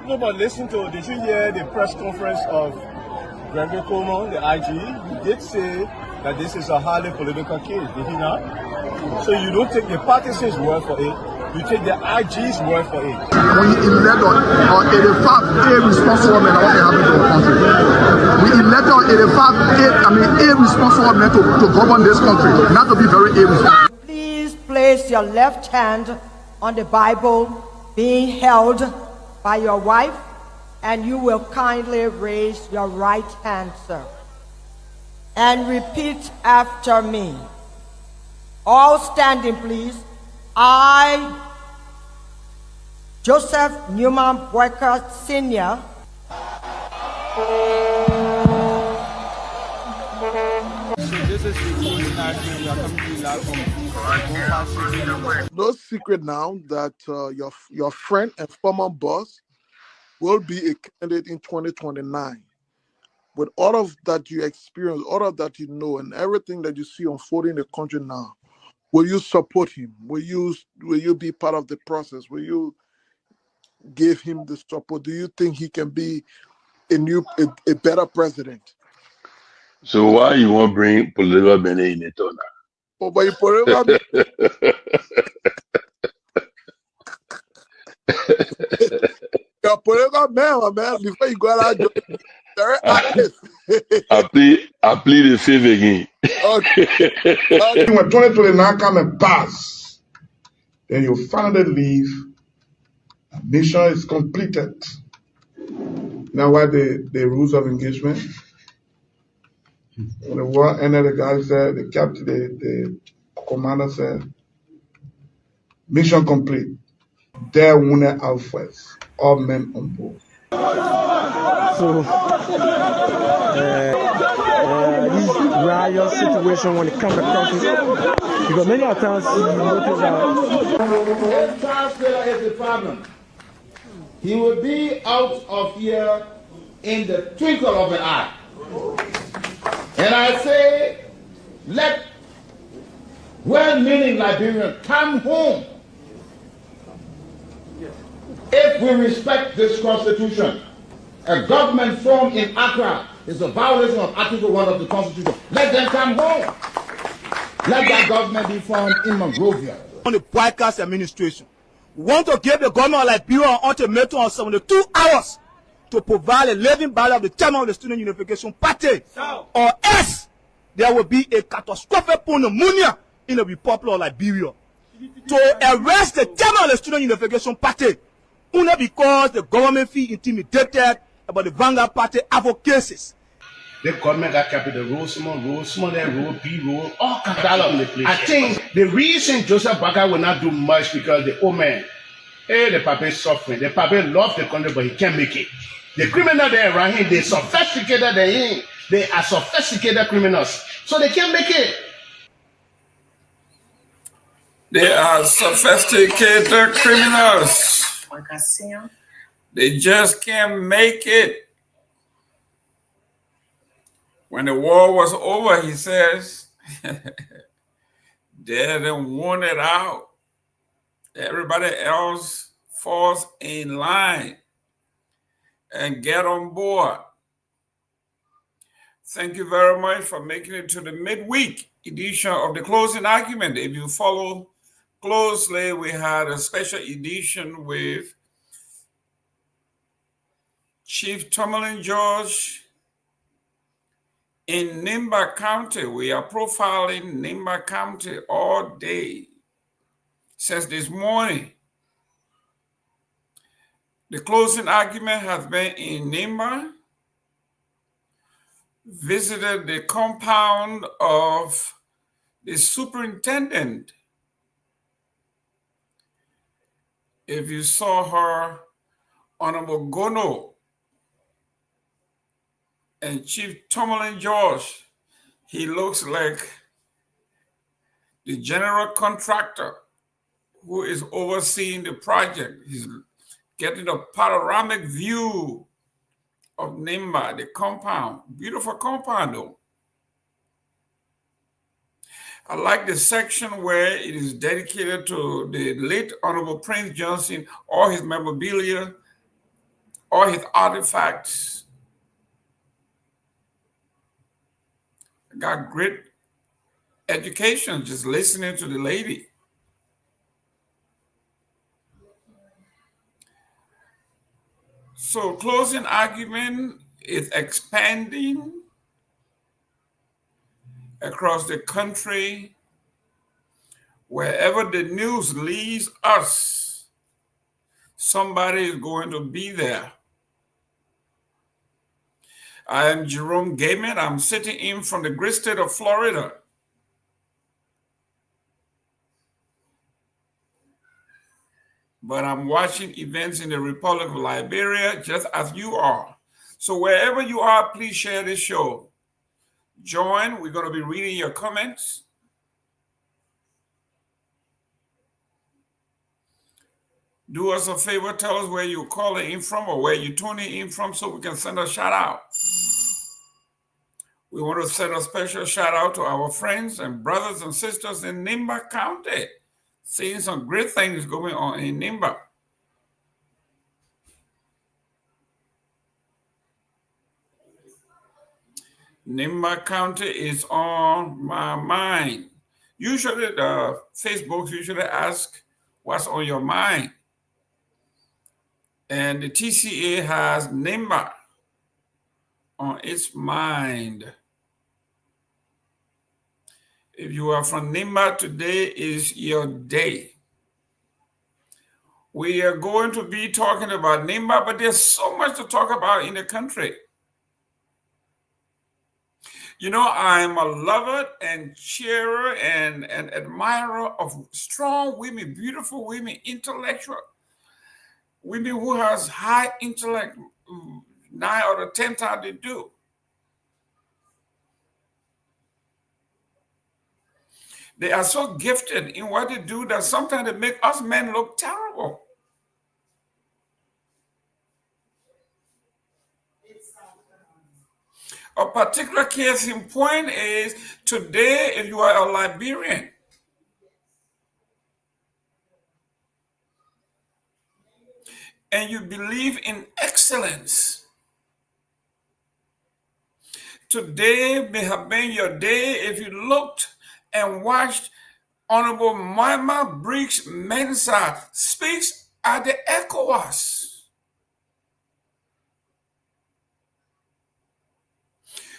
No, but listen to, did you hear the press conference of Seleke Kromah, the IG? He did say that this is a highly political case, did he not? So you don't take the partisans' word for it, you take the IG's word for it. We elect on 85 irresponsible men what happened to our country. We elect on 85 irresponsible men to govern this country, not to be very irresponsible. Please place your left hand on the Bible being held by your wife, and you will kindly raise your right hand, sir, and repeat after me. All standing, please. I, Joseph Newman Boyka Sr., No secret now that your friend and former boss will be a candidate in 2029. With all of that you experience, all of that you know, and everything that you see unfolding in the country now, will you support him? Will you be part of the process? Will you give him the support? Do you think he can be a better president? So why you want to bring political Benin in it or not? Oh, but political you're political man, before you go out, very active. I plead the fifth again. Okay. When 2029 come and pass, then you finally leave. Mission is completed. Now what the rules of engagement? When the war ended, the guy said, the captain, the commander said, mission complete. There wounded out first. All men on board. So this riot situation when it comes across, because many times you notice that if Charles Taylor is the problem, he will be out of here in the twinkle of an eye. And I say, let well-meaning Liberians come home. If we respect this constitution, a government formed in Accra is a violation of Article 1 of the Constitution. Let them come home. Let that government be formed in Monrovia. On the broadcast administration, we want to give the government of Liberia an ultimatum of 72 hours to provide a living ballot of the chairman of the Student Unification Party, or else there will be a catastrophic pneumonia in the Republic of Liberia. To arrest the chairman of the Student Unification Party, only because the government feel intimidated about the Vanguard Party advocacies. The government got capital road, small, then road, B road, all kinds of. I think the reason Joseph Baka will not do much because the old man, the papa is suffering. The papa loves the country, but he can't make it. The criminal there around him, they sophisticated than him. They are sophisticated criminals, so they can't make it. They are sophisticated criminals. They just can't make it. When the war was over, he says, dead and wounded out. Everybody else falls in line and get on board. Thank you very much for making it to the midweek edition of the closing argument. If you follow closely, we had a special edition with Chief Tomalin George in Nimba County. We are profiling Nimba County all day since this morning. The closing argument has been in Nimba, visited the compound of the superintendent. If you saw her, Honorable Gono, and Chief Tomalin George, he looks like the general contractor who is overseeing the project. He's getting a panoramic view of Nimba, the compound. Beautiful compound, though. I like the section where it is dedicated to the late Honorable Prince Johnson, all his memorabilia, all his artifacts. I got great education just listening to the lady. So closing argument is expanding across the country. Wherever the news leads us, somebody is going to be there. I am Jerome Gayman. I'm sitting in from the great state of Florida. But I'm watching events in the Republic of Liberia just as you are. So wherever you are, please share this show. Join. We're going to be reading your comments. Do us a favor. Tell us where you're calling in from or where you're tuning in from so we can send a shout out. We want to send a special shout out to our friends and brothers and sisters in Nimba County. Seeing some great things going on in Nimba. Nimba County is on my mind. Usually the Facebook usually ask what's on your mind. And the TCA has Nimba on its mind. If you are from Nimba, today is your day. We are going to be talking about Nimba, but there's so much to talk about in the country. You know, I'm a lover and cheerer and admirer of strong women, beautiful women, intellectual women who has high intellect 9 out of 10 times they do. They are so gifted in what they do that sometimes they make us men look terrible. A particular case in point is today, if you are a Liberian, and you believe in excellence, today may have been your day if you looked and watched Honorable Mama Briggs Mensah speaks at the ECOWAS.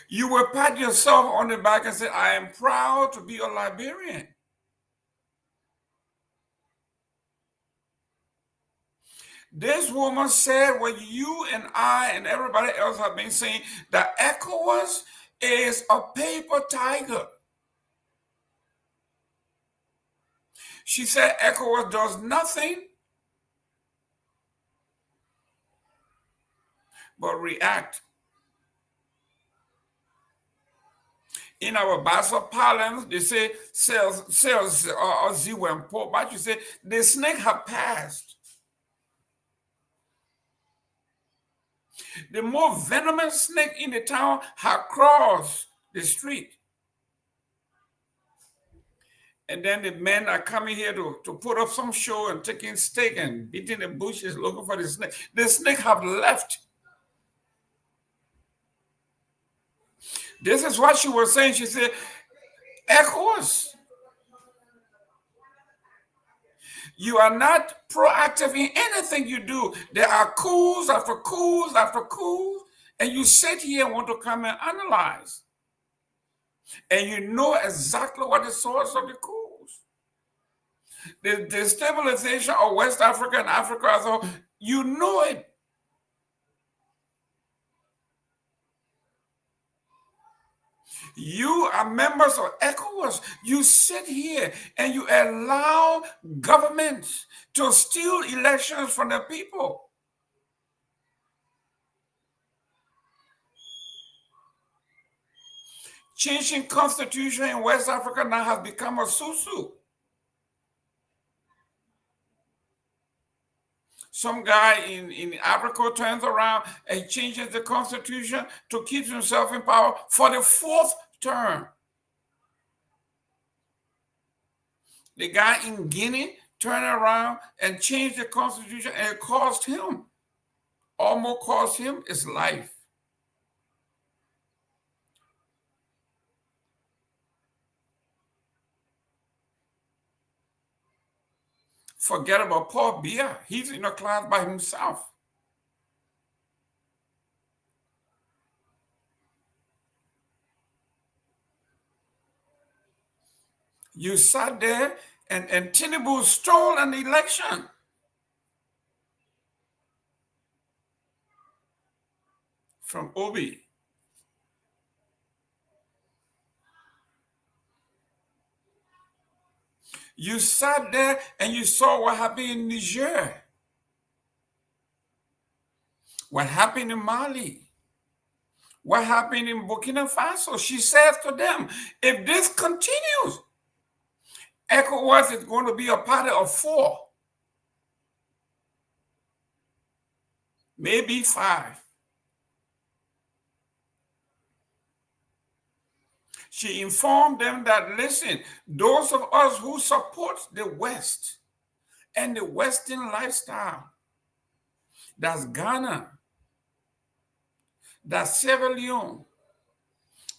You will pat yourself on the back and say, I am proud to be a Liberian. This woman said what you and I and everybody else have been saying, that ECOWAS is a paper tiger. She said ECOWAS does nothing but react. In our Basel parlance, they say cells or ziwempo, but you say the snake have passed. The more venomous snake in the town have crossed the street. And then the men are coming here to put up some show and taking steak and beating the bushes looking for the snake. The snake have left. This is what she was saying. She said, ECOWAS, you are not proactive in anything you do. There are coups after coups after coups, and you sit here and want to come and analyze. And you know exactly what the source of the coups. The destabilization of West Africa and Africa as a whole, you know it. You are members of ECOWAS. You sit here and you allow governments to steal elections from the people. Changing constitution in West Africa now has become a susu. Some guy in Africa turns around and changes the constitution to keep himself in power for the 4th term. The guy in Guinea turned around and changed the constitution, and it cost him almost cost him his life. Forget about Paul Biya. He's in a class by himself. You sat there and Tinubu stole an election. From Obi. You sat there and you saw what happened in Niger, what happened in Mali, what happened in Burkina Faso. She says to them, if this continues, ECOWAS is going to be a party of 4, maybe 5. She informed them that, listen, those of us who support the West and the Western lifestyle, that's Ghana, that's Sierra Leone,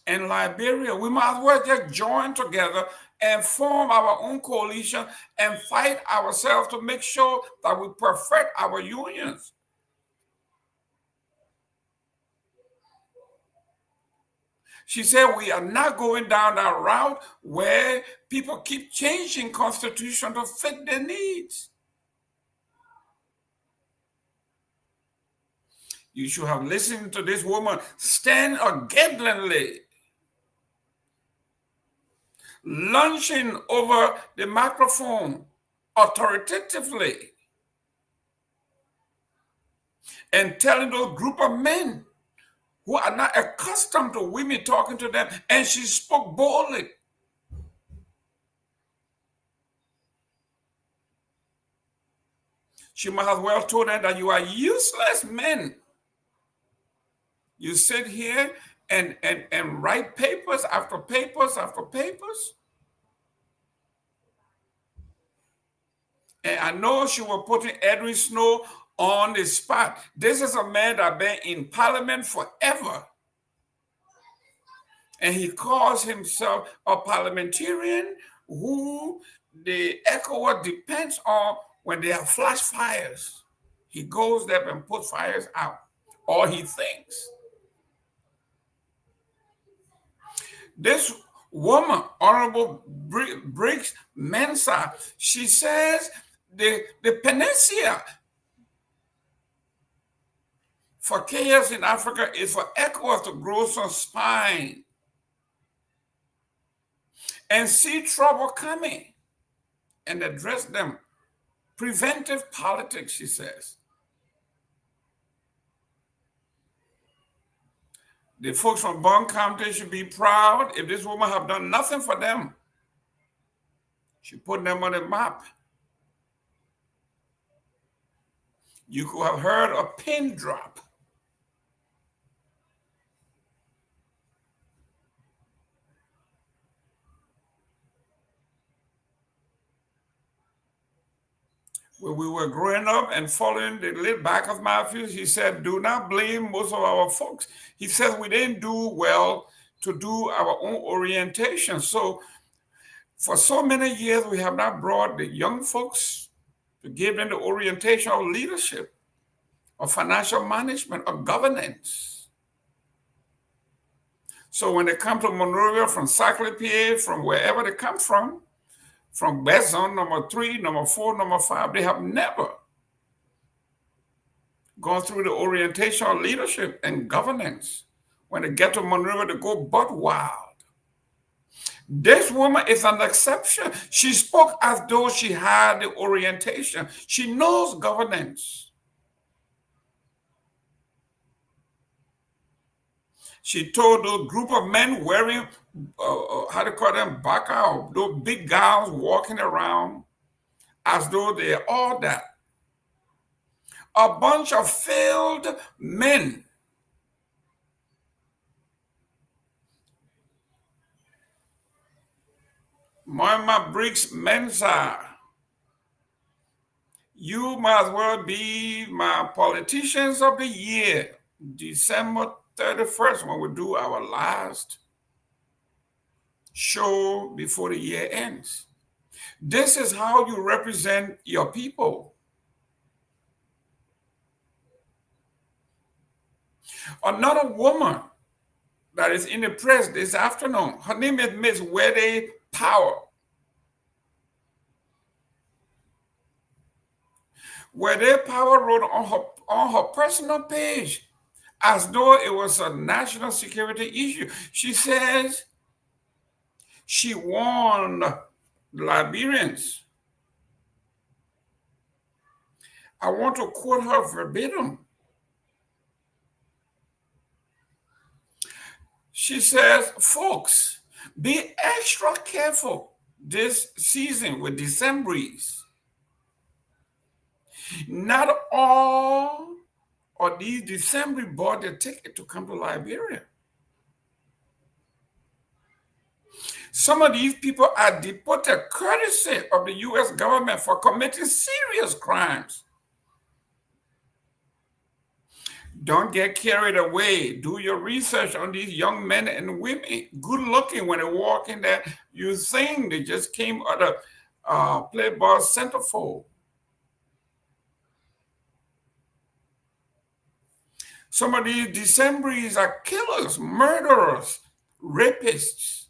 and Liberia, we might as well just join together and form our own coalition and fight ourselves to make sure that we perfect our unions. She said we are not going down that route where people keep changing constitution to fit their needs. You should have listened to this woman stand ungainly, launching over the microphone authoritatively and telling those group of men who are not accustomed to women talking to them, and she spoke boldly. She might as well told them that you are useless men. You sit here and write papers after papers after papers. And I know she was putting Edwin Snow on the spot. This is a man that been in parliament forever. And he calls himself a parliamentarian who the ECOWAS depends on when there are flash fires. He goes there and puts fires out, or he thinks. This woman, Honorable Briggs Mensa, she says the panacea for chaos in Africa is for ECOWAS to grow some spine and see trouble coming and address them. Preventive politics, she says. The folks from Bond County should be proud if this woman have done nothing for them. She put them on the map. You could have heard a pin drop. When we were growing up and following the little back of Matthews, he said, do not blame most of our folks. He said we didn't do well to do our own orientation. So for so many years, we have not brought the young folks to give them the orientation of leadership, of financial management, of governance. So when they come to Monrovia from Seleke Kromah, from wherever they come from best zone number 3, number 4, number 5, they have never gone through the orientation of leadership and governance. When they get to Monrovia, they go butt wild. This woman is an exception. She spoke as though she had the orientation. She knows governance. She told those group of men wearing, how do you call them, baka, or those big gowns walking around as though they're all that. A bunch of failed men. Mama Briggs Mensa You might as well be my politicians of the year, December 31st, when we do our last show before the year ends. This is how you represent your people. Another woman that is in the press this afternoon, her name is Miss Wede Power. Wede Power wrote on her personal page as though it was a national security issue. She says she warned Liberians. I want to quote her verbatim. She says, folks, be extra careful this season with Decembrists. Not all of these December bought their ticket to come to Liberia. Some of these people are deported courtesy of the U.S. government for committing serious crimes. Don't get carried away. Do your research on these young men and women. Good looking when they walk in there. You think they just came out of Playboy Centerfold. Some of these Decembrists are killers, murderers, rapists,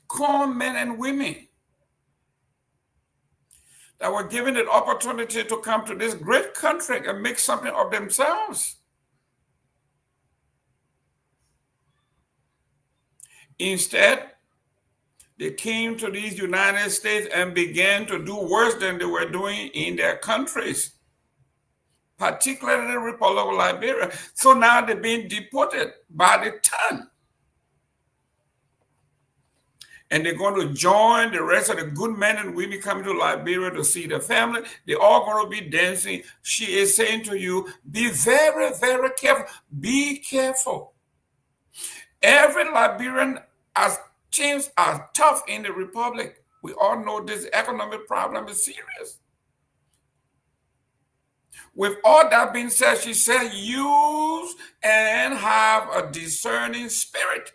con men and women that were given the opportunity to come to this great country and make something of themselves. Instead, they came to these United States and began to do worse than they were doing in their countries, particularly the Republic of Liberia. So now they're being deported by the ton. And they're going to join the rest of the good men and women coming to Liberia to see their family. They're all going to be dancing. She is saying to you, be very, very careful. Be careful. Every Liberian, as things are tough in the Republic, we all know this economic problem is serious. With all that being said, she said, use and have a discerning spirit.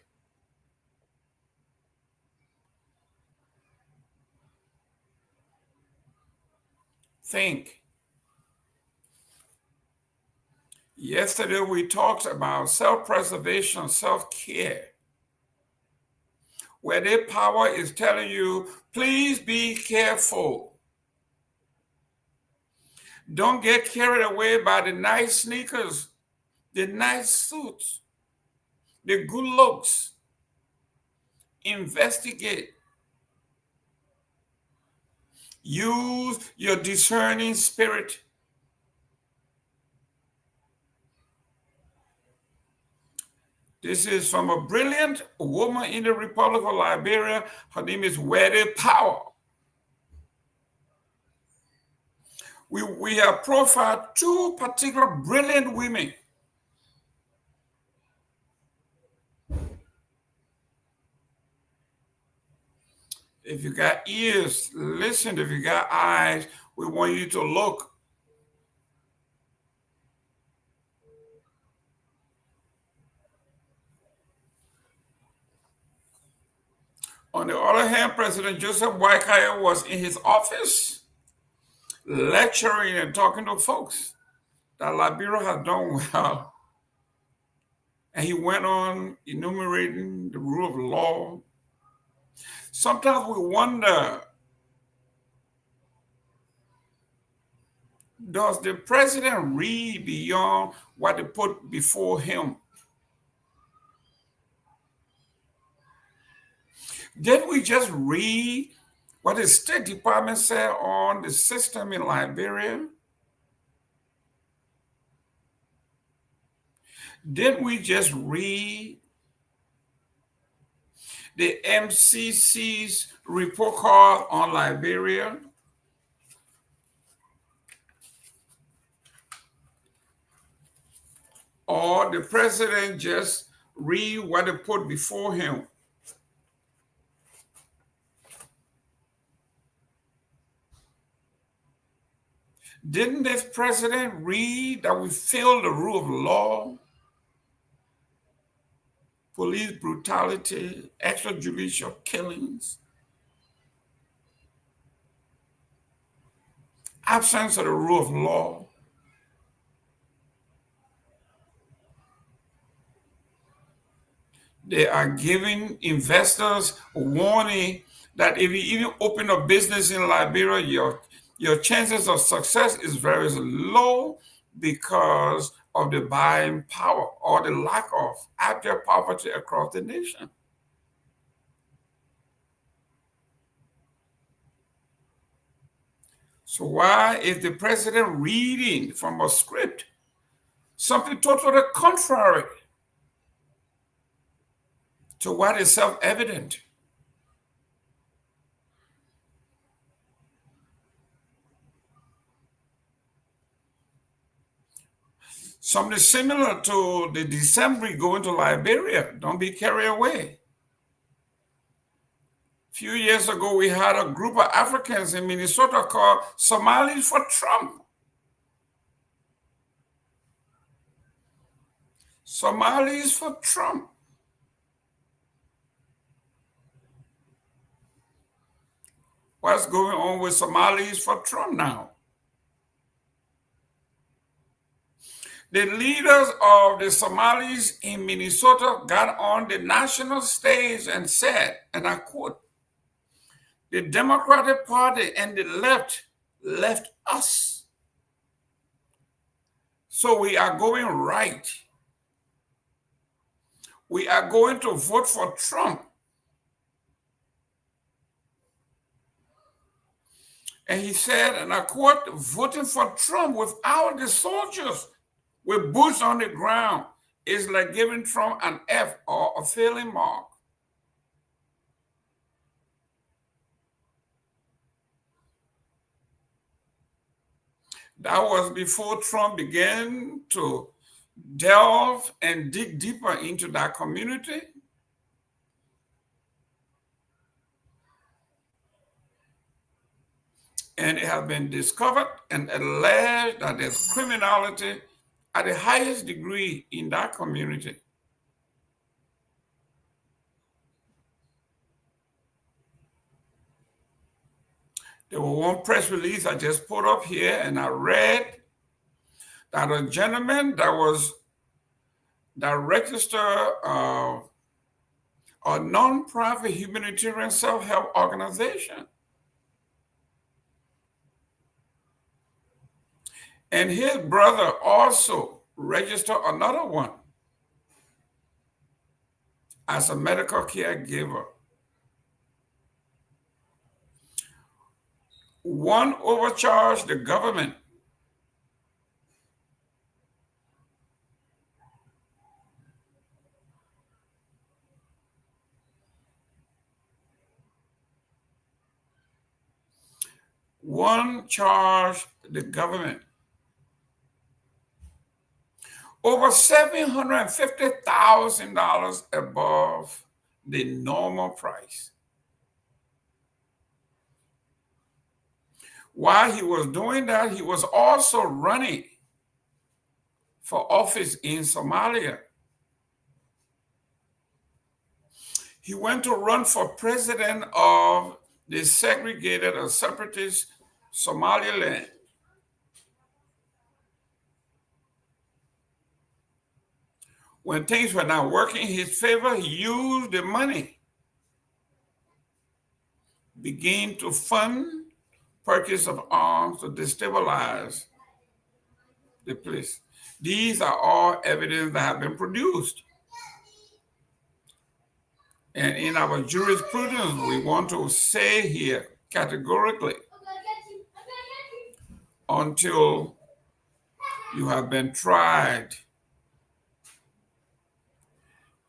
Think. Yesterday we talked about self-preservation, self-care, where their power is telling you, please be careful. Don't get carried away by the nice sneakers, the nice suits, the good looks. Investigate. Use your discerning spirit. This is from a brilliant woman in the Republic of Liberia. Her name is Wede Power. We have profiled two particular brilliant women. If you got ears, listen. If you got eyes, we want you to look. On the other hand, President Joseph Boakai was in his office lecturing and talking to folks that Liberia has done well. And he went on enumerating the rule of law. Sometimes we wonder, does the president read beyond what they put before him? Did we just read what the State Department said on the system in Liberia? Did we just read the MCC's report card on Liberia? Or the president just read what they put before him? Didn't this president read that we failed the rule of law, police brutality, extrajudicial killings, absence of the rule of law? They are giving investors a warning that if you even open a business in Liberia, your chances of success is very low because of the buying power or the lack of abject poverty across the nation. So why is the president reading from a script something totally contrary to what is self-evident? Something similar to the December going to Liberia. Don't be carried away. A few years ago, we had a group of Africans in Minnesota called Somalis for Trump. Somalis for Trump. What's going on with Somalis for Trump now? The leaders of the Somalis in Minnesota got on the national stage and said, and I quote, "The Democratic Party and the left us. So we are going right. We are going to vote for Trump." And he said, and I quote, "Voting for Trump without the soldiers with boots on the ground is like giving Trump an F or a failing mark." That was before Trump began to delve and dig deeper into that community. And it has been discovered and alleged that there's criminality at the highest degree in that community. There was one press release I just put up here, and I read that a gentleman that registered a non-profit humanitarian self-help organization. And his brother also registered another one as a medical caregiver. One overcharged the government over $750,000 above the normal price. While he was doing that, he was also running for office in Somalia. He went to run for president of the segregated or separatist Somaliland. When things were not working in his favor, he used the money, began to fund purchase of arms to destabilize the place. These are all evidence that have been produced. And in our jurisprudence, we want to say here categorically, until you have been tried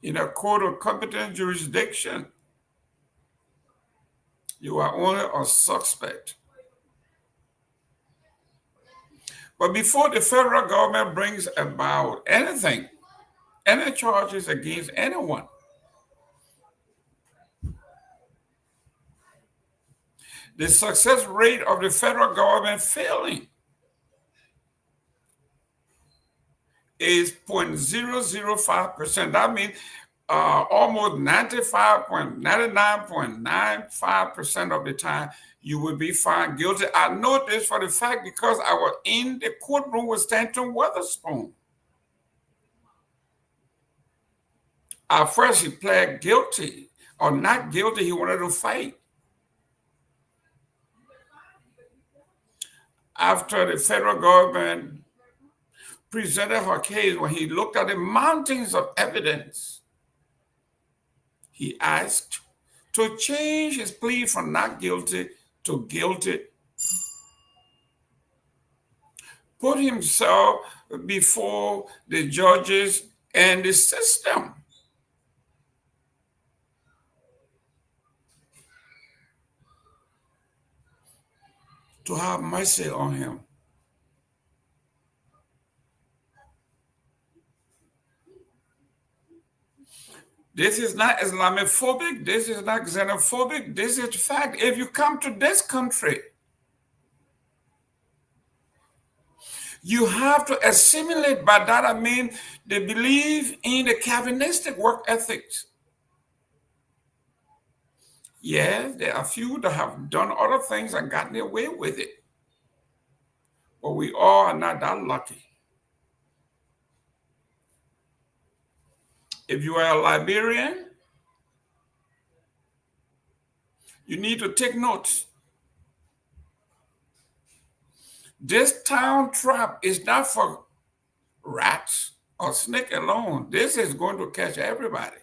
in a court of competent jurisdiction, you are only a suspect. But before the federal government brings about anything, any charges against anyone, the success rate of the federal government failing is 0.005%. That means almost 99.95% of the time you will be found guilty. I know this for the fact because I was in the courtroom with Stanton Weatherspoon. At first, he pled guilty or not guilty. He wanted to fight. After the federal government presented her case, when he looked at the mountains of evidence, he asked to change his plea from not guilty to guilty, put himself before the judges and the system. To have mercy on him. This is not Islamophobic. This is not xenophobic. This is fact. If you come to this country, you have to assimilate. By that I mean they believe in the Calvinistic work ethics. Yes, there are few that have done other things and gotten away with it. But we all are not that lucky. If you are a Liberian, you need to take notes. This town trap is not for rats or snake alone. This is going to catch everybody.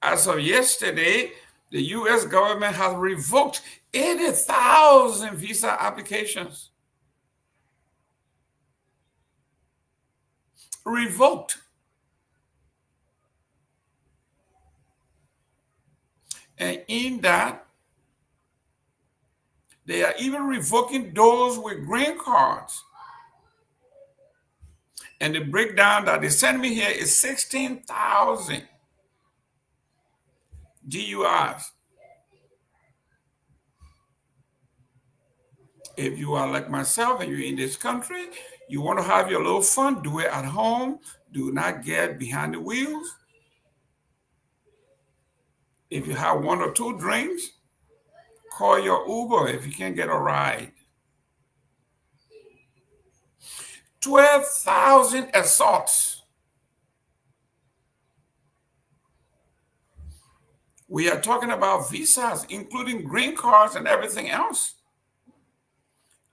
As of yesterday, the U.S. government has revoked 80,000 visa applications. Revoked. And in that, they are even revoking those with green cards. And the breakdown that they sent me here is 16,000 GUIs. If you are like myself and you're in this country, you want to have your little fun, do it at home. Do not get behind the wheels. If you have one or two drinks, call your Uber if you can't get a ride. 12,000 assaults. We are talking about visas, including green cards and everything else.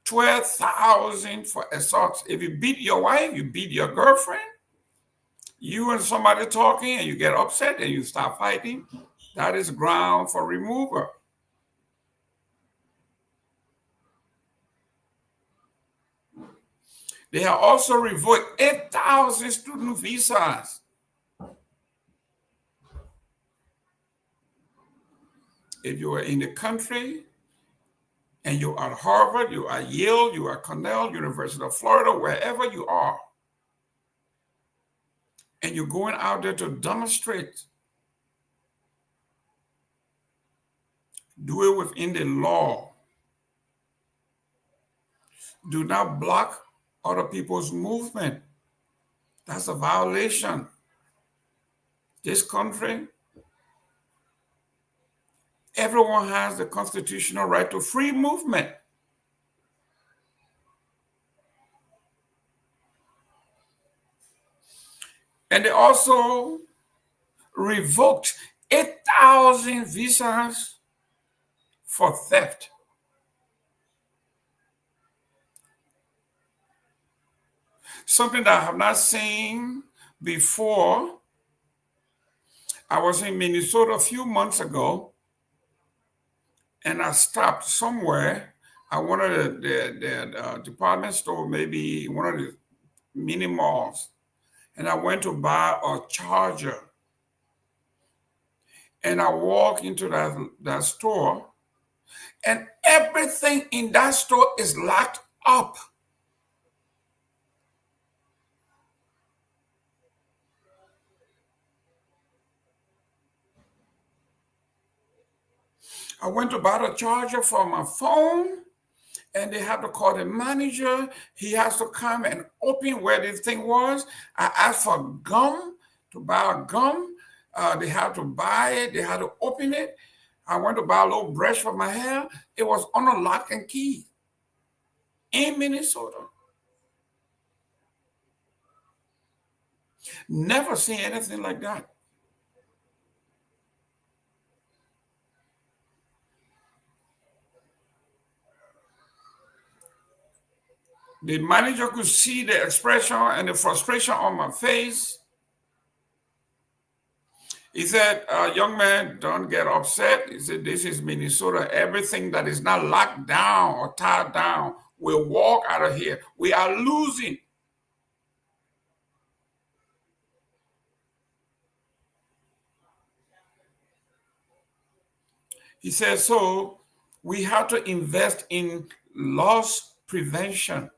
12,000 for assaults. If you beat your wife, you beat your girlfriend, you and somebody talking and you get upset and you start fighting, that is ground for removal. They have also revoked 8,000 student visas. If you are in the country and you are at Harvard, you are Yale, you are Cornell, University of Florida, wherever you are, and you're going out there to demonstrate, do it within the law. Do not block other people's movement. That's a violation. This country, everyone has the constitutional right to free movement. And they also revoked 8,000 visas for theft. Something that I have not seen before. I was in Minnesota a few months ago, and I stopped somewhere. I wanted the department store, maybe one of the mini malls, and I went to buy a charger. And I walked into that store, and everything in that store is locked up. I went to buy a charger for my phone, and they have to call the manager. He has to come and open where this thing was. I asked for gum, to buy gum. They had to buy it. They had to open it. I went to buy a little brush for my hair. It was on a lock and key in Minnesota. Never seen anything like that. The manager could see the expression and the frustration on my face. He said, young man, don't get upset. He said, this is Minnesota. Everything that is not locked down or tied down will walk out of here. We are losing. He says, so we have to invest in loss prevention.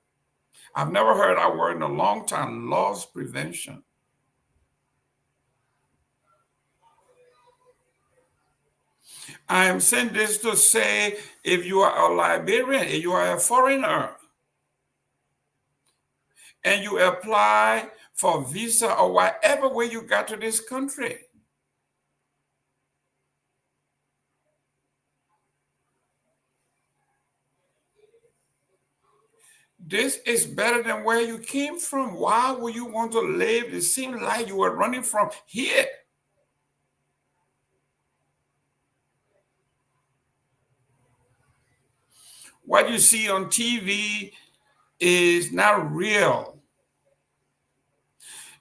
I've never heard that word in a long time, loss prevention. I am saying this to say, if you are a Liberian, if you are a foreigner, and you apply for visa or whatever way you got to this country, this is better than where you came from. Why would you want to live? It seemed like you were running from here. What you see on TV is not real.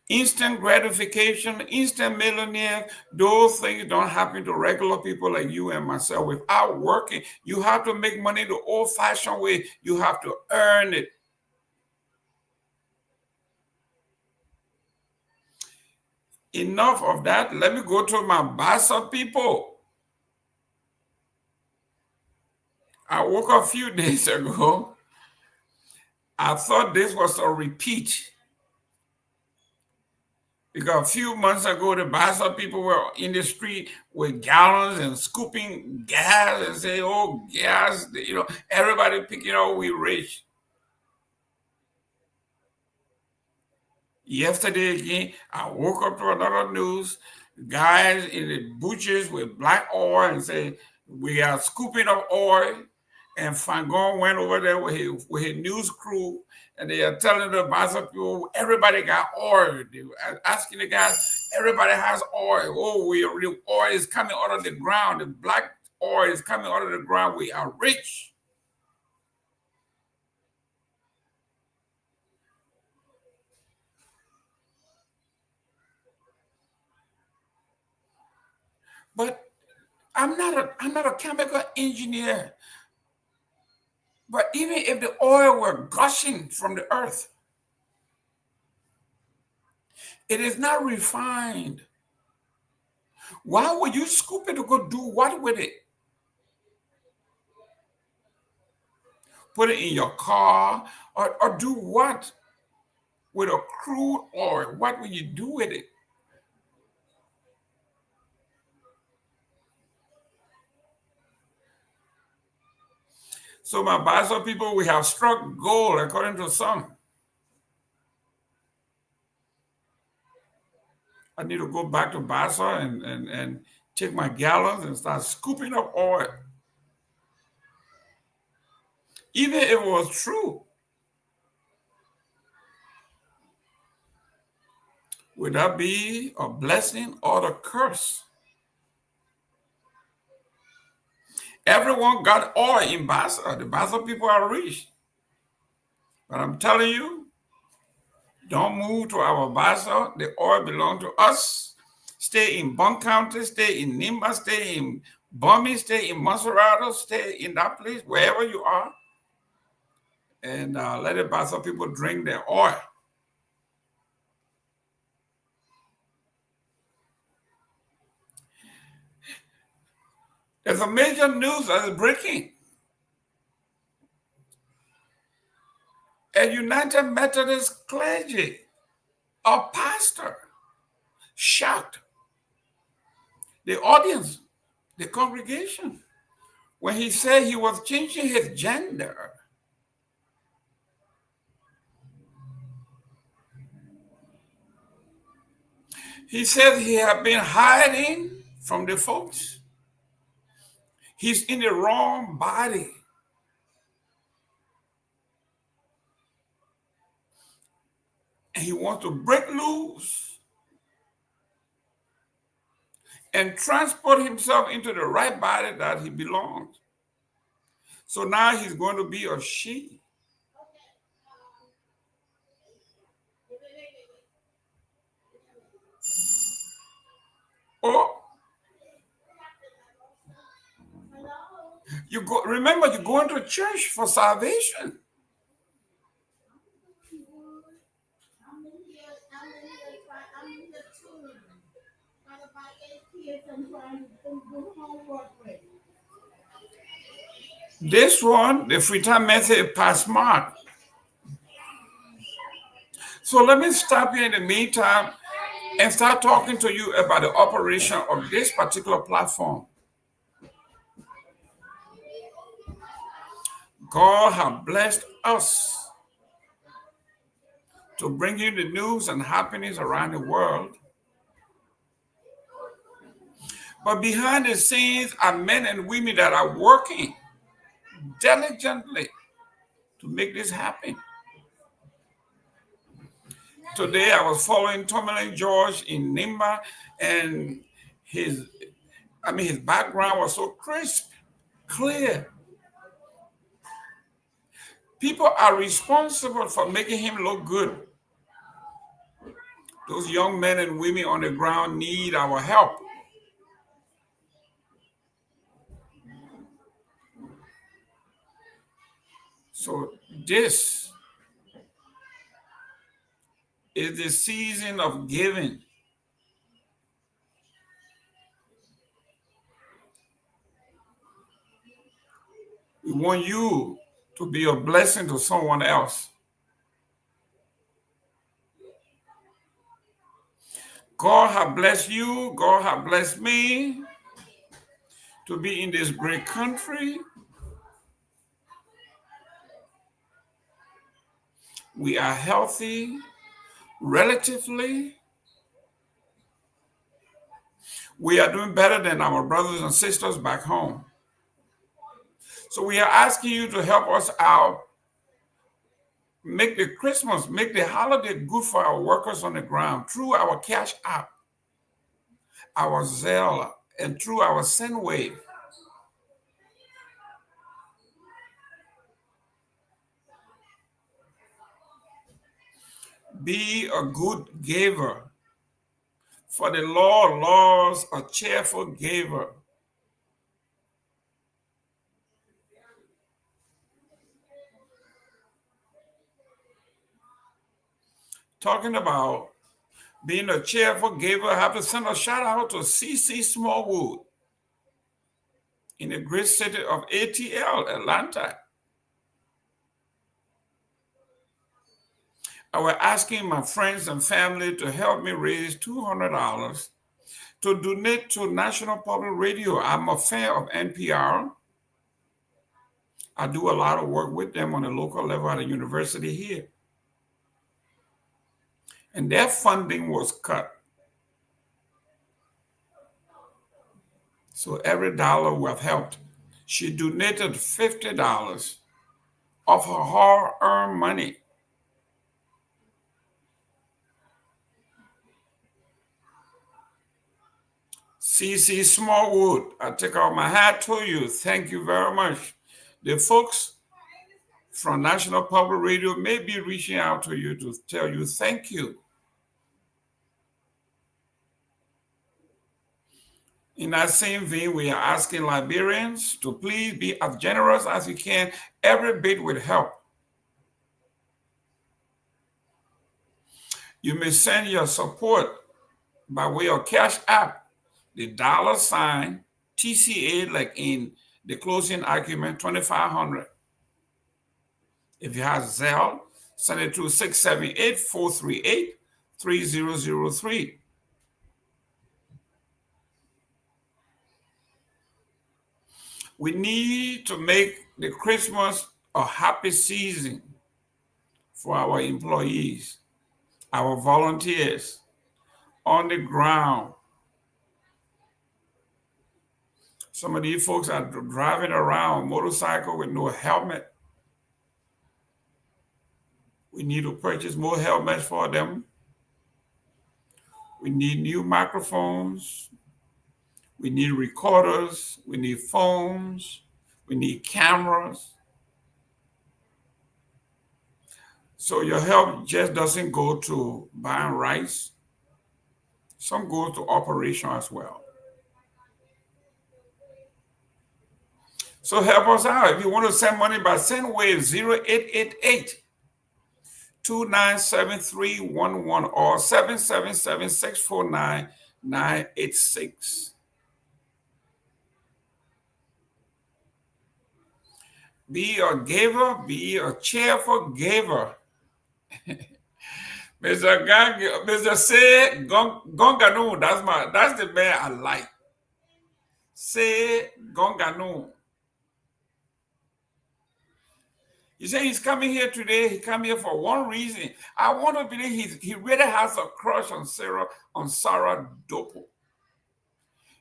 Instant gratification, instant millionaire, those things don't happen to regular people like you and myself. Without working, you have to make money the old-fashioned way. You have to earn it. Enough of that. Let me go to my Bassa people. I woke up a few days ago. I thought this was a repeat. Because a few months ago, the Bassa people were in the street with gallons and scooping gas and say, oh, gas, you know, everybody picking up, we rich. Yesterday again, I woke up to another news, guys in the butchers with black oil and say, we are scooping up oil. And Fangon went over there with his news crew, and they are telling the Bassa people, everybody got oil. They were asking the guys, everybody has oil. Oh, the oil is coming out of the ground. The black oil is coming out of the ground. We are rich. But I'm not a chemical engineer. But even if the oil were gushing from the earth, it is not refined. Why would you scoop it to go do what with it? Put it in your car or do what with a crude oil? What will you do with it? So my Bassa people, we have struck gold according to some. I need to go back to Bassa and take my gallons and start scooping up oil. Even if it was true, would that be a blessing or a curse? Everyone got oil in Bassa. The Bassa people are rich. But I'm telling you, don't move to our Bassa. The oil belongs to us. Stay in Bond County, stay in Nimba, stay in Bummy, stay in Monserrato, stay in that place, wherever you are. And let the Bassa people drink their oil. There's a major news that is breaking. A United Methodist clergy, a pastor, shocked the audience, the congregation, when he said he was changing his gender. He said he had been hiding from the folks. He's in the wrong body. And he wants to break loose and transport himself into the right body that he belongs. So now he's going to be a she. Or remember, you're going to church for salvation. This one, the free time method, pass smart. So let me stop here in the meantime and start talking to you about the operation of this particular platform. God has blessed us to bring you the news and happenings around the world. But behind the scenes are men and women that are working diligently to make this happen. Today I was following Tomalin George in Nimba, and his background was so crisp, clear. People are responsible for making him look good. Those young men and women on the ground need our help. So this is the season of giving. We want you to be a blessing to someone else. God has blessed you, God has blessed me to be in this great country. We are healthy, relatively. We are doing better than our brothers and sisters back home. So we are asking you to help us out. Make the holiday good for our workers on the ground through our Cash App, our Zelle, and through our SendWave. Be a good giver, for the Lord loves a cheerful giver. Talking about being a cheerful giver, I have to send a shout out to CC Smallwood in the great city of ATL, Atlanta. I was asking my friends and family to help me raise $200 to donate to National Public Radio. I'm a fan of NPR. I do a lot of work with them on a local level at a university here. And their funding was cut. So every dollar was helped. She donated $50 of her hard-earned money. CC Smallwood, I take off my hat to you. Thank you very much. The folks from National Public Radio may be reaching out to you to tell you thank you. In that same vein, we are asking Liberians to please be as generous as you can. Every bit will help. You may send your support by way of Cash App, the $ TCA, like in the closing argument, 2,500. If you have Zelle, send it to 678-438-3003. We need to make the Christmas a happy season for our employees, our volunteers, on the ground. Some of these folks are driving around motorcycle with no helmet. We need to purchase more helmets for them. We need new microphones. We need recorders. We need phones. We need cameras. So your help just doesn't go to buying rice. Some goes to operation as well. So help us out. If you want to send money by SendWave, 0888-297311 or 777-649-986. Be a giver, be a cheerful giver. Mr. Say Gonganu, that's the man I like. Say Gonganu. You say he's coming here today. He come here for one reason. I want to believe he really has a crush on Sarah Dopoh.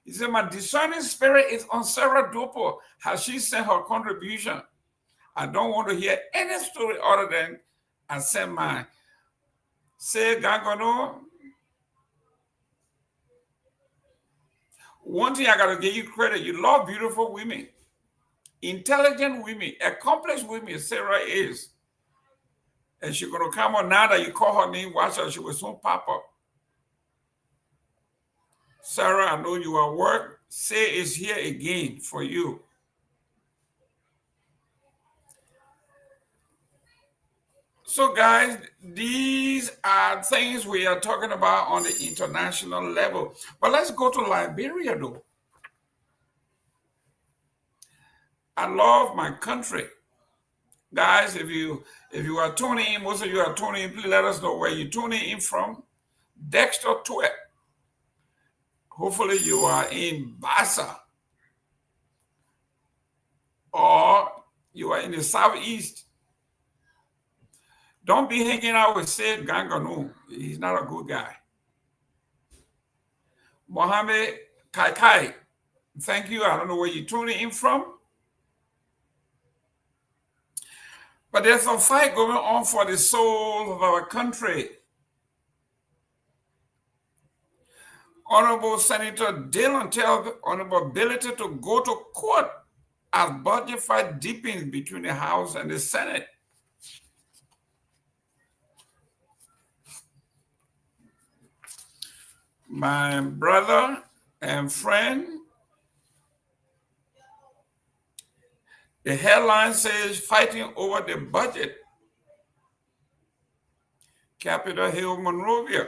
He said, my discerning spirit is on Sarah Dopoh. Has she sent her contribution? I don't want to hear any story other than I sent mine. Say Garguah. One thing I got to give you credit. You love beautiful women. Intelligent women, accomplished women, Sarah is. And she's going to come on now that you call her name, watch her, she will soon pop up. Sarah, I know you are at work. Say is here again for you. So guys, these are things we are talking about on the international level. But let's go to Liberia though. I love my country. Guys, if you are tuning in, most of you are tuning in, please let us know where you're tuning in from. Dexter Tweet. Hopefully you are in Bassa. Or you are in the southeast. Don't be hanging out with Sid Ganganu. He's not a good guy. Mohammed Kai, thank you. I don't know where you're tuning in from. But there's a fight going on for the soul of our country. Honorable Senator Dillon tells Honorable ability to go to court as budget fight deepens between the House and the Senate. My brother and friend, the headline says, fighting over the budget. Capitol Hill, Monrovia.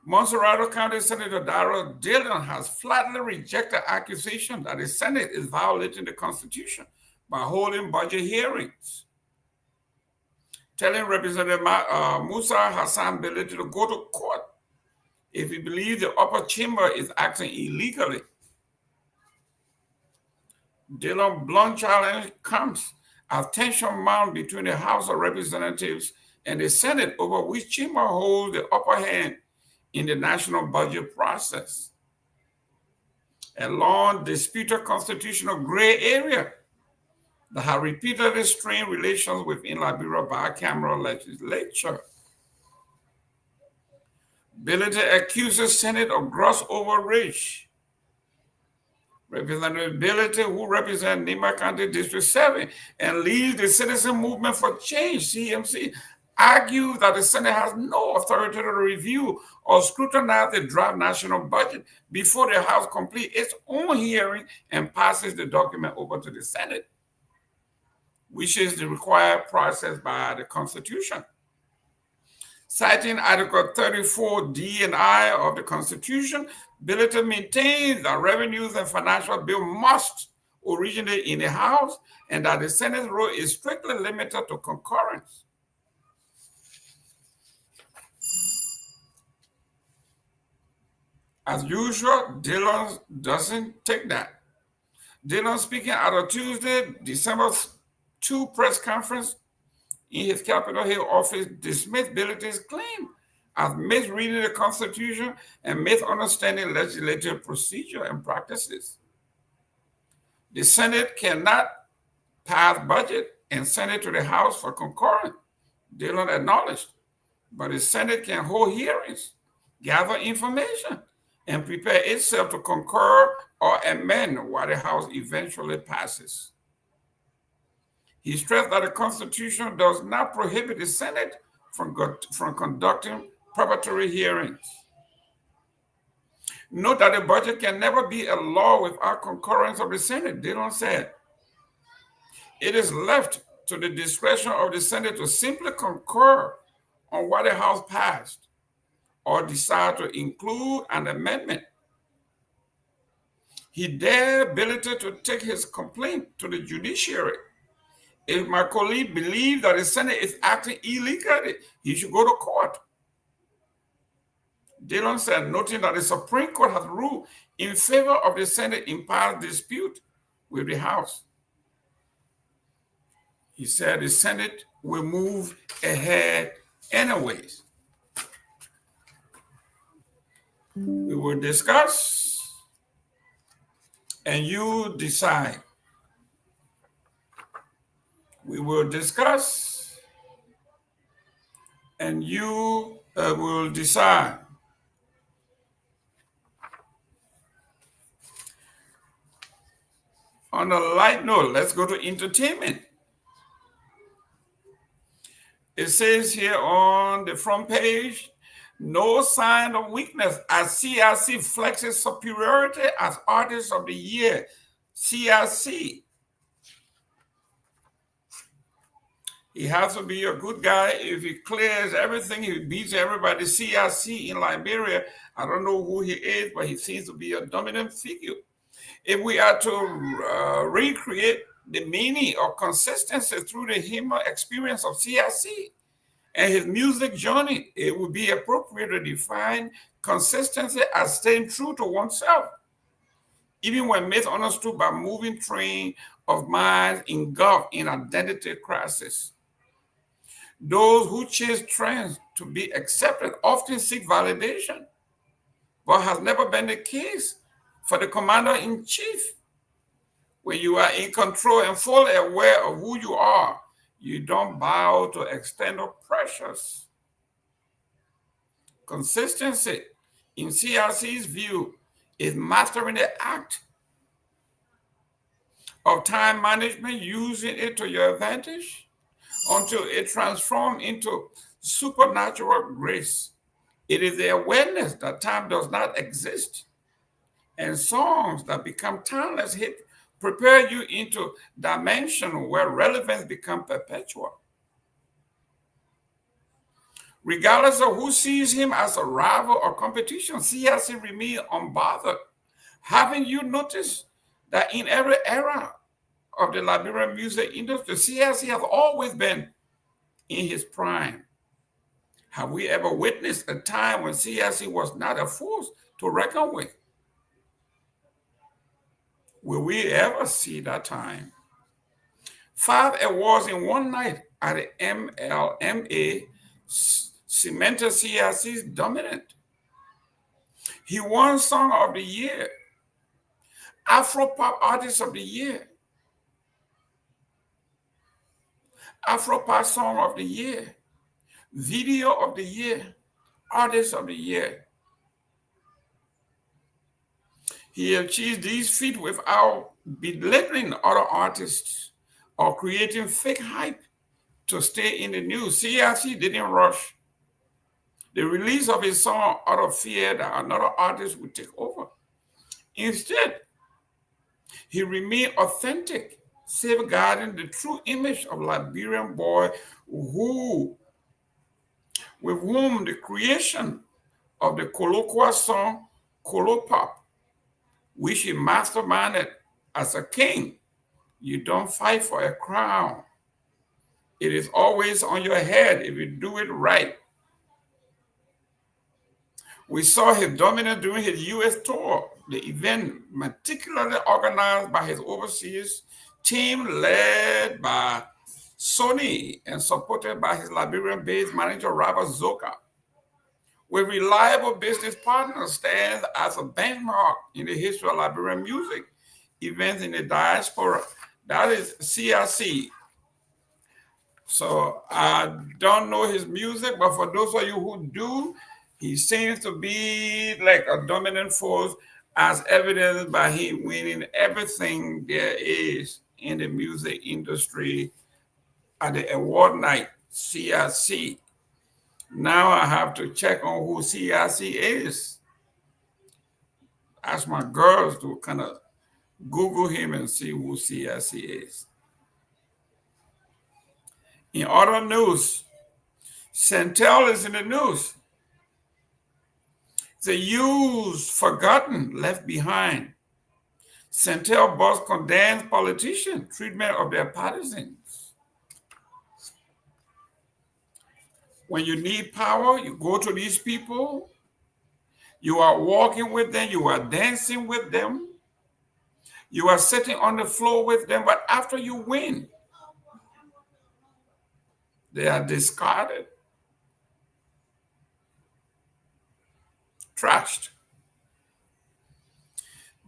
Monserrato County Senator Darrell Dillon has flatly rejected accusation that the Senate is violating the Constitution by holding budget hearings, telling Representative Musa Hassan ability to go to court if he believes the upper chamber is acting illegally. Dillon's blunt challenge comes as tension mounts between the House of Representatives and the Senate over which chamber holds the upper hand in the national budget process. A long disputed constitutional gray area that has repeatedly strained relations within Liberia bicameral legislature. Ability accuses Senate of gross overreach. Representative Ability, who represents Nima County District 7 and leads the Citizen Movement for Change, CMC, argues that the Senate has no authority to review or scrutinize the draft national budget before the House completes its own hearing and passes the document over to the Senate, which is the required process by the Constitution. Citing Article 34D and I of the Constitution, Ability maintains that revenues and financial bill must originate in the House and that the Senate's role is strictly limited to concurrence. As usual, Dillon doesn't take that. Dillon, speaking at a Tuesday, December 2 press conference in his Capitol Hill office, dismissed Ability's claim as misreading the Constitution and misunderstanding legislative procedure and practices. The Senate cannot pass budget and send it to the House for concurrence. Dillon acknowledged. But the Senate can hold hearings, gather information, and prepare itself to concur or amend what the House eventually passes. He stressed that the Constitution does not prohibit the Senate from conducting preparatory hearings. Note that the budget can never be a law without concurrence of the Senate, Dillon said. It is left to the discretion of the Senate to simply concur on what the House passed or decide to include an amendment. He dared ability to take his complaint to the judiciary. If my colleague believes that the Senate is acting illegally, he should go to court. Dillon said, noting that the Supreme Court has ruled in favor of the Senate in past dispute with the House. He said the Senate will move ahead anyways. We will discuss and you decide. We will discuss and you will decide. On a light note, let's go to entertainment. It says here on the front page, no sign of weakness as CRC flexes superiority as Artist of the Year. CRC. He has to be a good guy. If he clears everything, he beats everybody. CRC in Liberia, I don't know who he is, but he seems to be a dominant figure. If we are to recreate the meaning or consistency through the human experience of CRC and his music journey, it would be appropriate to define consistency as staying true to oneself, even when misunderstood by moving train of minds engulfed in identity crisis. Those who chase trends to be accepted often seek validation, but has never been the case for the commander-in-chief. When you are in control and fully aware of who you are, you don't bow to external pressures. Consistency, in CRC's view, is mastering the act of time management, using it to your advantage until it transforms into supernatural grace. It is the awareness that time does not exist, and songs that become timeless hit prepare you into dimension where relevance becomes perpetual. Regardless of who sees him as a rival or competition, CRC remains unbothered. Haven't you noticed that in every era of the Liberian music industry, CRC has always been in his prime? Have we ever witnessed a time when CRC was not a force to reckon with? Will we ever see that time? 5 awards in one night at the MLMA cemented CRC's dominant. He won Song of the Year, Afro-Pop Artist of the Year, Afro-Pop Song of the Year, Video of the Year, Artist of the Year. He achieved these feats without belittling other artists or creating fake hype to stay in the news. CRC didn't rush the release of his song out of fear that another artist would take over. Instead, he remained authentic, safeguarding the true image of Liberian boy with whom the creation of the colloquial song Colo Pop, which he masterminded as a king. You don't fight for a crown. It is always on your head if you do it right. We saw his dominance during his U.S. tour, the event meticulously organized by his overseas team led by Sony and supported by his Liberian-based manager, Robert Zoka, with reliable business partners stands as a benchmark in the history of Liberian music events in the diaspora. That is CRC. So I don't know his music, but for those of you who do, he seems to be like a dominant force, as evidenced by him winning everything there is in the music industry at the award night, CRC. Now I have to check on who CRC is. Ask my girls to kind of Google him and see who CRC is. In other news, Centel is in the news. The used, forgotten, left behind. Centel boss condemns politician treatment of their partisans. When you need power, you go to these people. You are walking with them. You are dancing with them. You are sitting on the floor with them. But after you win, they are discarded, trashed.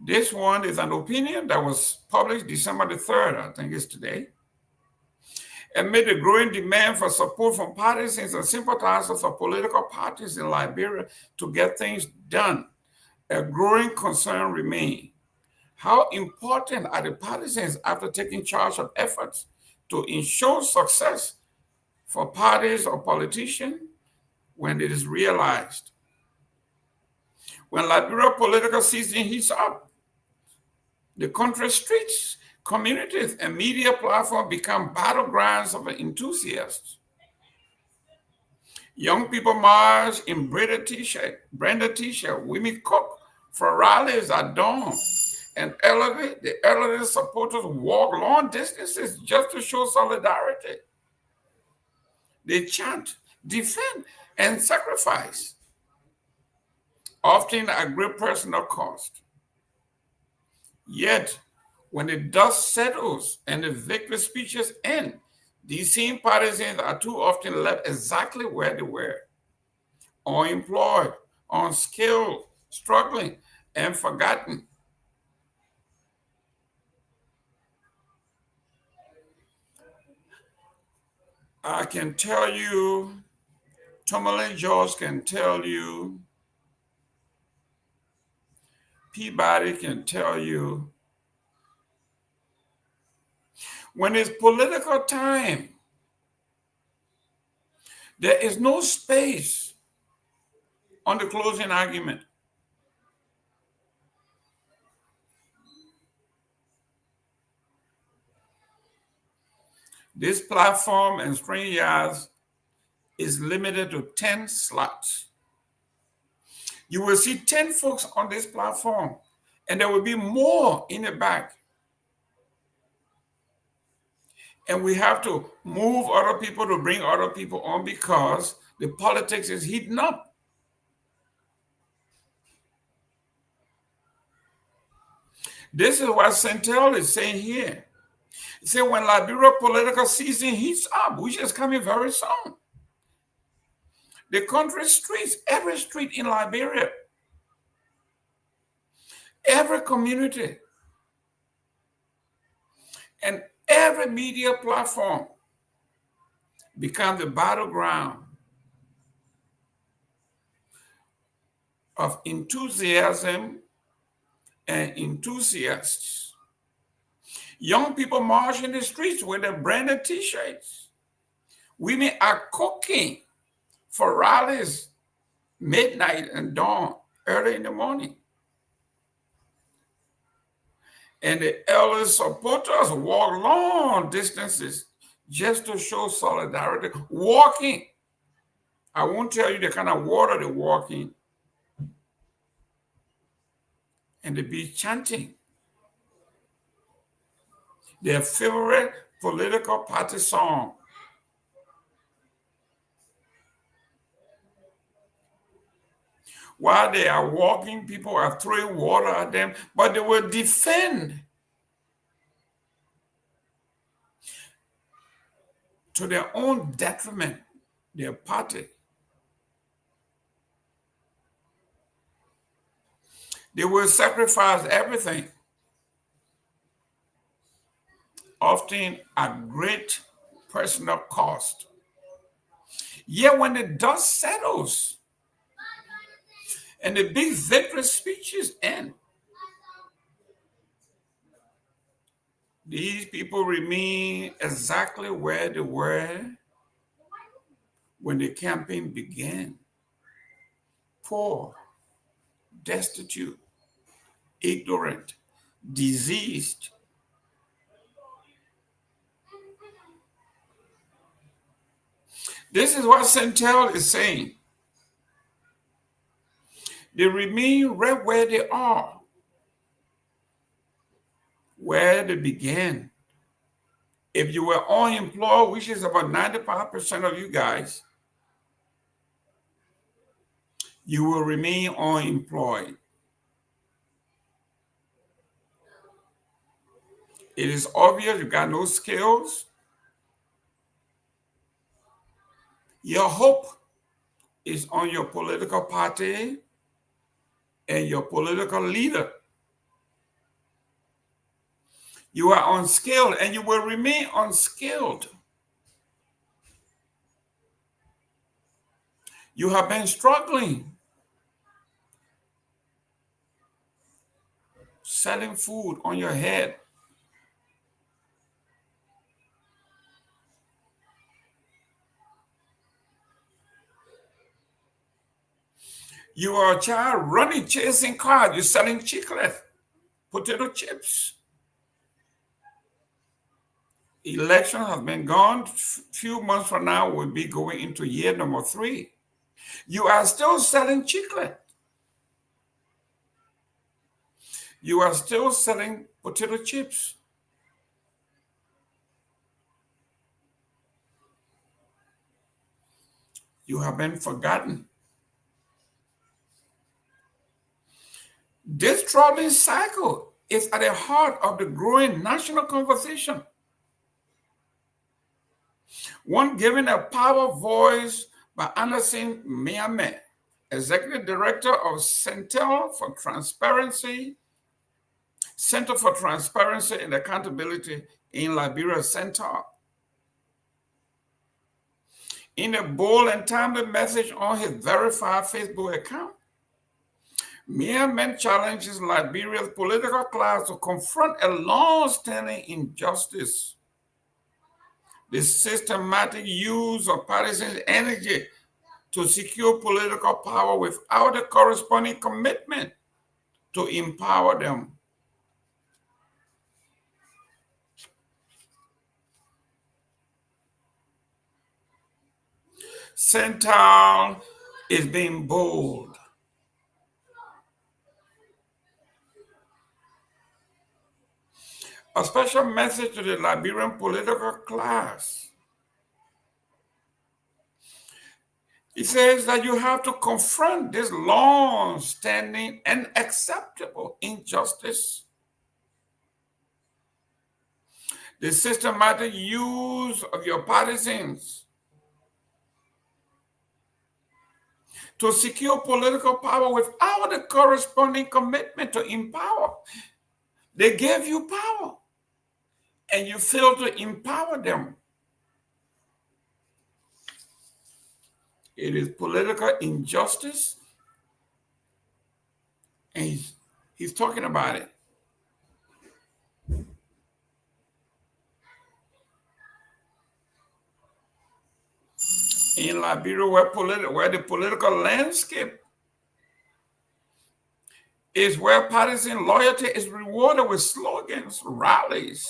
This one is an opinion that was published December the 3rd, I think it's today. Amid the growing demand for support from partisans and sympathizers of political parties in Liberia to get things done, a growing concern remains. How important are the partisans after taking charge of efforts to ensure success for parties or politicians when it is realized? When Liberia political season heats up, the country streets, communities, and media platforms become battlegrounds of enthusiasts. Young people march in branded t-shirt, women cook for rallies at dawn, and the elderly supporters walk long distances just to show solidarity. They chant, defend, and sacrifice, often at great personal cost. Yet, when the dust settles and the victory speeches end, these same partisans are too often left exactly where they were, unemployed, unskilled, struggling, and forgotten. I can tell you, Tomalin George can tell you, Peabody can tell you, when it's political time, there is no space on the closing argument. This platform and StreamYard is limited to 10 slots. You will see 10 folks on this platform, and there will be more in the back. And we have to move other people to bring other people on because the politics is heating up. This is what Centel is saying here. He said when Liberia political season heats up, which is coming very soon, the country streets, every street in Liberia, every community, and every media platform become the battleground of enthusiasm and enthusiasts. Young people march in the streets with their branded t-shirts. Women are cooking for rallies midnight and dawn, early in the morning. And the elder supporters walk long distances just to show solidarity. Walking. I won't tell you the kind of water they're walking. And they be chanting their favorite political party song. While they are walking, people are throwing water at them, but they will defend to their own detriment their party. They will sacrifice everything, often at great personal cost. Yet when the dust settles and the big victory speeches end, these people remain exactly where they were when the campaign began: poor, destitute, ignorant, diseased. This is what Centel is saying. They remain right where they are, where they began. If you were unemployed, which is about 95% of you guys, you will remain unemployed. It is obvious you got no skills. Your hope is on your political party and your political leader. You are unskilled and you will remain unskilled. You have been struggling, selling food on your head. You are a child running, chasing cars. You're selling chicle, potato chips. Election has been gone. Few months from now, we'll be going into year number 3. You are still selling chicle. You are still selling potato chips. You have been forgotten. This troubling cycle is at the heart of the growing national conversation. One given a power voice by Anderson Myean, Executive Director of Center for Transparency and Accountability in Liberia Center. In a bold and timely message on his verified Facebook account, Myean challenges Liberia's political class to confront a long-standing injustice: the systematic use of partisan energy to secure political power without a corresponding commitment to empower them. Central is being bold. A special message to the Liberian political class. It says that you have to confront this long-standing and unacceptable injustice: the systematic use of your partisans to secure political power without a corresponding commitment to empower. They gave you power, and you fail to empower them. It is political injustice, and he's talking about it. In Liberia, where the political landscape is where partisan loyalty is rewarded with slogans, rallies,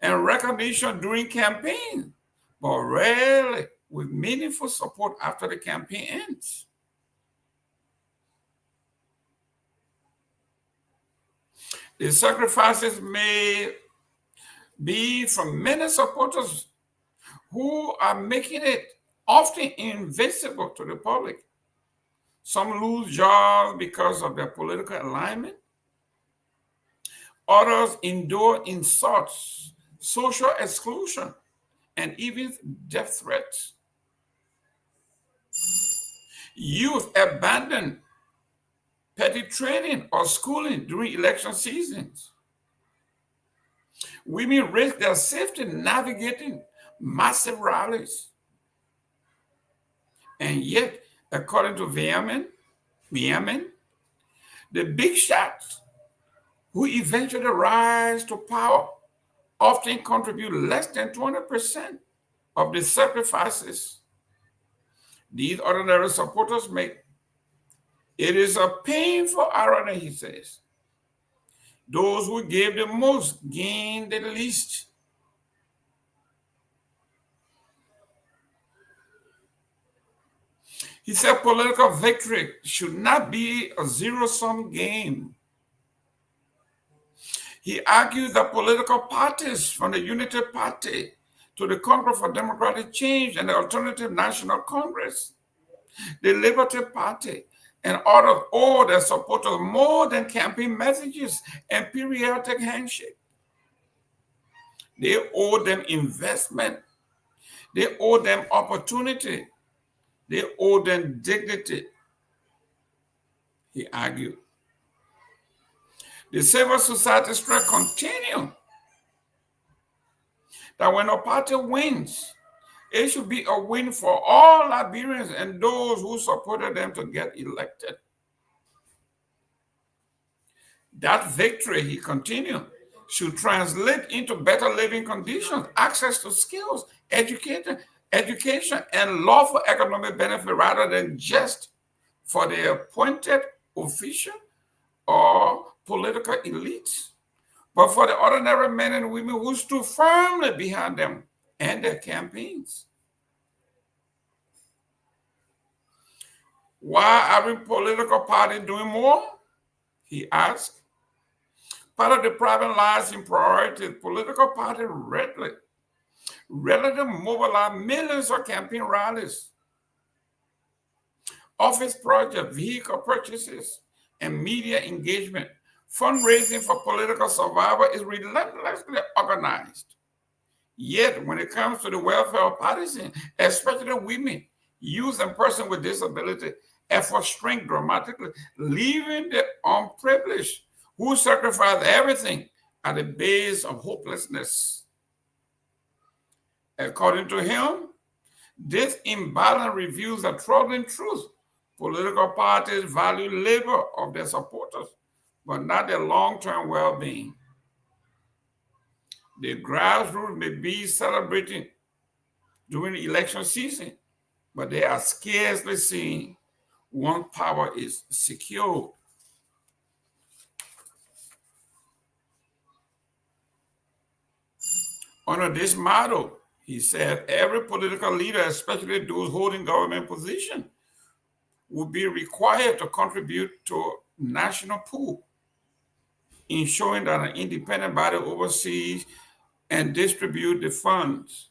and recognition during campaign, but rarely with meaningful support after the campaign ends. The sacrifices may be from many supporters who are making it often invisible to the public. Some lose jobs because of their political alignment. Others endure insults, social exclusion, and even death threats. Youth abandon petty training or schooling during election seasons. Women risk their safety navigating massive rallies. And yet, according to Myean, the big shots who eventually rise to power often contribute less than 20% of the sacrifices these ordinary supporters make. It is a painful irony, he says. Those who gave the most gain the least. He said political victory should not be a zero-sum game. He argued that political parties, from the Unity Party to the Congress for Democratic Change and the Alternative National Congress, the Liberty Party, and others owe their supporters more than campaign messages and periodic handshake. They owe them investment. They owe them opportunity. They owe them dignity, he argued. The civil society strike continues that when a party wins, it should be a win for all Liberians and those who supported them to get elected. That victory, he continued, should translate into better living conditions, access to skills, education, and lawful economic benefit rather than just for the appointed official or political elites, but for the ordinary men and women who stood firmly behind them and their campaigns. Why aren't political parties doing more? He asked. Part of the private lives in priority, political parties readily mobilize millions of campaign rallies, office projects, vehicle purchases, and media engagement. Fundraising for political survival is relentlessly organized. Yet, when it comes to the welfare of partisans, especially women, youth, and persons with disability, efforts shrink dramatically, leaving the unprivileged who sacrifice everything at the base of hopelessness. According to him, this imbalance reveals a troubling truth. Political parties value labor of their supporters, but not their long-term well-being. The grassroots may be celebrating during the election season, but they are scarcely seen once power is secured. Under this model, he said, every political leader, especially those holding government positions, would be required to contribute to a national pool, ensuring that an independent body oversees and distributes the funds.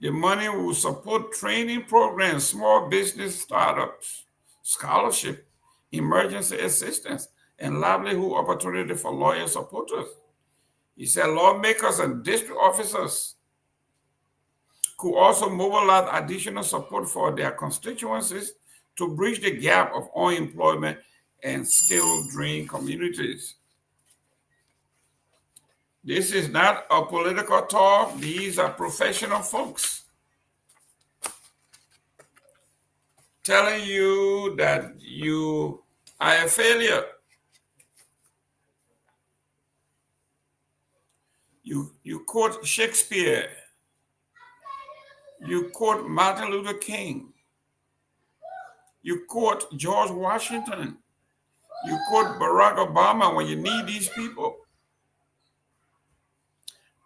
The money will support training programs, small business startups, scholarship, emergency assistance, and livelihood opportunity for lawyer supporters. He said lawmakers and district officers could also mobilize additional support for their constituencies to bridge the gap of unemployment and skill-drained communities. This is not a political talk. These are professional folks telling you that you are a failure. You quote Shakespeare. You quote Martin Luther King. You quote George Washington. You quote Barack Obama when you need these people.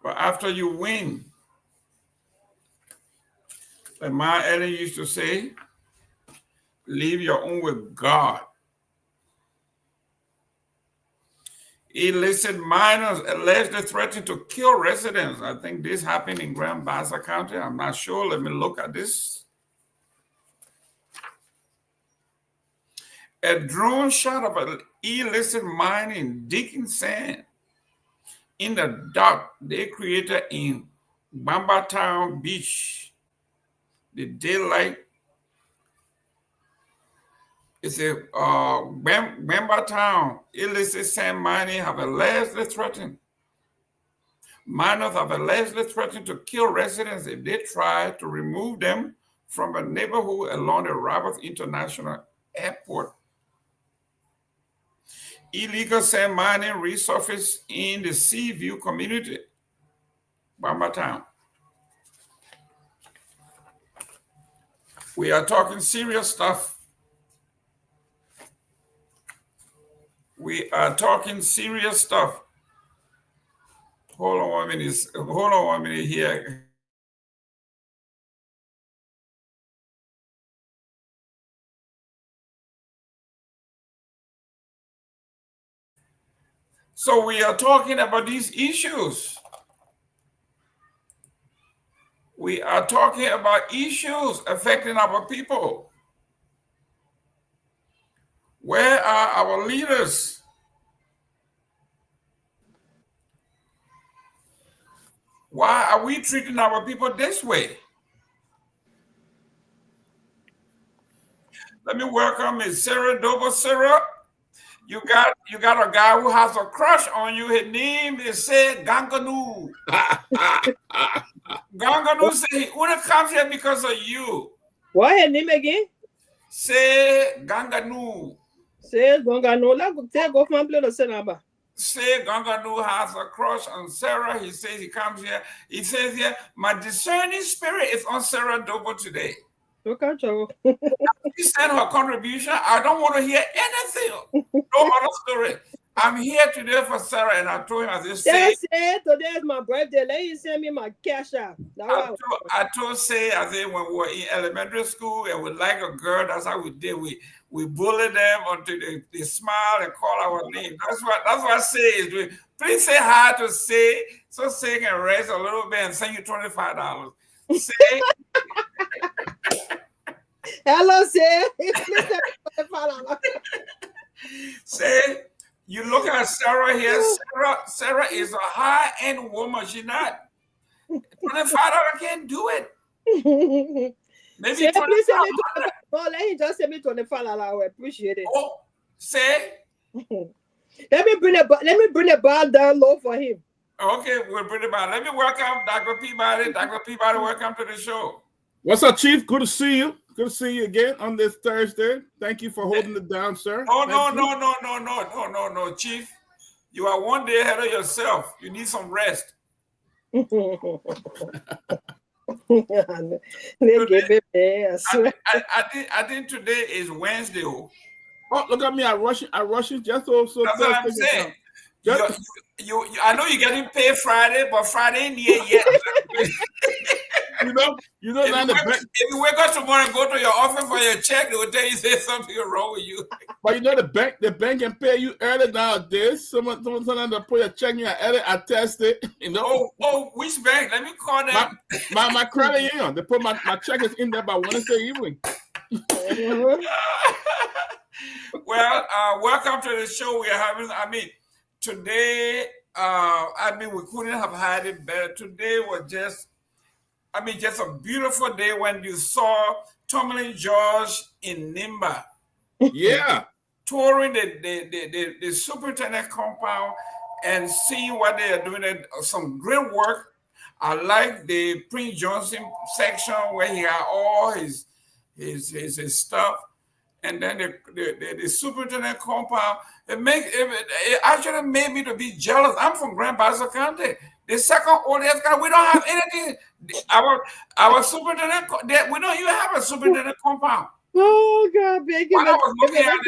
But after you win, like Myean used to say, leave your own with God. Illicit miners allegedly threatened to kill residents. I think this happened in Grand Bassa County. I'm not sure. Let me look at this. A drone shot of an illicit mining, digging sand in the dock they created in Bamba Town Beach. The daylight It's a Bamba town. Illicit sand mining have allegedly threatened. Miners have allegedly threatened to kill residents if they try to remove them from a neighborhood along the Roberts International Airport. Illegal sand mining resurfaced in the Seaview community, Bamba town. We are talking serious stuff. We are talking serious stuff. Hold on 1 minute. Hold on 1 minute here. So we are talking about these issues. We are talking about issues affecting our people. Where are our leaders? Why are we treating our people this way? Let me welcome Ms. Sarah Dopoh. Sarah, you got a guy who has a crush on you. His name is Ganganu. Ganganu said he only comes here because of you. What his name again? Say Ganganu. Say Ganganu. Let's go from play the Senaba. Say Ganganu has a crush on Sarah. He says he comes here. He says here, my discerning spirit is on Sarah Dopoh today. Okay, She sent her contribution. I don't want to hear anything. No other story. I'm here today for Sarah, and I told him, as this say, today is my birthday. Let you send me my cash app. I told Say, I said, when we were in elementary school and we like a girl, that's how we did. We bully them until they smile and call our name. That's what Say is doing. Please say hi to Say, so Say can raise a little bit and send you $25. Say. Hello, Say. Say, you look at Sarah here. Sarah is a high-end woman. She's not. $25 can't do it. Maybe Say, please send me $25. Let him just send me $25. I appreciate it. Oh, Say. Let me bring the bar down low for him. Okay, we'll bring it back. Let me welcome Dr. Peabody. Dr. Peabody, welcome to the show. What's up, Chief? Good to see you. Good to see you again on this Thursday. Thank you for holding it down, sir. Oh, no, Chief. You are one day ahead of yourself. You need some rest. I think today is Wednesday. Oh, look at me! I rush it just so. That's what I'm saying. I know you're getting paid Friday, but Friday ain't here yet. you know. If you wake up tomorrow and go to your office for your check, they will tell you there's something wrong with you. But you know the bank can pay you early nowadays. Someone to put a check in your early, I test it. You know. Oh, which bank? Let me call them. My credit union. They put my check is in there by Wednesday evening. Well, welcome to the show we are having. Today, we couldn't have had it better. Today was just a beautiful day when you saw Tomalin George in Nimba. Yeah. Touring the superintendent compound and seeing what they are doing. Some great work. I like the Prince Johnson section where he had all his stuff. And then the superintendent compound, it actually made me to be jealous. I'm from Grand Bassa County. The second oldest county, we don't have anything. Our superintendent, we don't even have a superintendent compound. Oh God, big I was looking at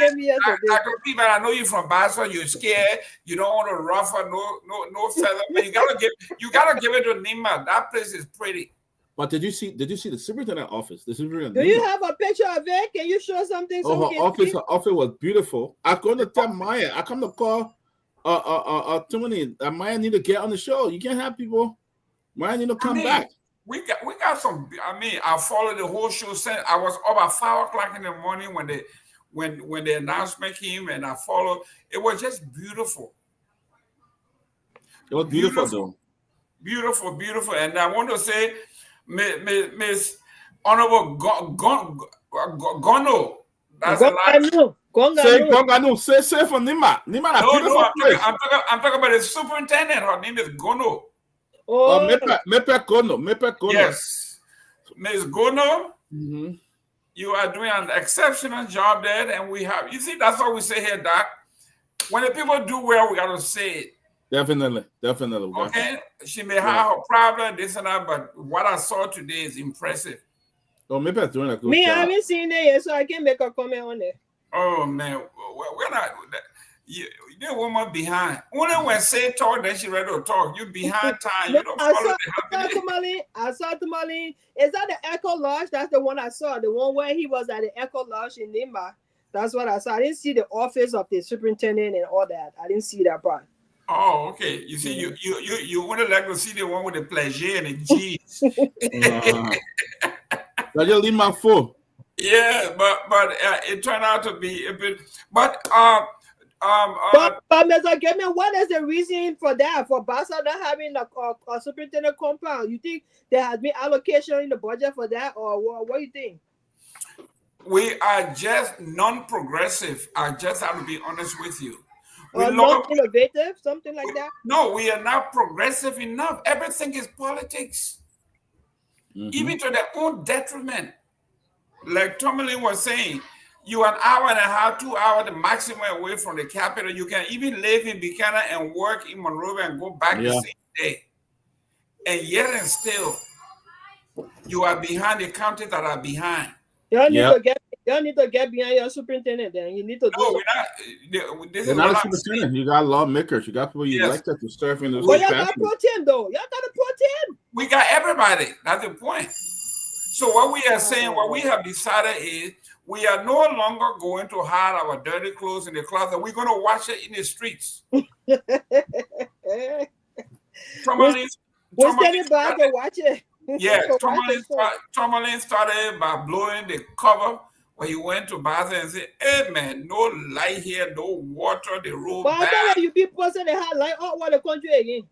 Dr. Peabody, I know you're from Bassa. You're scared. You don't want to ruffle no feather. But you gotta give it to Nimba. That place is pretty. But did you see the superintendent office? The superintendent. Do you have a picture of it? Can you show something? Her office was beautiful. I'm going to tell Myean. I come to call Tony. Myean need to get on the show. You can't have people. Myean need to come back. We got some. I followed the whole show. I was up at 5 o'clock in the morning when the announcement came, and I followed. It was just beautiful. It was beautiful, though. Beautiful. And I want to say, Miss Honorable Gongloe, That's a lot. Say Gonganu. Say for Nima. Nima, a beautiful place. I'm talking about the superintendent. Her name is Gono. Oh, Mepe Gono. Yes, Ms. Gono. You are doing an exceptional job there, and we have. You see, that's what we say here, Doc. When the people do well, we got to say it. Definitely. Okay, she may have her problem, this and that, but what I saw today is impressive. Oh, maybe I'm doing a good Me, job. I haven't seen it yet, so I can't make a comment on it. Oh man, we're not. You're a woman behind. Only when say talk, then she ready to talk. You behind time. You don't follow the happening. I saw Tomalin. Is that the Echo Lodge? That's the one I saw. The one where he was at the Echo Lodge in Nimba. That's what I saw. I didn't see the office of the superintendent and all that. I didn't see that part. Oh, okay. You see, you wouldn't like to see the one with the pleasure and the G's. I just leave my phone. Yeah, but it turned out to be a bit. But Mr. Gayman, what is the reason for that? For Bassa not having a superintendent compound? You think there has been allocation in the budget for that, or what do you think? We are just non-progressive. I just have to be honest with you. Not innovative, something like that? No, we are not progressive enough. Everything is politics. Even to their own detriment. Like Tomalin was saying, you are an hour and a half, 2 hours, the maximum away from the capital. You can even live in Buchanan and work in Monrovia and go back the same day. And yet and still, you are behind the counties that are behind. You need to get behind your superintendent. Then you need to. No, we're not. This is not a superintendent. You got lawmakers. You got people you elected to serve in the. But y'all got protein though. Y'all got a protein. We got everybody. That's the point. So what we are saying, what we have decided is, we are no longer going to hide our dirty clothes in the closet. We're going to wash it in the streets. We're standing by to watch it. Yeah, Tomalin started by blowing the cover when he went to Bassa and said, hey man, no light here, no water, the road. But I thought you people said they had light all over the country again.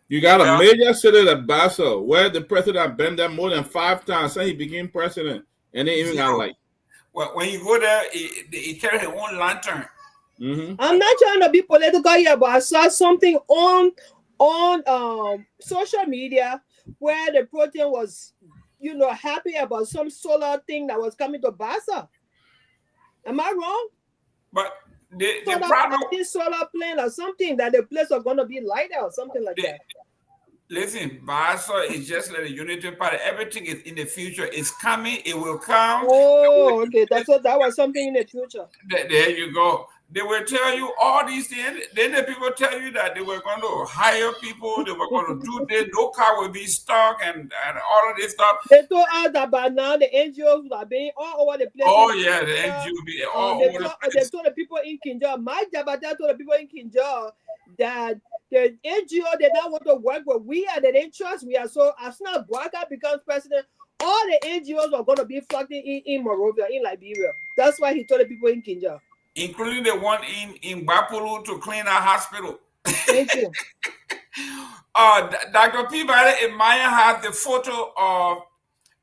You got a major city like Bassa where the president been there more than 5 times since he became president, and they even got light. Well, when you go there, he carried his own lantern. I'm not trying to be political here, but I saw something on social media where the president was, happy about some solar thing that was coming to Bassa. Am I wrong? But the problem, this solar plant or something that the place was going to be lighter or something like that. Listen, Bassa is just like the Unity Party. Everything is in the future. It's coming. It will come. Oh, okay. That was something in the future. There you go. They will tell you all these things. Then the people tell you that they were going to hire people. They were going to do this. No car will be stuck and all of this stuff. They told us that by now the NGOs are being all over the place. Oh, yeah, the NGOs will be all over the place. They told the people in Kinjal, Mike Jabata told the people in Kinjal that the NGO, they don't want to work with we and they didn't trust we are. So as soon as Garguah becomes president, all the NGOs are going to be flocked in Monrovia, in Liberia. That's why he told the people in Kinjal. Including the one in Bapulu to clean our hospital. Thank you. Dr. Peabody and Myean had the photo of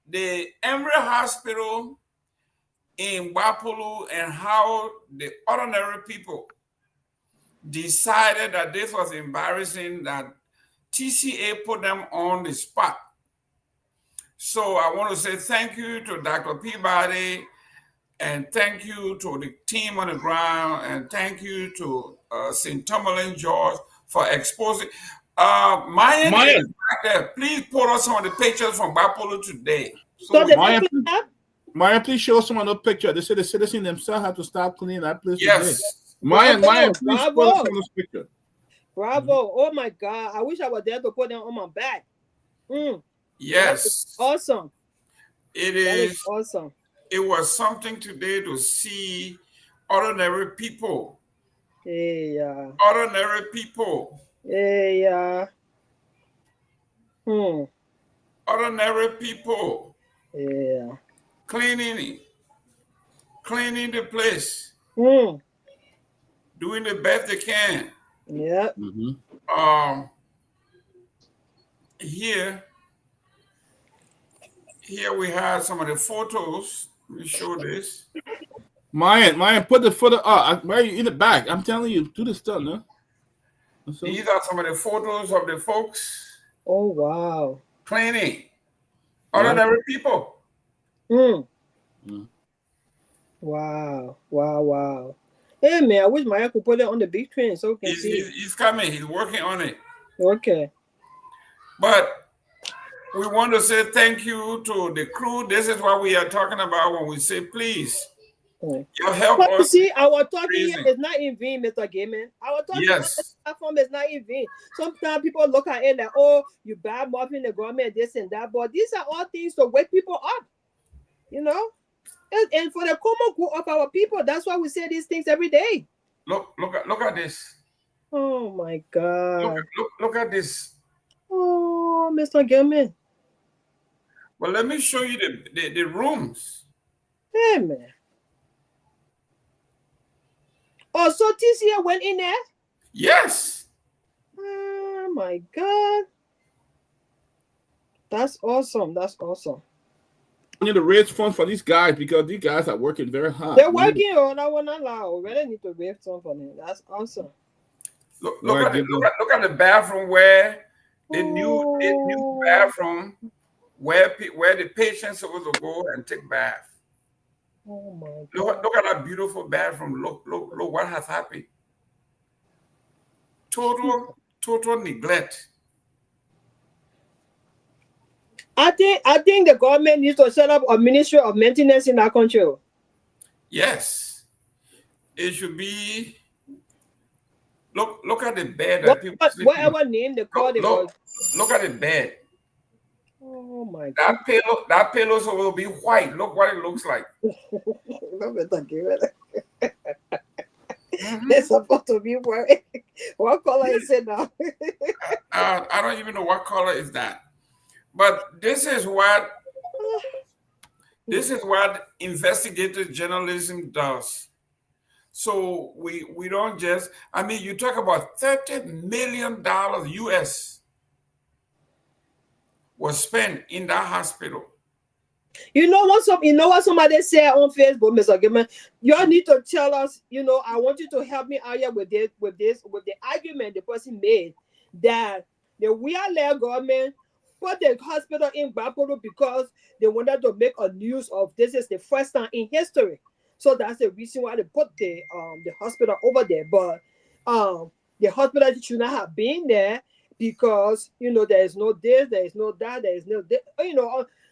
the Emory Hospital in Bapulu and how the ordinary people decided that this was embarrassing, that TCA put them on the spot. So I want to say thank you to Dr. Peabody, and thank you to the team on the ground, and thank you to St. Tomalin George for exposing. Myean, please put us some of the pictures from Bapulu today. So Myean, please show some of the pictures. They say the citizens themselves have to stop cleaning that place. Yes. Today. Myean, please put us some of those pictures. Bravo. Oh my God. I wish I was there to put them on my back. Yes. Awesome. It is awesome. It was something today to see ordinary people. Yeah. Ordinary people. Yeah. Ordinary people. Yeah. Cleaning the place. Doing the best they can. Yeah. Here we have some of the photos. Let me show this. Myean, put the footer up. Where you in the back? I'm telling you, do the stuff, no? These are some of the photos of the folks. Oh wow. Cleaning. Ordinary people. Wow. Wow. Hey man, I wish Myean could put it on the big screen so we can see. He's coming. He's working on it. Okay. But we want to say thank you to the crew. This is what we are talking about when we say please. Your help But you us. see, our talking here is not in vain, Mr. Gayman. Our talking on this platform is not in vain. Sometimes people look at it like, oh, you bad mouthing the government, this and that. But these are all things to wake people up. You know? And for the common good of our people, that's why we say these things every day. Look at this. Oh my God. Look at this. Oh, Mr. Gayman. Well, let me show you the rooms. Hey man. Oh, so TCA went in there? Yes. Oh my God. That's awesome. That's awesome. I need to raise funds for these guys because these guys are working very hard. They're working on our now. We really need to raise some for them. That's awesome. Look at the bathroom where the new bathroom where the patients are supposed to go and take bath. Oh my God. Look at that beautiful bathroom. Look what has happened. Total neglect. I think the government needs to set up a ministry of maintenance in our country. Yes. It should be. Look at the bed that people sleep in. Whatever name they call it. Look at the bed. Oh my God. That pillow will be white. Look what it looks like. They're supposed to be white. What color is it now? I don't even know what color is that. But this is what investigative journalism does. So we don't just, I mean, you talk about $30 million US was spent in that hospital. You know what somebody said on Facebook, Mr. Gayman? You all need to tell us, I want you to help me out here with the argument the person made that the Wheeler government put the hospital in Dopoh because they wanted to make a news of this is the first time in history. So that's the reason why they put the hospital over there. But the hospital should not have been there because there is no this, there is no that, there is no this,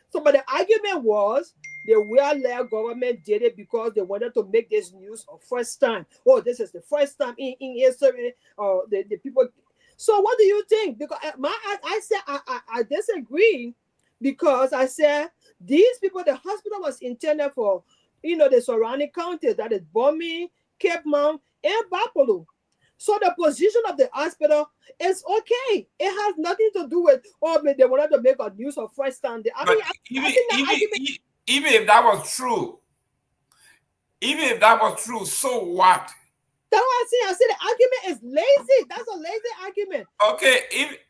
So, but the argument was the Wheeler government did it because they wanted to make this news of first time. Oh, this is the first time in history. The people. So what do you think? Because I said I disagree because I said these people, the hospital was intended for, the surrounding counties, that is Bomi, Cape Mount, and Dopoh. So the position of the hospital is okay. It has nothing to do with, they wanted to make a news of first time. Even if that was true, so what? That's what I said the argument is lazy. That's a lazy argument. Okay,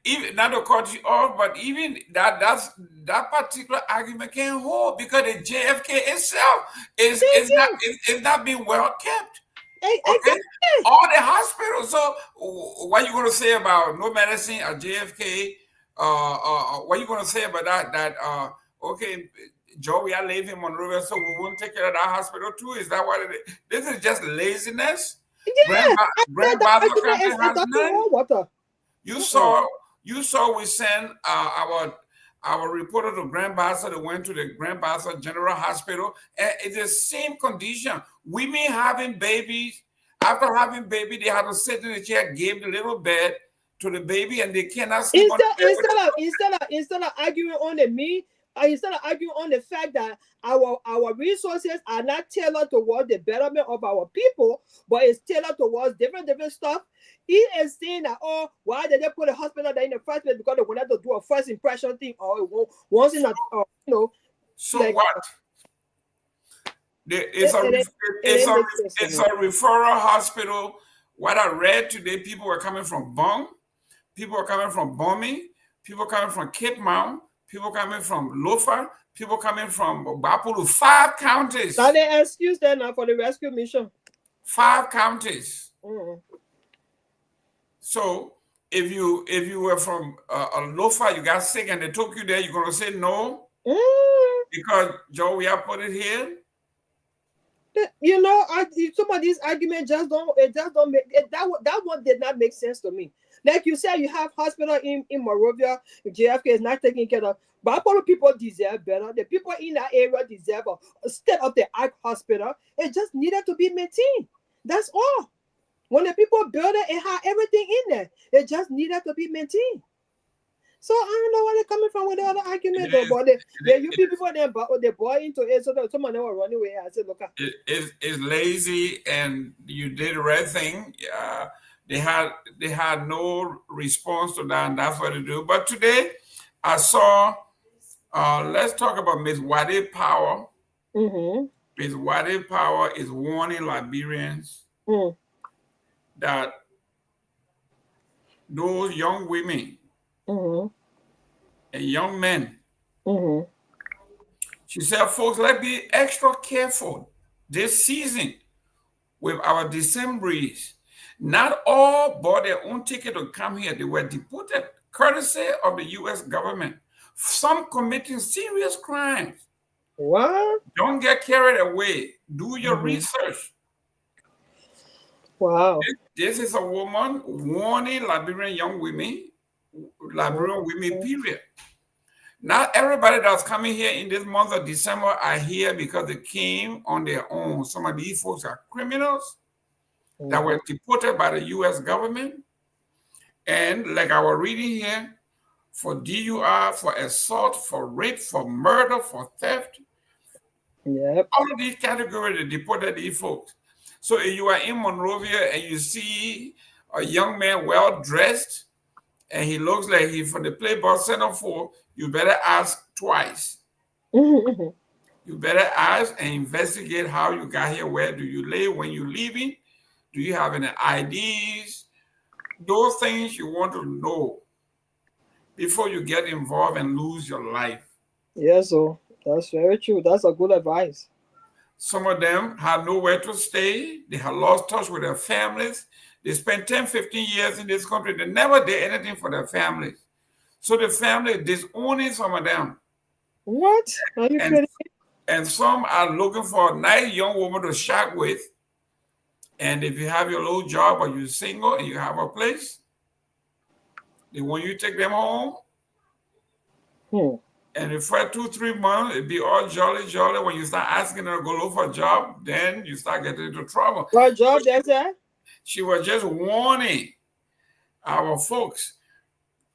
even not to cut you off, but even that particular argument can't hold because the JFK itself is not being well kept. Okay? All the hospitals. So what are you going to say about no medicine at JFK? What are you going to say about that? Okay, Joe, we are leaving Monrovia, so we won't take care of that hospital too. Is that what it is? This is just laziness. Yeah, You saw we sent our reporter to Grand Bassa. They went to the Grand Bassa General Hospital, and it's the same condition. Women having babies, after having baby, they have to sit in the chair, give the little bed to the baby, and they cannot sleep instead of arguing on instead of arguing on the fact that our resources are not tailored towards the betterment of our people, but it's tailored towards different stuff. He is saying that, why did they put a hospital there in the first place? Because they wanted to do a first impression thing, or once in a, So like, what? It's a referral hospital. What I read today, people were coming from Bong, people were coming from Bomi, people coming from Cape Mount, people coming from Lofa, people coming from Bapulu, 5 counties. Now they excuse them now for the rescue mission. 5 counties. Mm. So if you were from Lofa, you got sick and they took you there, you're gonna say no because Joe, we have put it here. You know, some of these arguments just don't make it, that one did not make sense to me. Like you said, you have hospital in Monrovia, JFK is not taking care of. But people deserve better. The people in that area deserve a state-of-the-art hospital. It just needed to be maintained. That's all. When the people build it, it had everything in there. It just needed to be maintained. So I don't know where they're coming from with the other argument, though. But you people they bought into it, so that some of them were running away. I said, look, it's lazy, and you did the right thing. They had no response to that, and that's what they do. But today, I saw. Let's talk about Ms. Wade Power. Ms. Wade Power is warning Liberians that those young women and young men, she said, folks, let's be extra careful this season with our Decembrists. Not all bought their own ticket to come here. They were deported courtesy of the U.S. government. Some committing serious crimes. What? Don't get carried away. Do your research. Wow. This is a woman warning Liberian young women, Liberian women, period. Not everybody that's coming here in this month of December are here because they came on their own. Some of these folks are criminals that were deported by the U.S. government. And like I was reading here, for DUI, for assault, for rape, for murder, for theft. Yep. All of these categories, they deported these folks. So if you are in Monrovia and you see a young man well-dressed and he looks like he's from the Playboy Center 4, you better ask twice. You better ask and investigate how you got here. Where do you live when you're leaving? Do you have any IDs? Those things you want to know before you get involved and lose your life. Yes, so that's very true. That's a good advice. Some of them had nowhere to stay. They had lost touch with their families. They spent 10, 15 years in this country. They never did anything for their families. So the family is disowning some of them. What? Are you kidding? And some are looking for a nice young woman to shop with. And if you have your little job or you're single and you have a place, then when you take them home, and if for 2-3 months, it'd be all jolly. When you start asking her to go look for a job, then you start getting into trouble. What job, that's that? She was just warning our folks.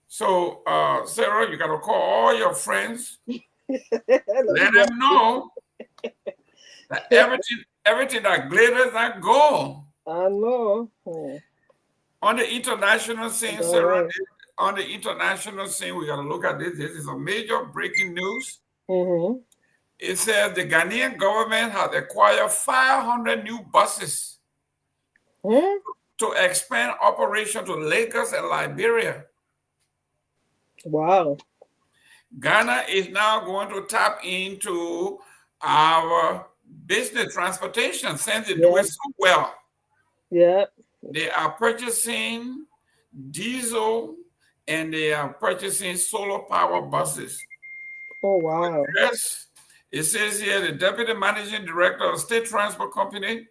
So, Sarah, you got to call all your friends. Let them know that everything that glitters that gold. I know. On the international scene, Sarah, on the international scene, we got to look at this. This is a major breaking news. It says the Ghanaian government has acquired 500 new buses to expand operation to Lagos and Liberia. Wow. Ghana is now going to tap into our business transportation since they do it so well. Yeah. They are purchasing diesel and they are purchasing solar power buses. Oh, wow. Yes. It says here the Deputy Managing Director of State Transport Company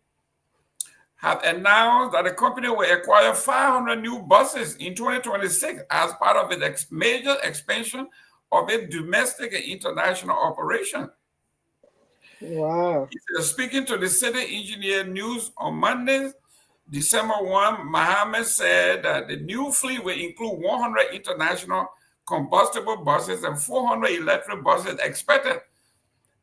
have announced that the company will acquire 500 new buses in 2026 as part of its major expansion of its domestic and international operation. Wow. Speaking to the City Engineer News on Monday, December 1, Mohammed said that the new fleet will include 100 international combustible buses and 400 electric buses expected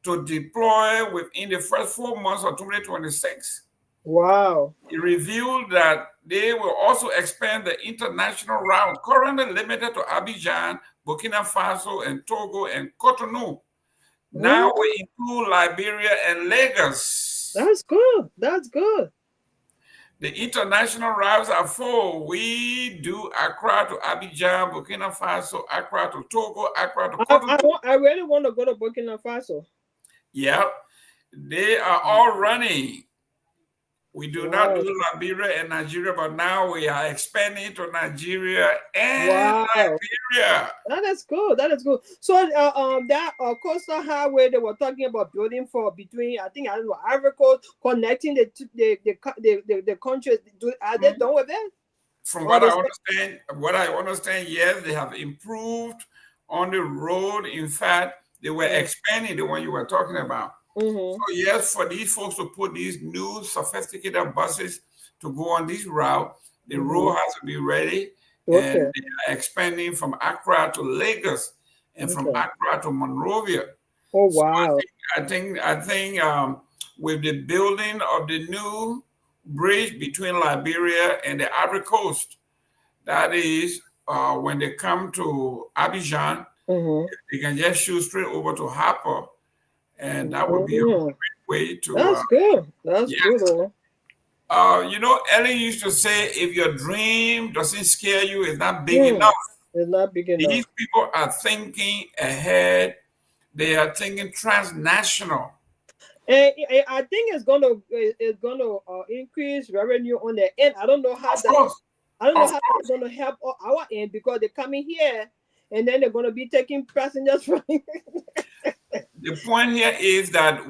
to deploy within the first 4 months of 2026. Wow. He revealed that they will also expand the international route currently limited to Abidjan, Burkina Faso, and Togo and Cotonou. Now we include Liberia and Lagos. That's good. That's good. The international routes are full. We do Accra to Abidjan, Burkina Faso, Accra to Togo, Accra to Cotonou. I really want to go to Burkina Faso. Yep. They are all running. We do not do Liberia and Nigeria, but now we are expanding to Nigeria and Liberia. That is good. That is good. So that coastal highway they were talking about building for between, I don't know, Ivory Coast, connecting the countries. Are they done with it? From what I understand, yes, they have improved on the road. In fact, they were expanding the one you were talking about. So yes, for these folks to put these new sophisticated buses to go on this route, the road has to be ready. And they are expanding from Accra to Lagos and from Accra to Monrovia. Oh wow! So I think with the building of the new bridge between Liberia and the Ivory Coast, that is when they come to Abidjan, they can just shoot straight over to Harper. And that would be a great way to. That's good. That's good. You know, Ellen used to say, if your dream doesn't scare you, it's not big enough. It's not big enough. These people are thinking ahead. They are thinking transnational. And I think it's gonna increase revenue on the end. I don't know how that's gonna help our end, because they're coming here and then they're gonna be taking passengers from. The point here is that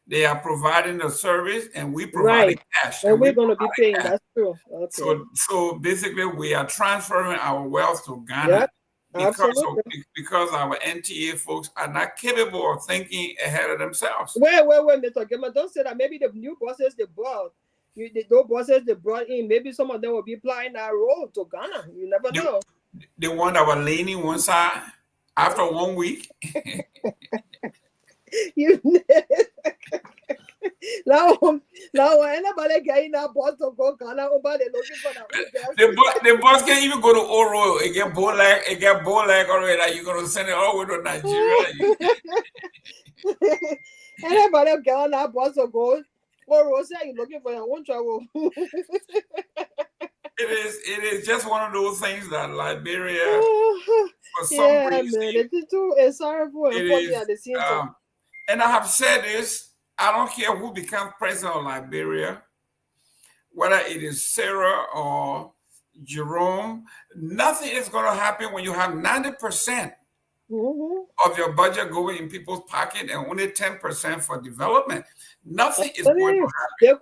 they are providing the service and we provide cash. And we're going to be paying. Cash. That's true. Okay. So basically, we are transferring our wealth to Ghana because our NTA folks are not capable of thinking ahead of themselves. Wait, Mr. Gayman, don't say that. Maybe the new buses they brought, those buses they brought in, maybe some of them will be applying that road to Ghana. You never know. The one that was leaning one side. After 1 week, now anybody getting that bus to go Ghana over there looking for that. The bus can't even go to Oro. It get bow leg already. That you're gonna send it all the way to Nigeria. Anybody get on that bus to go Oro? Say you're looking for your own trouble. It is just one of those things that Liberia, for some reason, it's horrible and funny at the same time. And I have said this: I don't care who becomes president of Liberia, whether it is Sarah or Jerome. Nothing is going to happen when you have 90% of your budget going in people's pocket and only 10% for development. Nothing is going to happen.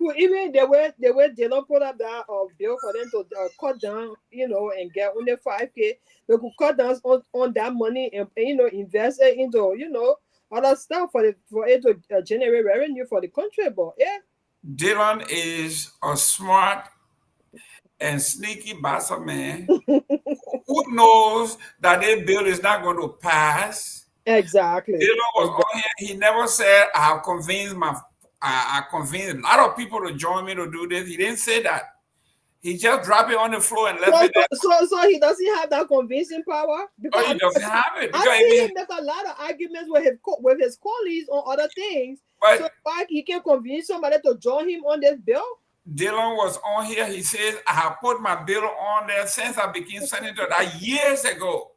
They don't put up that bill for them to cut down, and get only 5K. They could cut down on that money and invest it into other stuff for it to generate revenue for the country. But Dylan is a smart and sneaky bastard man who knows that their bill is not going to pass. Exactly. Dylan was on here. He never said, I convinced a lot of people to join me to do this. He didn't say that. He just dropped it on the floor and left it there. So he doesn't have that convincing power? Because he doesn't have it. I see him make a lot of arguments with his colleagues on other things. But so why he can convince somebody to join him on this bill? Dylan was on here. He says, I have put my bill on there since I became senator years ago.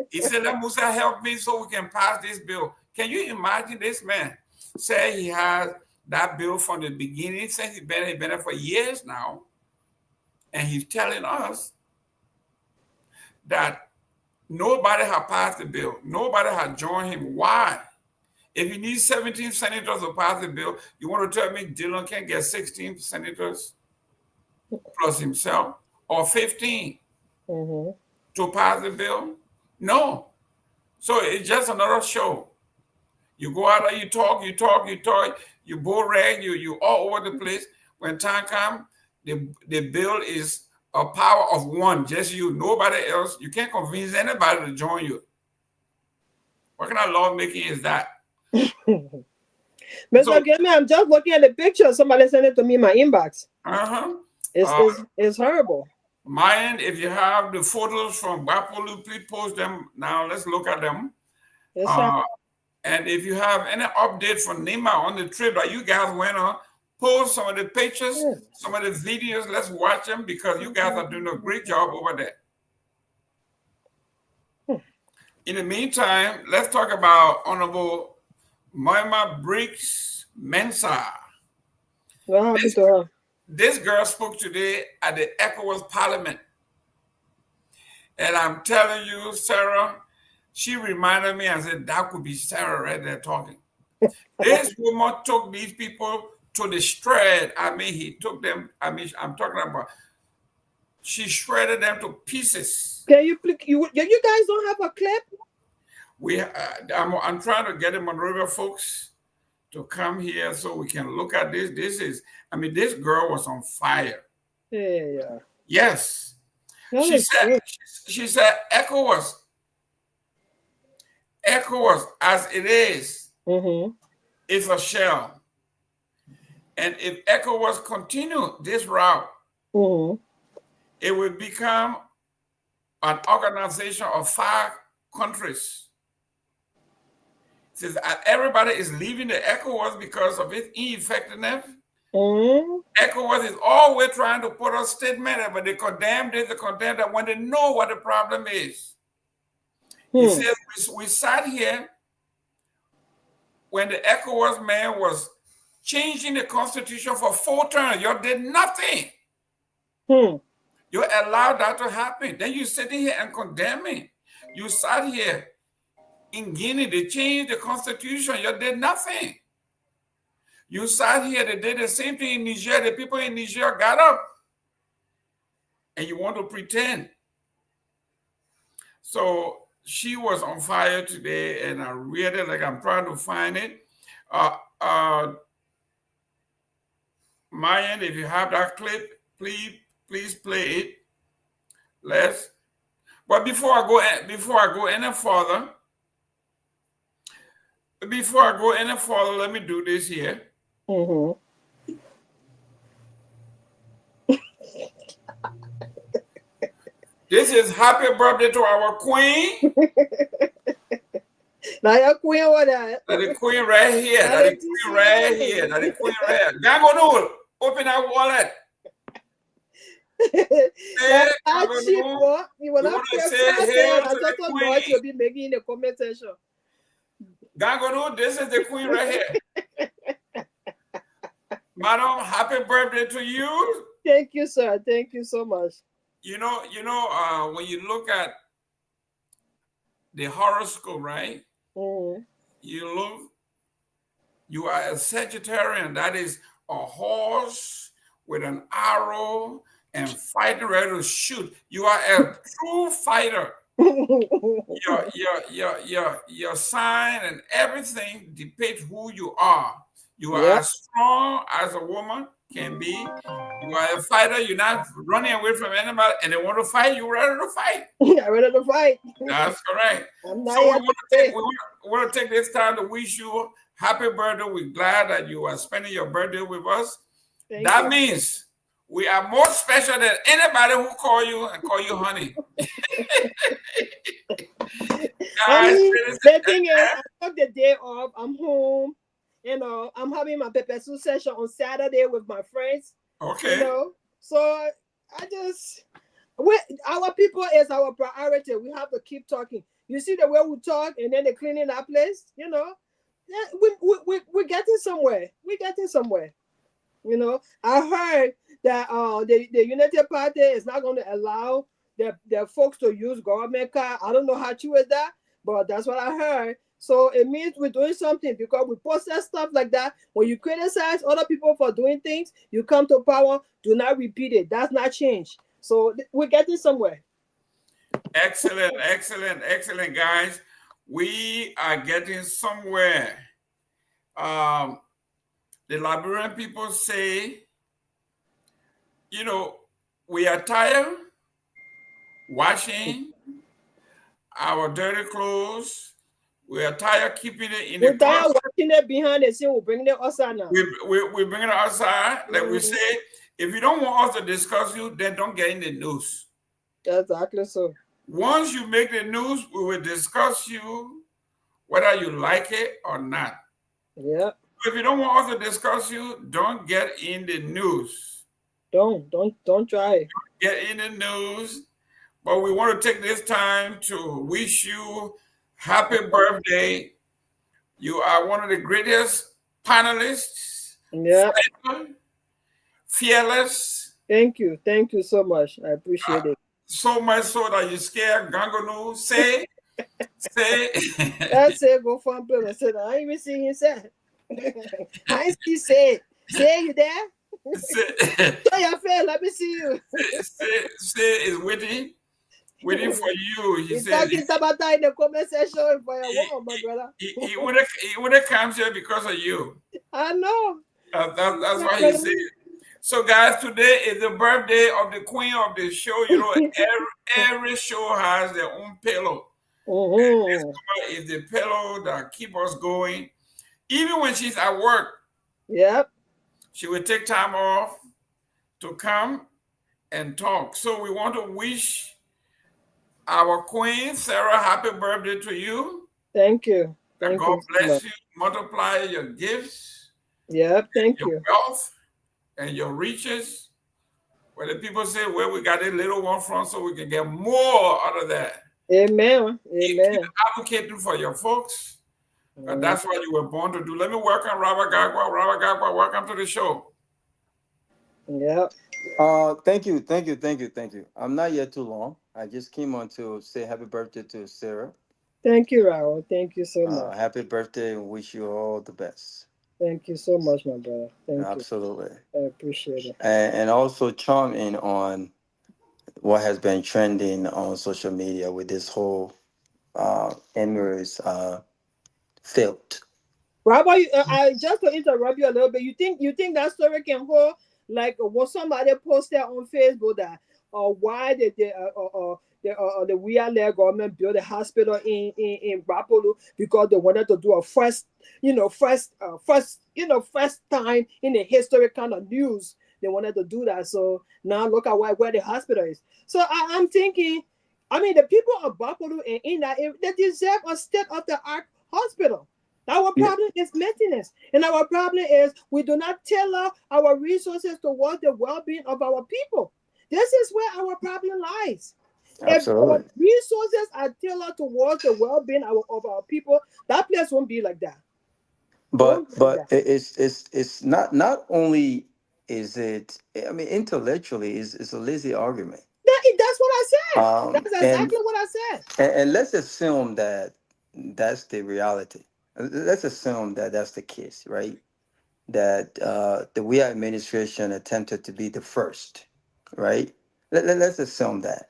He said, let Musa help me so we can pass this bill. Can you imagine this man say he has that bill from the beginning, since he's been there for years now, and he's telling us that nobody has passed the bill. Nobody has joined him. Why? If you need 17 senators to pass the bill, you want to tell me Dylan can't get 16 senators plus himself, or 15 to pass the bill? No. So it's just another show. You go out there, you talk, you bull rag, you all over the place. When time comes, the bill is a power of one, just you, nobody else. You can't convince anybody to join you. What kind of lawmaking is that? Mr. Gayman, I'm just looking at the picture. Somebody sent it to me in my inbox. It's horrible. Myean, if you have the photos from Bapolu, please post them now. Let's look at them. Yes, sir. And if you have any update from Nima on the trip that you guys went on, post some of the pictures, some of the videos. Let's watch them because you guys are doing a great job over there. In the meantime, let's talk about Honorable Moima Briggs Mensah. What happened to her? This girl spoke today at the ECOWAS Parliament. And I'm telling you, Sarah, she reminded me, I said, that could be Sarah right there talking. This woman took these people to the shred. I mean, he took them, I'm talking about, she shredded them to pieces. Can you guys don't have a clip? I'm trying to get the Monrovia folks to come here so we can look at this. This girl was on fire. Yeah. Yes. She said ECOWAS as it is, is a shell. And if ECOWAS continue this route, it will become an organization of 5 countries. Says everybody is leaving the ECOWAS because of its ineffectiveness. ECOWAS is always trying to put a statement, but they condemn this, they condemn that when they know what the problem is. He says, we sat here when the ECOWAS man was changing the constitution for 4 terms. You did nothing. You allowed that to happen. Then you sitting here and condemning. You sat here in Guinea, they changed the constitution. You did nothing. You sat here, they did the same thing in Niger. The people in Niger got up. And you want to pretend. So she was on fire today, and I really, I'm trying to find it. Myean, if you have that clip, please play it. But before I go any further, let me do this here. This is happy birthday to our queen. Now your queen what that? Now the queen right here. Now the queen right here. Now the queen right here. Gangonul, open that wallet. You will not say hey to the queen. You'll be making in the comment section. Gangonul, this is the queen right here. Madam, happy birthday to you. Thank you, sir. Thank you so much. You know, when you look at the horoscope, right? You are a Sagittarian. That is a horse with an arrow and fighting ready to shoot. You are a true fighter. Your sign and everything depicts who you are. You are as strong as a woman can be. You are a fighter. You're not running away from anybody, and they want to fight. You're ready to fight. I'm ready to fight. That's correct. So we want to take this time to wish you happy birthday. We're glad that you are spending your birthday with us. That means we are more special than anybody who call you and call you honey. Guys, the thing is, I took the day off. I'm home. You know, I'm having my pepper soup session on Saturday with my friends. Okay. You know, so our people is our priority. We have to keep talking. You see the way we talk, and then they're cleaning our place. You know, we're getting somewhere. We're getting somewhere. You know, I heard that the United Party is not going to allow their folks to use government car. I don't know how true is that, but that's what I heard. So it means we're doing something because we posted stuff like that. When you criticize other people for doing things, you come to power, do not repeat it. That's not change. So we're getting somewhere. Excellent, excellent, excellent, guys. We are getting somewhere. The Liberian people say, you know, we are tired washing our dirty clothes. We are tired keeping it in the closet. We're tired watching it behind the scene. We'll bring it outside now. We bring it outside. Like we say, if you don't want us to discuss you, then don't get in the news. Exactly so. Once you make the news, we will discuss you, whether you like it or not. Yeah. If you don't want us to discuss you, don't get in the news. Don't try. Get in the news. But we want to take this time to wish you happy birthday. You are one of the greatest panelists. Yeah. Fearless. Thank you so much. I appreciate it. So much so that you scare Gangonu. Say. That's it. Go for him. I said, I ain't even see him say. I ain't see say. Say you there? Show your face. Let me see you. Say is waiting for you. He's talking about that in the comment section for your wall, my brother. He would have come here because of you. I know. That's why he said. So, guys, today is the birthday of the queen of the show. You know, every show has their own pillow. This is the pillow that keeps us going. Even when she's at work, yep, she will take time off to come and talk. So we want to wish our queen, Sarah, happy birthday to you. Thank you. That God bless you, multiply your gifts. Yep, thank you. Your wealth and your riches. Where the people say, well, we got a little one from, so we can get more out of that. Amen. Keep advocating for your folks. And that's what you were born to do. Let me welcome Robert Garguah. Robert Garguah, welcome to the show. Yeah. Thank you. I'm not yet too long. I just came on to say happy birthday to Sarah. Thank you, Raul. Thank you so much. Happy birthday and wish you all the best. Thank you so much, my brother. Thank you. Absolutely. I appreciate it. And also chime in on what has been trending on social media with this whole Emirates filth. Robert, I just to interrupt you a little bit. You think that story can hold? Like when somebody posted on Facebook that why the Wiyale government built a hospital in Bapolu because they wanted to do a first time in the history kind of news. They wanted to do that. So now look at where the hospital is. So I'm thinking, I mean, the people of Bapolu and in that area, they deserve a state-of-the-art hospital. Our problem is maintenance. And our problem is we do not tailor our resources towards the well-being of our people. This is where our problem lies. Absolutely. If our resources are tailored towards the well-being of our people, that place won't be like that. But it's not only is it, I mean, intellectually it's a lazy argument. That's what I said. That's exactly what I said. And let's assume that that's the reality. Let's assume that that's the case, right? That the Wiyale administration attempted to be the first, right? Let's assume that.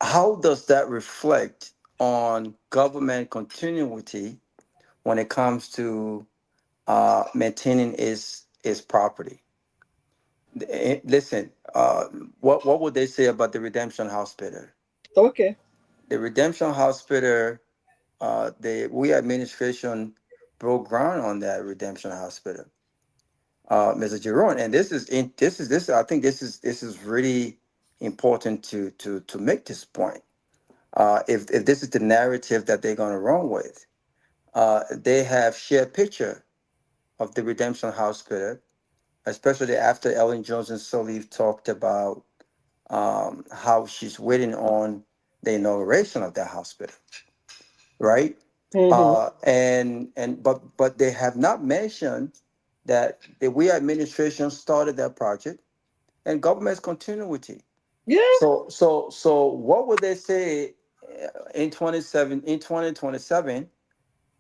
How does that reflect on government continuity when it comes to maintaining its property? Listen, what would they say about the Redemption Hospital? Okay. The Redemption Hospital, the Wiyale administration broke ground on that Redemption Hospital, Mr. Jerome, and this is I think this is really important to make this point. If this is the narrative that they're going to run with, they have shared picture of the Redemption Hospital, especially after Ellen Johnson-Sirleaf talked about how she's waiting on the inauguration of that hospital, right? Mm-hmm. But they have not mentioned that the Wiyale administration started that project and government's continuity. Yeah. So what would they say in 2027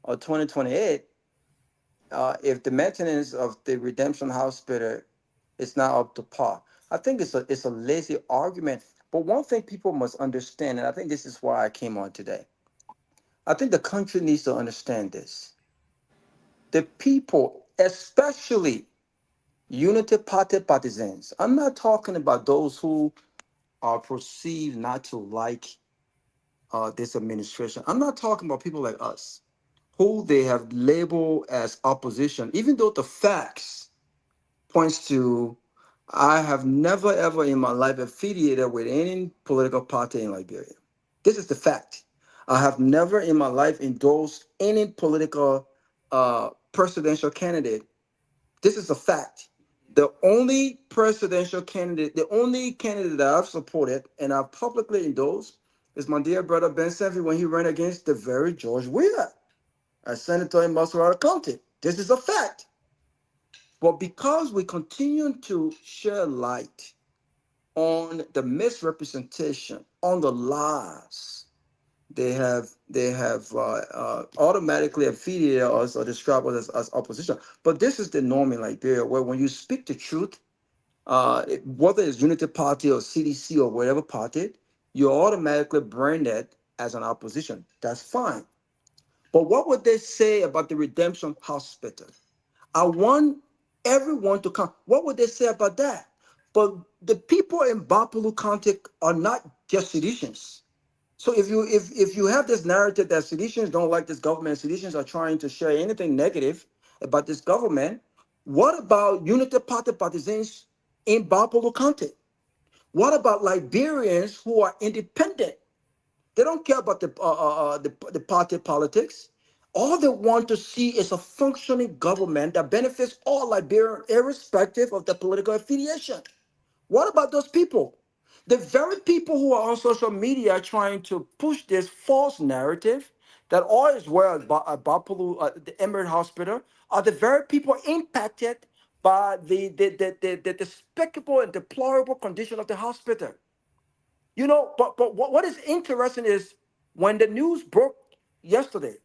or 2028 if the maintenance of the Redemption Hospital is not up to par? I think it's a lazy argument. But one thing people must understand, and I think this is why I came on today, I think the country needs to understand this. The people, especially Unity Party partisans, I'm not talking about those who are perceived not to like this administration. I'm not talking about people like us, who they have labeled as opposition, even though the facts points to I have never ever in my life affiliated with any political party in Liberia. This is the fact. I have never in my life endorsed any political presidential candidate. This is a fact. The only presidential candidate, the only candidate that I've supported and I've publicly endorsed is my dear brother Ben Sanvee when he ran against the very George Weah as senator in Massachusetts County. This is a fact. But because we continue to share light on the misrepresentation, on the lies, they have automatically affiliated us or described us as opposition. But this is the norm in Liberia, where when you speak the truth, whether it's Unity Party or CDC or whatever party, you're automatically branded as an opposition. That's fine. But what would they say about the Redemption Hospital? I want everyone to come. What would they say about that? But the people in Bapulu County are not just seditionists. So if you have this narrative that seditionists don't like this government, seditionists are trying to share anything negative about this government, what about Unity Party partisans in Bapulu County? What about Liberians who are independent? They don't care about the party politics. All they want to see is a functioning government that benefits all Liberians, irrespective of their political affiliation. What about those people? The very people who are on social media trying to push this false narrative that all is well at the Emirate Hospital are the very people impacted by the despicable and deplorable condition of the hospital. You know, but what is interesting is when the news broke yesterday,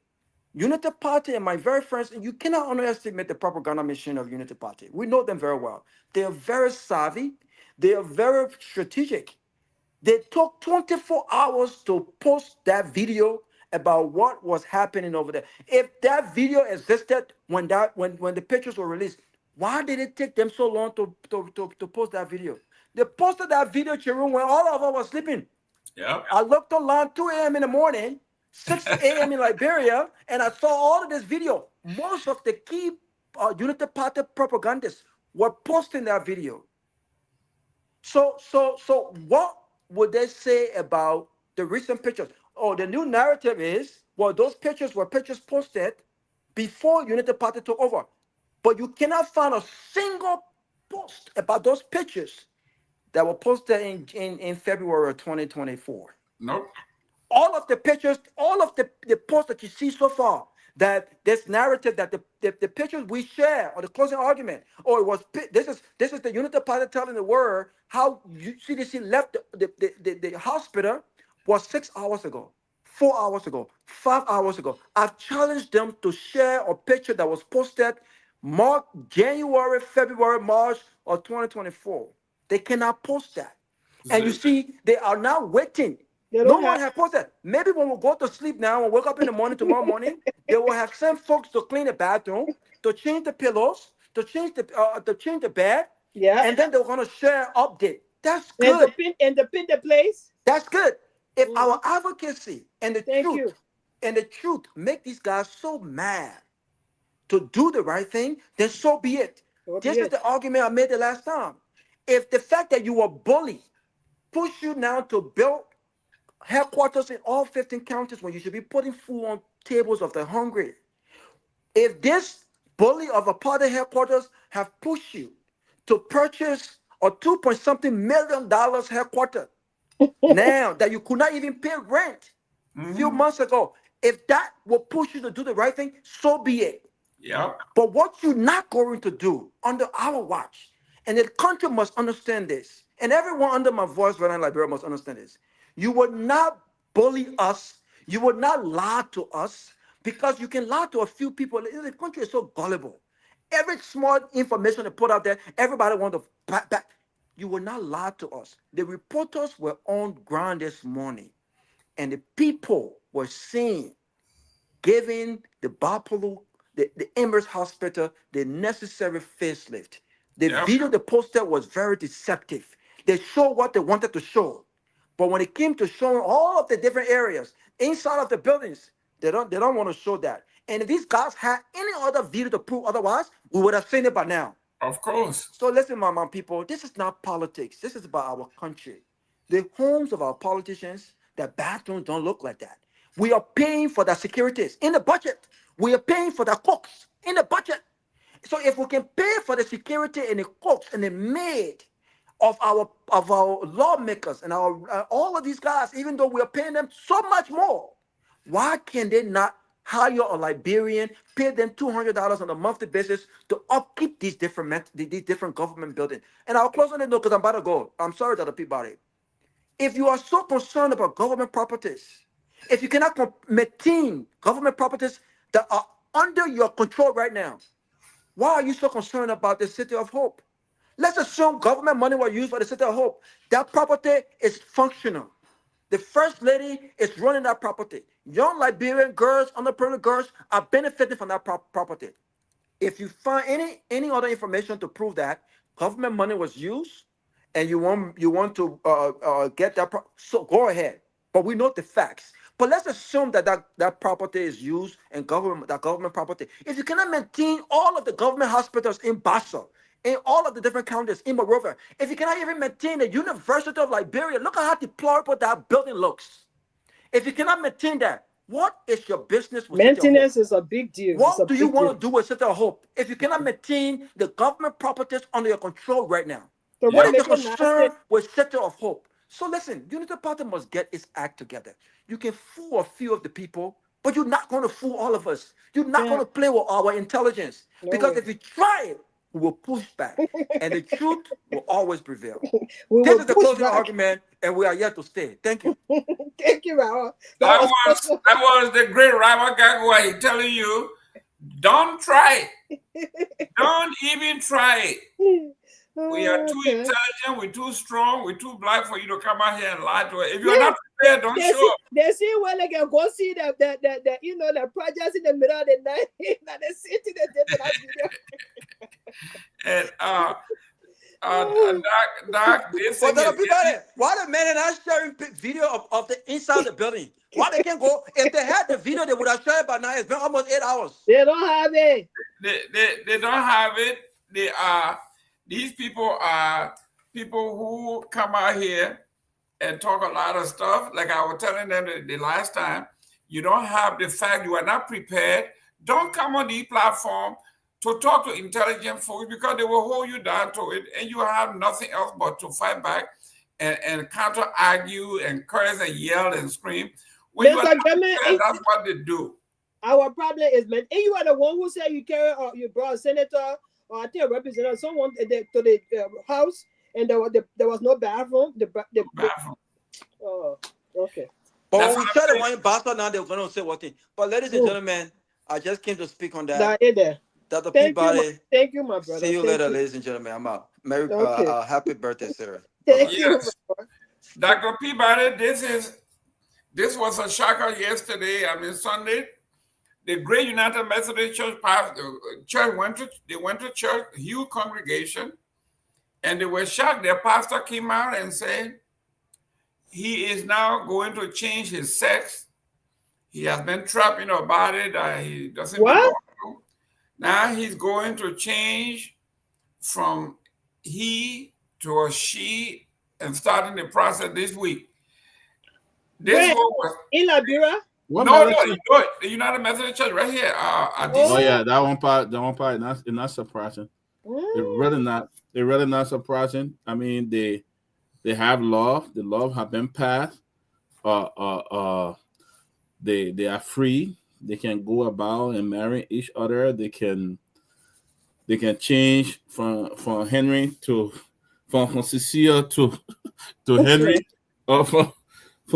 Unity Party and my very friends, and you cannot underestimate the propaganda machine of Unity Party. We know them very well. They are very savvy. They are very strategic. They took 24 hours to post that video about what was happening over there. If that video existed when the pictures were released, why did it take them so long to post that video? They posted that video, Jerome, when all of us were sleeping. Yeah. I looked online 2 a.m. in the morning, 6 a.m. in Liberia, and I saw all of this video. Most of the key Unity Party propagandists were posting that video. So what would they say about the recent pictures? Oh, the new narrative is, well, those pictures were pictures posted before Unity Party took over. But you cannot find a single post about those pictures that were posted in February of 2024. Nope. All of the pictures, all of the posts that you see so far, that this narrative that the pictures we share or the closing argument, or it was this is the Unity Party telling the world how CDC left the hospital was 6 hours ago, 4 hours ago, 5 hours ago. I've challenged them to share a picture that was posted January, February, March of 2024. They cannot post that. And you see, they are now waiting. No one has posted. Maybe when we go to sleep now and wake up in the morning tomorrow morning, they will have sent folks to clean the bathroom, to change the pillows, to change the bed. Yeah. And then they're gonna share update. That's good. And to pin the place. That's good. If our advocacy and the truth make these guys so mad to do the right thing, then so be it. This is the argument I made the last time. If the fact that you were bullied push you now to build headquarters in all 15 counties when you should be putting food on tables of the hungry, if this bully of a party headquarters have pushed you to purchase a $2-something million headquarters now that you could not even pay rent a few months ago, if that will push you to do the right thing, so be it. Yeah. But what you're not going to do under our watch, and the country must understand this, and everyone under my voice right now in Liberia must understand this. You would not bully us. You would not lie to us, because you can lie to a few people. The country is so gullible. Every small information they put out there, everybody wants to back. You will not lie to us. The reporters were on ground this morning, and the people were seeing, giving the Bapulu, the Emirate Hospital, the necessary facelift. The video they posted was very deceptive. They showed what they wanted to show. But when it came to showing all of the different areas inside of the buildings, they don't want to show that. And if these guys had any other video to prove otherwise, we would have seen it by now. Of course. So listen, my people, this is not politics. This is about our country. The homes of our politicians, their bathrooms don't look like that. We are paying for their securities in the budget. We are paying for the cooks in the budget. So if we can pay for the security and the cooks and the maid of our lawmakers and our all of these guys, even though we are paying them so much more, why can they not hire a Liberian, pay them $200 on a monthly basis to upkeep these different government buildings? And I'll close on it, because I'm about to go. I'm sorry, Dr. Peabody. If you are so concerned about government properties, if you cannot maintain government properties that are under your control right now, why are you so concerned about the City of Hope? Let's assume government money was used for the City of Hope. That property is functional. The First Lady is running that property. Young Liberian girls, underprivileged girls are benefiting from that property. If you find any other information to prove that government money was used, and you want to get that, so go ahead. But we know the facts. But let's assume that property is used and government property. If you cannot maintain all of the government hospitals in Basso, in all of the different counties in Monrovia, if you cannot even maintain the University of Liberia, look at how deplorable that building looks. If you cannot maintain that, what is your business with maintenance? Is a big deal. What do you want to do with City of Hope if you cannot maintain the government properties under your control right now? So what is the concern with City of Hope? So listen, Unity Party must get its act together. You can fool a few of the people, but you're not going to fool all of us. You're not going to play with our intelligence. Because if you try it, we will push back. And the truth will always prevail. This is the closing argument, and we are here to stay. Thank you. Thank you, Raul. That was the great Raul Garguah telling you, don't try it. Don't even try it. We are too intelligent, we're too strong, we're too black for you to come out here and lie to us. If you're not prepared, don't show up. They see when they can go see the projects in the middle of the night and they see the video. Doc, this but why the men are not sharing video of the inside of the building? Why they can't go? If they had the video, they would have shared it by now. It's been almost 8 hours. They don't have it. They don't have it. These people are people who come out here and talk a lot of stuff. Like I was telling them the last time, you don't have the fact, you are not prepared. Don't come on the platform to talk to intelligent folks, because they will hold you down to it and you have nothing else but to fight back and counter argue and curse and yell and scream. When you are not prepared, that's what they do. Our problem is, man, and you are the one who said you carry or you brought a senator or I think a representative, someone to the house, and there was no bathroom. The bathroom. Oh, okay. But when we tell them why in Boston now, they're going to say what thing. But ladies and gentlemen, I just came to speak on that. Dr. Peabody. Thank you, my brother. See you later, ladies and gentlemen. I'm out. Happy birthday, Sarah. Thank you. Dr. Peabody, this was a shocker yesterday. Sunday. The Great United Methodist Church went to church, huge congregation, and they were shocked. Their pastor came out and said he is now going to change his sex. He has been trapped in a body that he doesn't belong to. Now he's going to change from he to a she and starting the process this week. This was in Liberia. The United Methodist Church right here. That one part, not surprising. They're really not surprising. I mean, they have law. The law have been passed. They are free. They can go about and marry each other. They can change from Henry from Cecilia to Henry, or from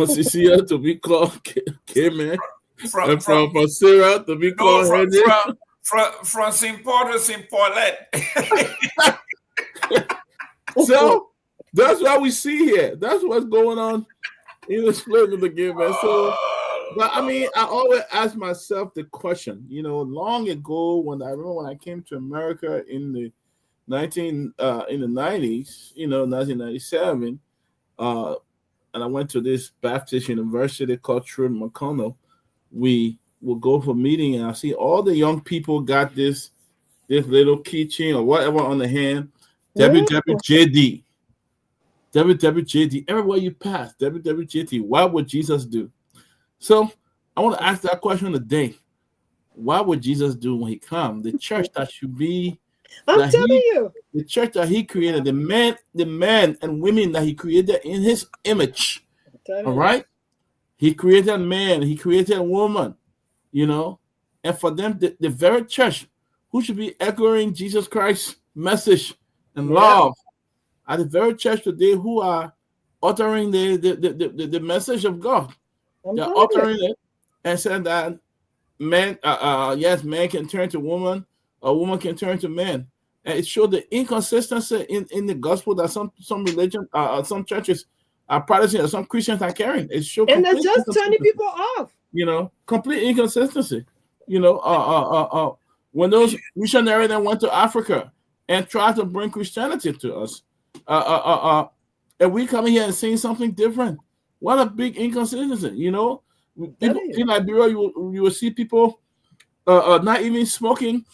Cecilia to be called Gayman, and from Sarah to be called Henry. From St. Paul to St. Paulette. So that's what we see here. That's what's going on in the split of the game, man. So, but I mean, I always ask myself the question. Long ago, when I came to America in the 90s, 1997, and I went to this Baptist university called Truett McConnell. We would go for meeting, and I see all the young people got this little keychain or whatever on the hand, WWJD. WWJD. Everywhere you pass, WWJD. What would Jesus do? So I want to ask that question today. what would Jesus do when he comes? The church that should be, I'm telling you, the church that he created, the men and women that he created in his image. All right, he created man, he created woman, you know, and for them, the very church who should be echoing Jesus Christ's message and love, are the very church today who are uttering the message of God. They're uttering it and saying that man, yes, man can turn to woman, a woman can turn to man. And it showed the inconsistency in the gospel that some religion, some churches are practicing, or some Christians are carrying. It showed, and they're just turning people off. You know, complete inconsistency. You know, when those missionaries that went to Africa and tried to bring Christianity to us, and we come here and saying something different. What a big inconsistency, you know. People, in Liberia, you will see people not even smoking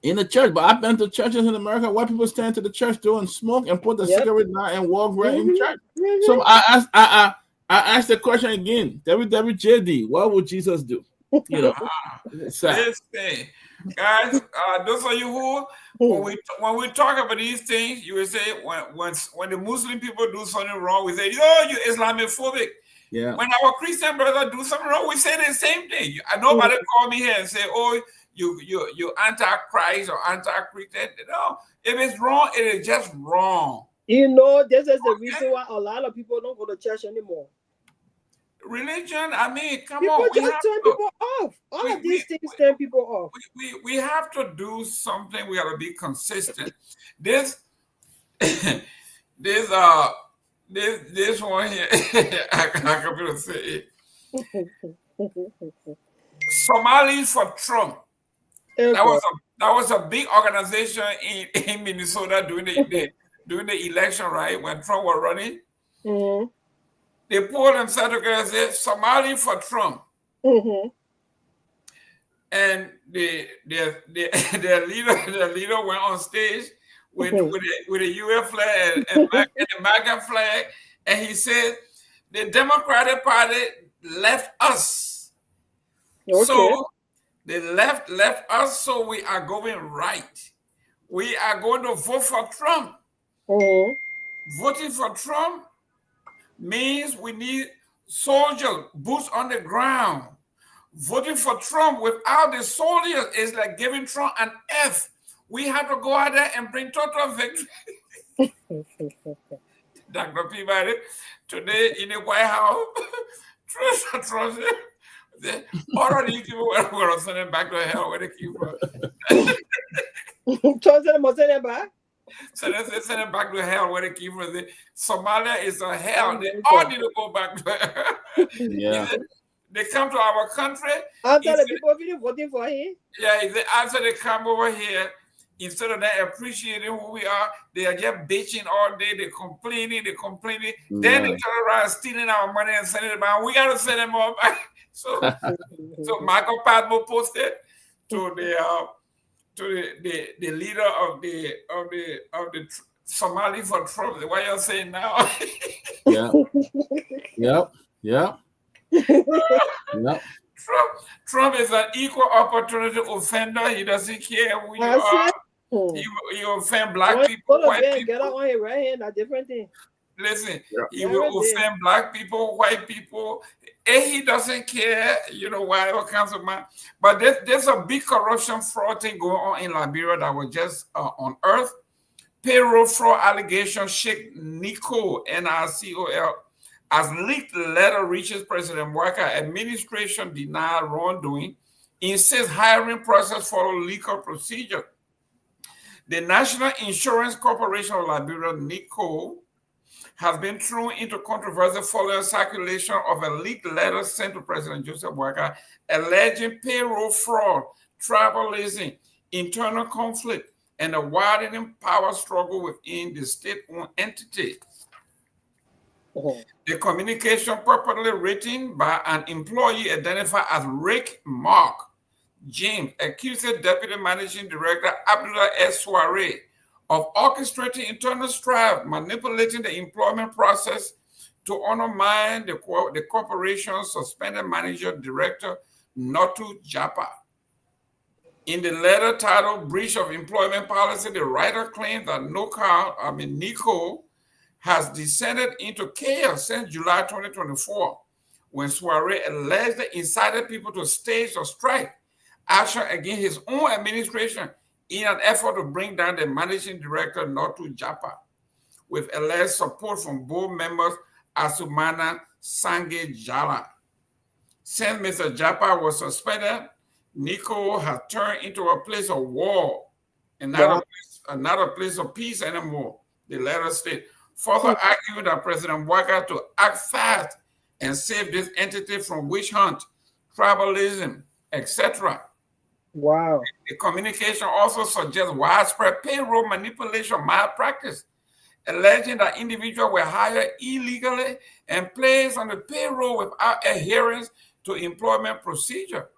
in the church. But I've been to churches in America where people stand to the church door and smoke and put the cigarette down and walk right in church. So I asked the question again, WWJD, what would Jesus do? You know, listen, guys, those of you who, when we talk about these things, you will say when the Muslim people do something wrong, we say, "Yo, you Islamophobic." Yeah. When our Christian brother do something wrong, we say the same thing. Nobody call me here and say, "Oh, you anti-Christ or anti-Christian." No, if it's wrong, it is just wrong. You know, this is the reason why a lot of people don't go to church anymore. Religion, I mean, come people on. People just turn people off. All of these things turn people off. We have to do something. We have to be consistent. This one here, I can say it. Somalis for Trump. That was a big organization in Minnesota during the election, right? When Trump was running. Mm-hmm. They pulled themselves together and said, Somali for Trump. Mm-hmm. And their leader went on stage with a US flag and the MAGA flag, and he said, the Democratic Party left us. Okay. So the left us, so we are going right. We are going to vote for Trump. Mm-hmm. Voting for Trump means we need soldiers, boots on the ground. Voting for Trump without the soldiers is like giving Trump an F. We have to go out there and bring total victory. Dr. Peabody, today in the White House, Trump said, all of these people were sending back to hell where they came from. Trump said, back? So they send them back to hell where they keep from. Somalia is a hell. They all need to go back to hell. Yeah. They come to our country. After the people really voting for him? Yeah, after they come over here, instead of that appreciating who we are, they are just bitching all day. They're complaining. Yeah. Then they turn around stealing our money and sending it back. We got to send them all back. So Michael Padmo posted to the leader of the Somali for Trump. What you're saying now? Yep. Trump is an equal opportunity offender. He doesn't care who you are. He offend black people, white people. Get out on your right hand, a different thing. Listen, he will offend black people, white people, and he doesn't care, whatever comes of mind. But there's a big corruption fraud thing going on in Liberia that was just unearthed. Payroll fraud allegation, Sheikh Nico, NRCOL, as leaked letter reaches President Walker, administration denied wrongdoing, insists hiring process follow legal procedure. The National Insurance Corporation of Liberia, NICO, has been thrown into controversy following circulation of a leaked letter sent to President Joseph Walker alleging payroll fraud, tribalism, internal conflict, and a widening power struggle within the state-owned entity. The communication purportedly written by an employee identified as Rick Mark James accused Deputy Managing Director Abdullah S. Soare of orchestrating internal strife, manipulating the employment process to undermine the corporation's suspended manager director Notu Japa. In the letter titled Breach of Employment Policy, the writer claims that Nico has descended into chaos since July 2024, when Soiree allegedly incited people to stage or strike action against his own administration in an effort to bring down the managing director, Notu Japa, with alleged support from board members Asumana Sange Jala. Since Mr. Japa was suspended, Nico has turned into a place of war and not a place of peace anymore, the letter states. Further arguing that President Waka to act fast and save this entity from witch hunt, tribalism, etc. Wow. The communication also suggests widespread payroll manipulation malpractice, alleging that individuals were hired illegally and placed on the payroll without adherence to employment procedure.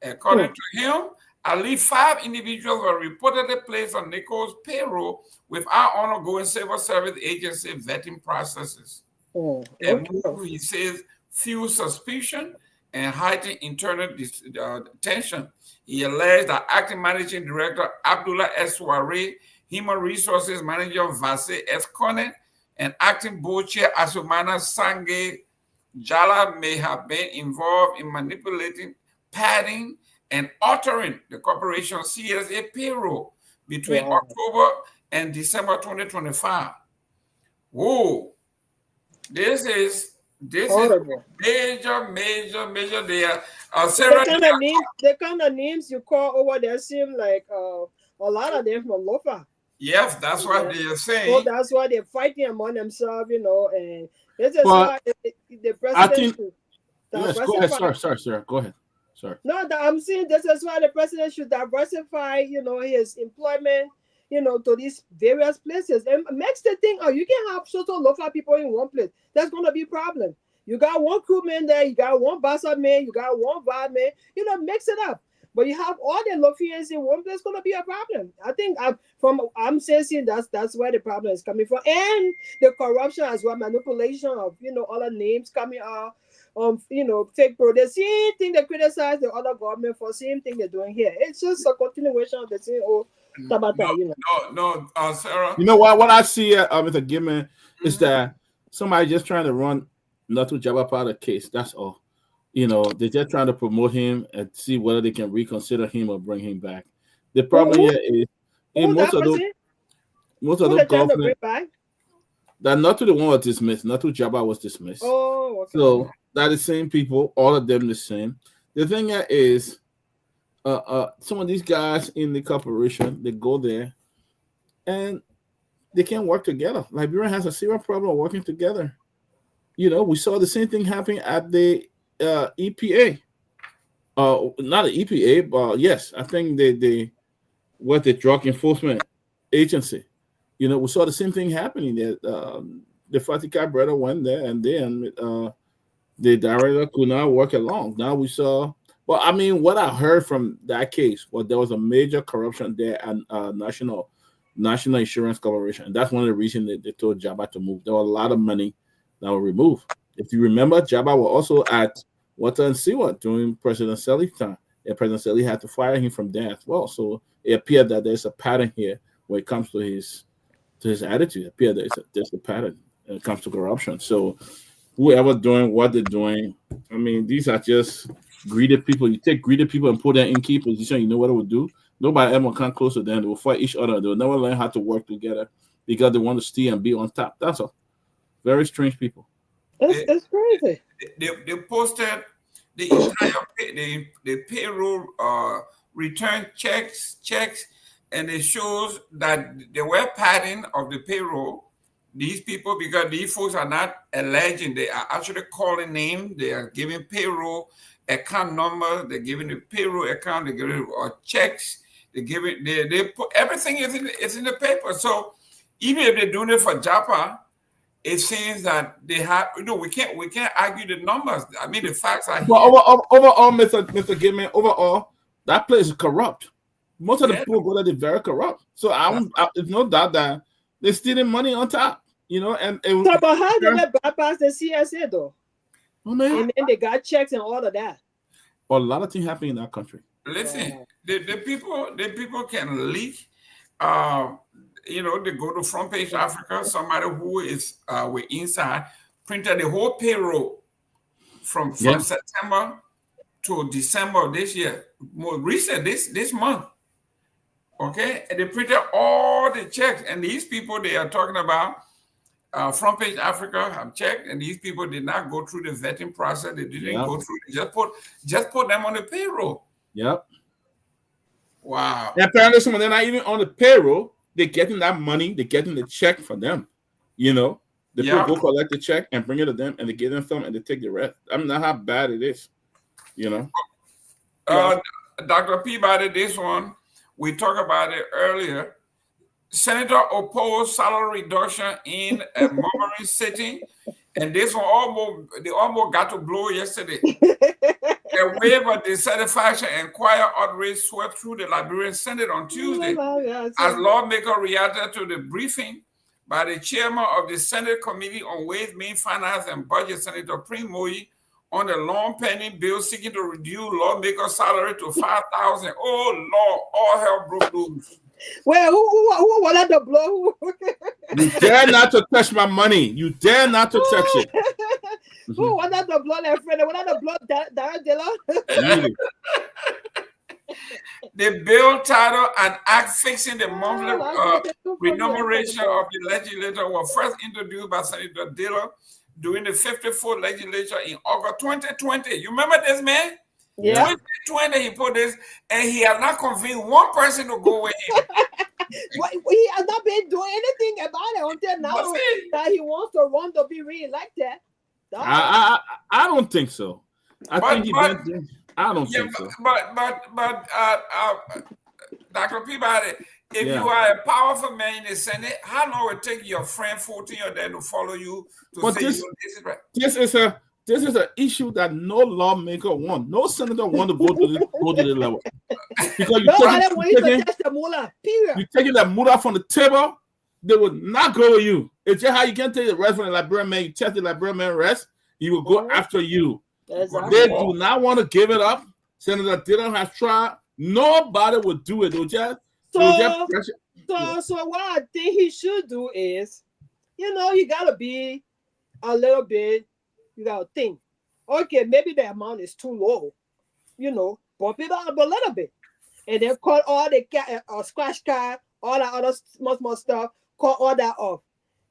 According to him, at least 5 individuals were reportedly placed on Nico's payroll without ongoing civil service agency vetting processes. He says fuel suspicion and heightened internal tension. He alleged that acting managing director Abdullah S. Soiree, human resources manager Vase S. Kone, and acting board chair Asumana Sange Jala may have been involved in manipulating, padding, and altering the corporation's CSA payroll between October and December 2025. Whoa, this is major. There, the kind of names you call over there seem like a lot of them from Lofa. Yes, that's what they are saying. So that's why they're fighting among themselves, and this is why the president should. Yes, go ahead. Sorry. Go ahead. Sorry. No, I'm saying this is why the president should diversify, his employment, to these various places. And makes the thing, you can have total local people in one place. That's going to be a problem. You got one crewman there, you got one bassa man, you got one bar man, mix it up. But you have all the Lofians in one place, going to be a problem. I think I'm sensing that's where the problem is coming from. And the corruption as well, manipulation of, other names coming out. Fake pro. The same thing they criticize the other government for, same thing they're doing here. It's just a continuation of the same old Tabata, No, Sarah. You know what I see Mr. Gayman is that somebody just trying to run Notu Japa part of the case. That's all. They're just trying to promote him and see whether they can reconsider him or bring him back. The problem here is most of those government that Notu the one was dismissed. Notu Japa was dismissed. Oh, okay. So that the same people, all of them the same. The thing is, some of these guys in the corporation, they go there and they can't work together. Liberia has a serious problem working together. We saw the same thing happen at the EPA. Not the EPA, but yes, I think the Drug Enforcement Agency. We saw the same thing happening there. The Fatika brother went there, and then the director could not work along. Now we saw, but I mean, what I heard from that case was there was a major corruption there at National Insurance Corporation. And that's one of the reasons they told Japa to move. There was a lot of money that was removed. If you remember, Japa was also at Water and Sewer during President Seleke's time. And President Seleke had to fire him from there as well. So it appeared that there's a pattern here when it comes to his attitude. It appeared there's a pattern when it comes to corruption. So whoever doing what they're doing, I mean, these are just greedy people. You take greedy people and put them in key position, you know what it would do? Nobody ever come close to them. They will fight each other. They will never learn how to work together because they want to steal and be on top. That's all. Very strange people. It's crazy. They posted the entire the payroll return checks, and it shows that they were padding of the payroll. These people, because these folks are not alleging, they are actually calling names. They are giving payroll account number. They're giving the payroll account. They're giving checks. They give it. They put everything is in the paper. So even if they're doing it for Japa, it seems that they have. We can't argue the numbers. I mean, the facts are here. But overall, Mr. Gayman, overall, that place is corrupt. Most of the people go there, they're very corrupt. So it's no doubt that they're stealing money on top. And so, but how did they bypass the CSA though? Oh, man. And then they got checks and all of that. A lot of things happening in that country. Listen, the people can leak. You know, they go to Front Page Africa. Somebody who is with inside printed the whole payroll from September to December of this year. More recent, this month. Okay, and they printed all the checks, and these people they are talking about. Front Page Africa have checked, and these people did not go through the vetting process. They didn't go through. They just put them on the payroll. Yep. Wow. And apparently, when they're not even on the payroll, they're getting that money. They're getting the check for them. You know, they go collect the check and bring it to them, and they give them some, and they take the rest. I mean, that's how bad it is. You know. Dr. Peabody, this one we talked about it earlier. Senator opposed salary reduction in a Montgomery sitting, and this one almost got to blow yesterday. A wave of dissatisfaction and quiet outrage swept through the Liberian Senate on Tuesday as lawmakers reacted to the briefing by the chairman of the Senate Committee on Ways, Means, Finance, and Budget, Senator Pewee, on the long-pending bill seeking to reduce lawmakers' salary to $5,000. Oh, Lord, all hell broke loose. Well, who wanted the blow? You dare not to touch my money. You dare not to touch it. Who wanted the blow, their friend? They wanted the blow, Darren Dillon. The bill titled An Act Fixing the Monthly Remuneration of the Legislator was first introduced by Senator Dillon during the 54th legislature in August 2020. You remember this, man? Yeah. 2020, he put this, and he has not convinced one person to go with him. He has not been doing anything about it until now that he wants to run to be re-elected. I don't think so. I don't think so. But Dr. Peabody, if you are a powerful man in the Senate, how long will it take your friend 14 of them to follow you to say this is right? This is an issue that no lawmaker want. No senator want to go to the level. Because you're taking that moolah from the table, they will not go with you. It's just how you can take the rest from the Liberian man. You test the Liberian man rest, he will go after you. Exactly. They do not want to give it up. Senator Dillon has tried. Nobody will do it. So what I think he should do is, you gotta be a little bit. You gotta think, okay, maybe the amount is too low, bump it up a little bit, and then cut all the scratch card, all that other small stuff, cut all that off.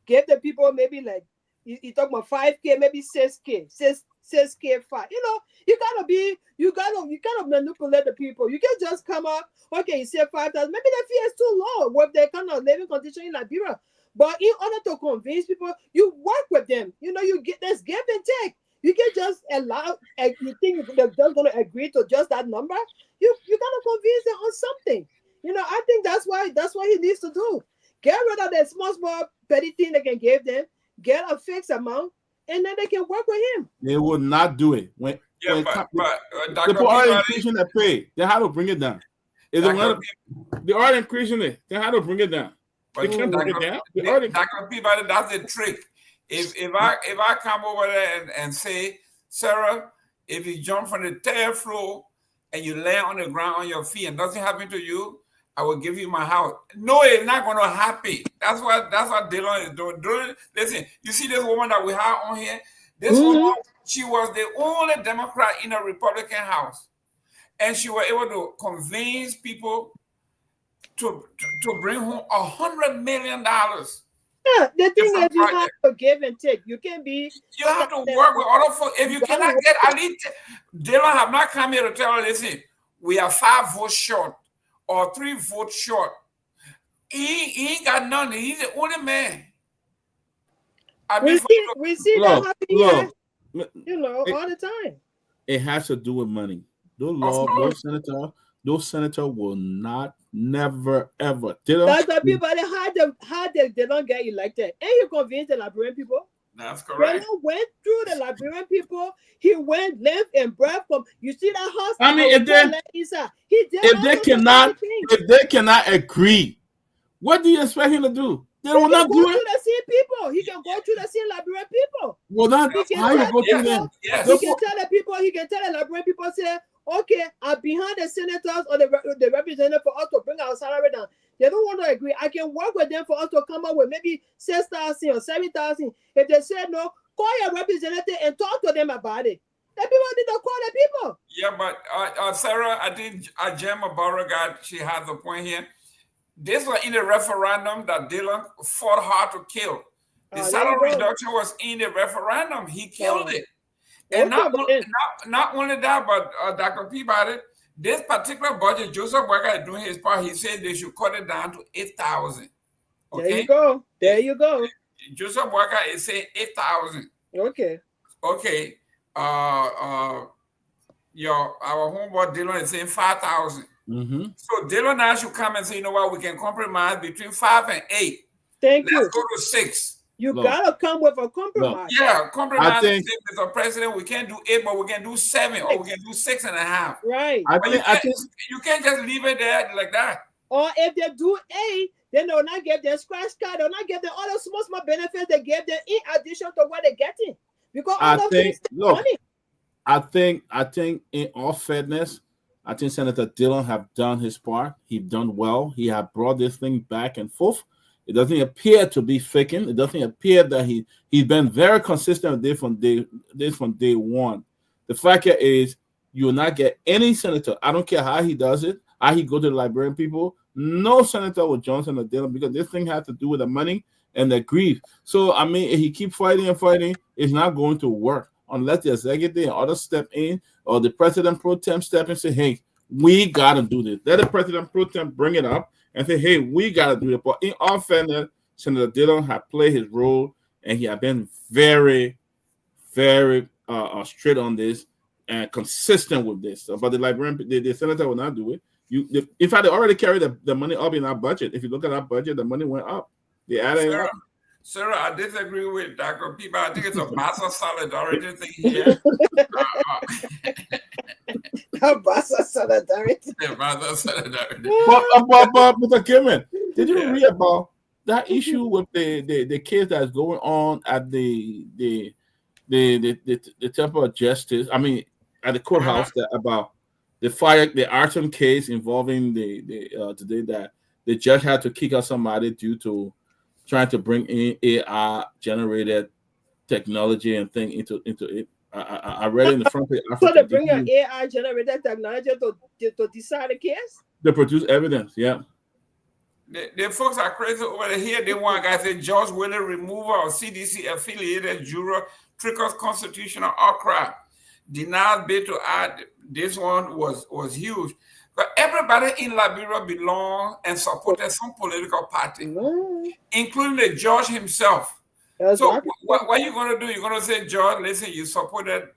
Give the people maybe like you talk about 5K, maybe 6K, 6K 5. You gotta manipulate the people. You can just come up, okay, you say 5,000, maybe the fee is too low with the kind of living condition in Liberia. But in order to convince people, you work with them. You get this give and take. You can just allow. You think they're just going to agree to just that number? You gotta convince them on something. I think that's what he needs to do. Get rid of that small petty thing they can give them. Get a fixed amount, and then they can work with him. They will not do it when people are increasing the pay. They have to bring it down. They are increasing it. They have to bring it down. But Dr. Peabody, that's the trick. If I come over there and say, Sarah, if you jump from the third floor and you land on the ground on your feet and nothing happen to you, I will give you my house. No, it's not going to happen. That's what Dillon is doing. Listen, you see this woman that we have on here? This woman, she was the only Democrat in a Republican House. And she was able to convince people to bring home $100 million. Yeah, the thing is you have to give and take. You can be. You have to work with other folks. If you cannot get at least, Dillon have not come here to tell us, listen, we are 5 votes short or 3 votes short. He ain't got none. He's the only man. We see that happening all the time. It has to do with money. Those senators will not, never, ever. That's the people how they don't get elected. And you convince the Liberian people. That's correct. When he went through the Liberian people, he went left and breath from. You see that house? I mean, if they cannot agree, what do you expect him to do? They will not do it. The same people. He can go through the same Liberian people. Well, that's how you go through them. He can tell the people. He can tell the Liberian people, say, okay, I'm behind the senators or the representative for us to bring our salary down. They don't want to agree. I can work with them for us to come up with maybe 6,000 or 7,000. If they say no, call your representative and talk to them about it. The people need to call the people. Yeah, but Sarah, I think Gemma Beauregard, she has a point here. This was in the referendum that Dylan fought hard to kill. The salary reduction was in the referendum. He killed it. And not only that, but Dr. Peabody, this particular budget, Joseph Boyka is doing his part. He said they should cut it down to 8,000. Okay? There you go. There you go. Joseph Boyka is saying 8,000. Okay. Okay. Our homeboy Dylan is saying 5,000. So Dylan now should come and say, you know what, we can compromise between 5 and 8. Thank you. Let's go to 6. You gotta come with a compromise. Yeah, compromise. Mr. President, we can't do 8, but we can do 7, or we can do 6.5. Right. You can't just leave it there like that. Or if they do 8, then they'll not get their scratch card. They'll not get the other small benefits they give them in addition to what they're getting. Because all of this money. I think in all fairness, I think Senator Dillon have done his part. He's done well. He have brought this thing back and forth. It doesn't appear to be faking. It doesn't appear that he's been very consistent with this from day one. The fact is, you will not get any senator. I don't care how he does it, how he go to the Liberian people. No senator with Johnson or Dillon, because this thing has to do with the money and the grief. So I mean, if he keep fighting and fighting, it's not going to work unless the executive and others step in, or the president pro tem step in and say, "Hey, we got to do this." Let the president pro tem bring it up and say, "Hey, we got to do it." But in all fairness, Senator Dillon has played his role, and he has been very, very straight on this and consistent with this. But the Liberian, the senator will not do it. In fact, they already carried the money up in our budget. If you look at our budget, the money went up. They added it up. Sarah, I disagree with Dr. Peabody. I think it's a massive solidarity thing here. Massive solidarity. Yeah, massive solidarity. But Mr. Gayman, did you read about that issue with the case that's going on at the Temple of Justice? I mean, at the courthouse about the arson case involving today that the judge had to kick out somebody due to trying to bring in AI generated technology and thing into it. I read it in the front page. So they bring an AI generated technology to decide the case? They produce evidence, yeah. The folks are crazy over here. They want guys say George Willie removal of CDC affiliated juror triggers constitutional outcry. Denied bid to add. This one was huge. But everybody in Liberia belonged and supported some political party, including the judge himself. So what are you going to do? You're going to say, George, listen, you supported,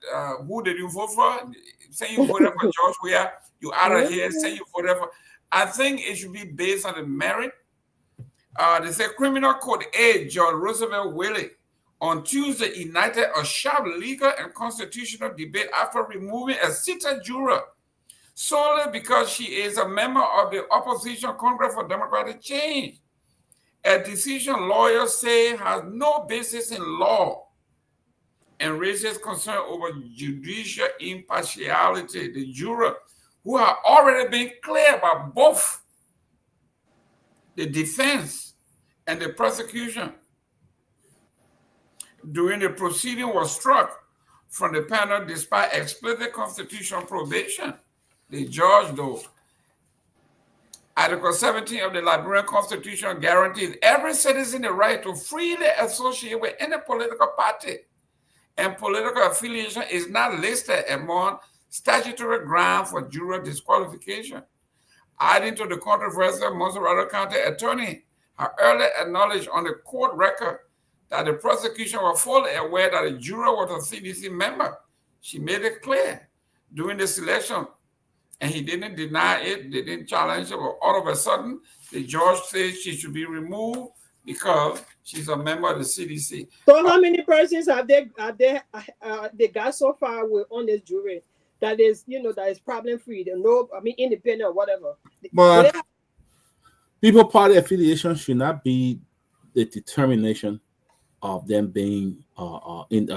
who did you vote for? Say you voted for George Weah, you out of here, say you voted for. I think it should be based on the merit. They say Criminal Code A, George Roosevelt Willie, on Tuesday ignited a sharp legal and constitutional debate after removing a seated juror solely because she is a member of the opposition Congress for Democratic Change. A decision lawyers say has no basis in law and raises concern over judicial impartiality. The juror, who had already been cleared by both the defense and the prosecution during the proceeding, was struck from the panel despite explicit constitutional probation. The judge, though, Article 17 of the Liberian Constitution guarantees every citizen the right to freely associate with any political party, and political affiliation is not listed among statutory grounds for juror disqualification. Adding to the controversy, Monserrato County attorney had earlier acknowledged on the court record that the prosecution was fully aware that the juror was a CDC member. She made it clear during the selection, and he didn't deny it, they didn't challenge it, but all of a sudden, the judge said she should be removed because she's a member of the CDC. So how many persons have they got so far on this jury that is, that is problem free, independent or whatever? But people party affiliation should not be the determination of them being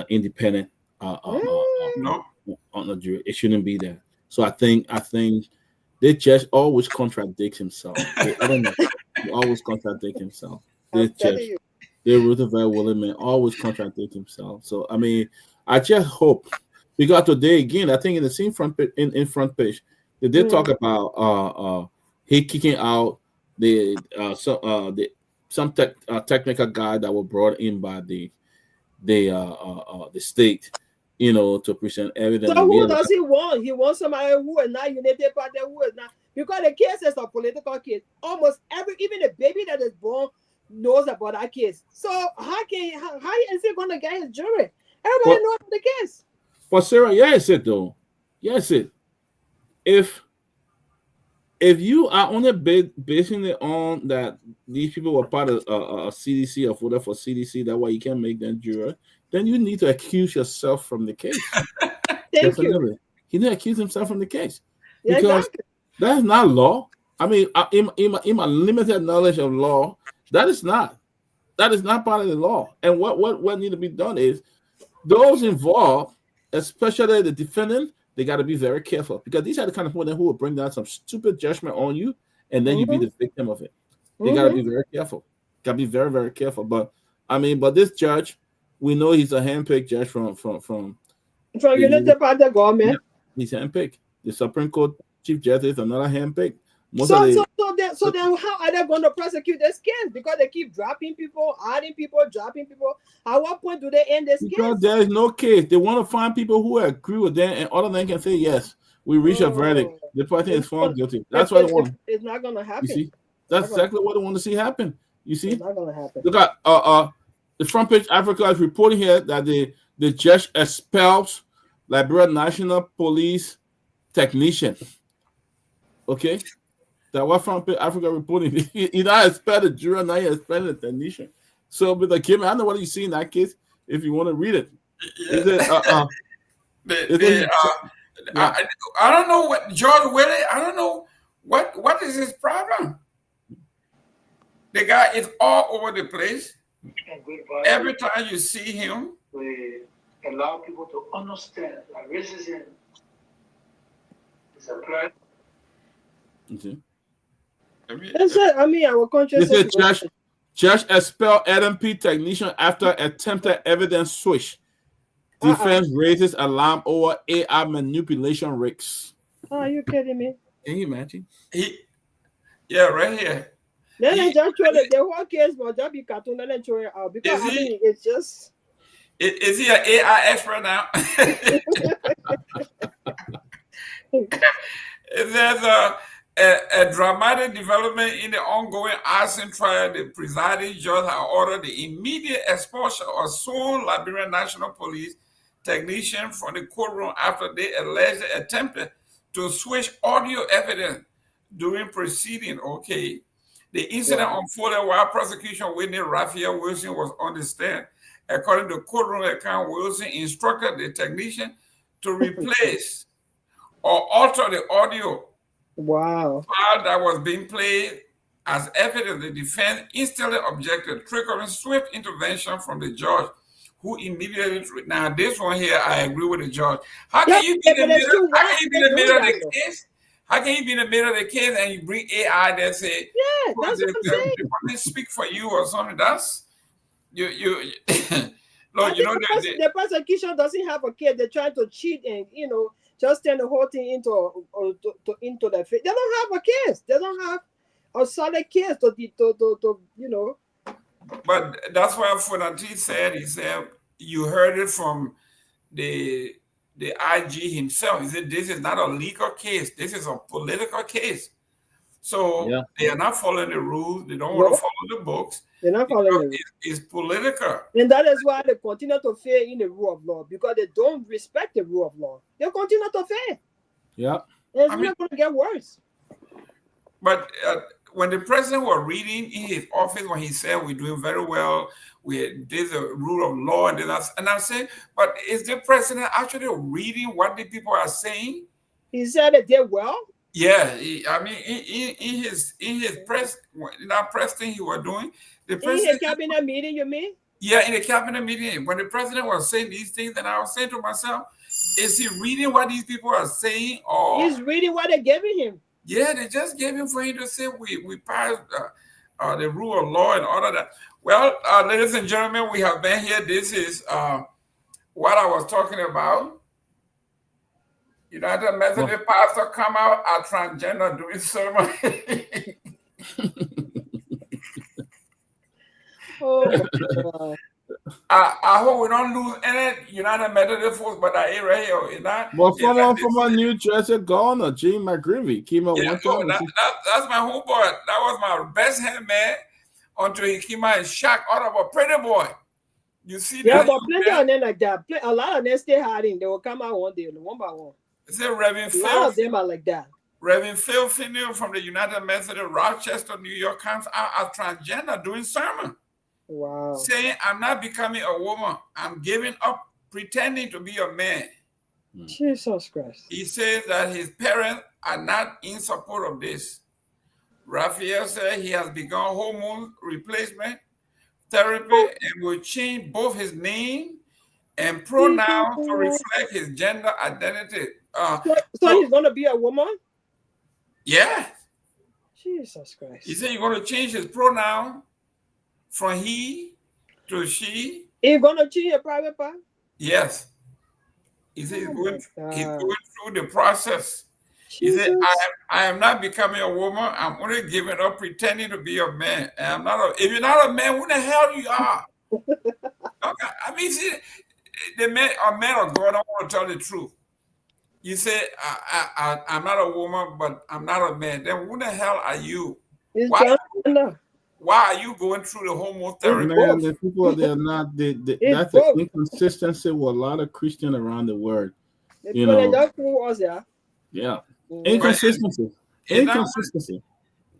independent no. on the jury. It shouldn't be that. So I think the judge always contradicts himself. I don't know. He always contradicts himself. This judge, the Roosevelt William always contradicts himself. So I mean, I just hope, because today again, I think in the same front page, in front page, they did talk about he kicking out some technical guy that were brought in by the state, to present evidence. So who does he want? He wants somebody who is not United Party, who is not, because the case is a political case. Almost even the baby that is born knows about that case. So how is he going to get his jury? Everybody knows the case. But Sarah, yes, it though. Yes, it. If you are only basing it on that these people were part of a CDC or voted for CDC, that way you can make them juror, then you need to accuse yourself from the case. Thank you. He didn't accuse himself from the case because that's not law. I mean, in my limited knowledge of law, that is not part of the law. And what needs to be done is those involved, especially the defendant, they got to be very careful, because these are the kind of people who will bring down some stupid judgment on you, and then you be the victim of it. They got to be very careful. Got to be very, very careful. But I mean, this judge, we know he's a handpicked judge from United Party government. Yeah, he's handpicked. The Supreme Court Chief Justice, another handpicked. So then how are they going to prosecute this case? Because they keep dropping people, adding people, dropping people. At what point do they end this case? Because there is no case. They want to find people who agree with them, and all of them can say, yes, we reach a verdict. The person is found guilty. That's what they want. It's not going to happen. You see? That's exactly what they want to see happen. You see? It's not going to happen. Look at the front page Africa is reporting here that the judge expels Liberia National Police technician. Okay? That what front page Africa reporting. He not expelled the juror, now he expelled the technician. So, but the Kim, I don't know what you see in that case. If you want to read it, I don't know what George Willie. I don't know what is his problem. The guy is all over the place. Every time you see him, we allow people to understand that racism is a crime. I mean, our country. This is Judge expel LMP technician after attempted evidence switch. Defense raises alarm over AI manipulation risks. Are you kidding me? Can you imagine? Right here. Then they just throw the whole case, but just be cartoon, then they throw it out, because it's just. Is he an AI expert now? There's a dramatic development in the ongoing arson trial. The presiding judge has ordered the immediate expulsion of sole Liberia National Police technician from the courtroom after they allegedly attempted to switch audio evidence during proceeding. Okay. The incident unfolded while prosecution witness Raphael Wilson was on the stand. According to courtroom account, Wilson instructed the technician to replace or alter the audio file that was being played as evidence. The defense instantly objected, triggering swift intervention from the judge, who immediately. Now, this one here, I agree with the judge. How can you be in the middle? How can you be in the middle of the case? How can you be in the middle of the case and you bring AI that say, that's what I'm saying. They speak for you or something? That's you. Look, the prosecution doesn't have a case. They're trying to cheat and just turn the whole thing into the face. They don't have a case. They don't have a solid case to. But that's why Fonati said. He said you heard it from the IG himself. He said this is not a legal case. This is a political case. So they are not following the rules. They don't want to follow the books. They're not following it. It's political. And that is why they continue to fail in the rule of law, because they don't respect the rule of law. They continue to fail. Yeah. It's not going to get worse. But when the president was reading in his office, when he said we're doing very well, there's a rule of law, and I'm saying, but is the president actually reading what the people are saying? He said they did well. Yeah, in his press, in that press thing he was doing, the president, in the cabinet meeting, you mean? Yeah, in the cabinet meeting, when the president was saying these things, and I was saying to myself, Is he reading what these people are saying, or he's reading what they're giving him? Yeah, they just gave him for him to say we passed the rule of law and all of that. Well, ladies and gentlemen, we have been here. This is what I was talking about. United Methodist pastor come out a transgender doing sermon. Oh my God. I hope we don't lose any United Methodist folks, but that area here is not. Well, from a New Jersey governor, Jim McGreevey, came out one time. That's my homeboy. That was my best hand man until he came out and shocked out of a pretty boy. You see Yeah, that? but plenty of them like that. A lot of them stay hiding. They will come out one day, one by one. It's a Reverend Phil. A lot of them are like that. Reverend Phil Finney from the United Methodist, Rochester, New York, comes out as transgender doing sermon. Wow. Saying, I'm not becoming a woman. I'm giving up pretending to be a man. Jesus Christ. He says that his parents are not in support of this. Raphael said he has begun hormone replacement therapy and will change both his name and pronouns to reflect his gender identity. So he's going to be a woman? Yeah. Jesus Christ. He said he's going to change his pronoun from he to she. He's going to change a private part? Yes. He said he's going through the process. He said, I am not becoming a woman. I'm only giving up pretending to be a man. And I'm not if you're not a man, who the hell you are? Okay. I mean, see, a man or God don't want to tell the truth. You say, I'm not a woman, but I'm not a man. Then who the hell are you? Why are you going through the hormone therapy? Man, the people they are not. That's an inconsistency with a lot of Christians around the world. You know. Yeah. Inconsistency. Inconsistency.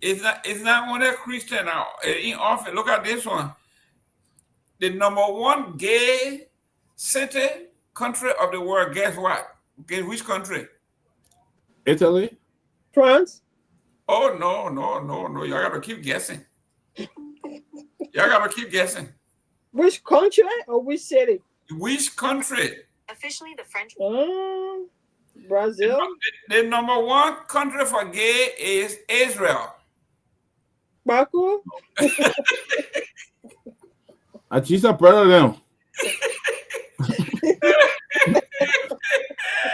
It's not only a Christian in office. Look at this one. The #1 gay city country of the world. Guess what? Guess which country? Italy. France. Oh no. Y'all gotta keep guessing. Y'all gotta keep guessing. Which country or which city? Which country? Officially the French. Brazil. The #1 country for gay is Israel. Baku. I Jesus brother them.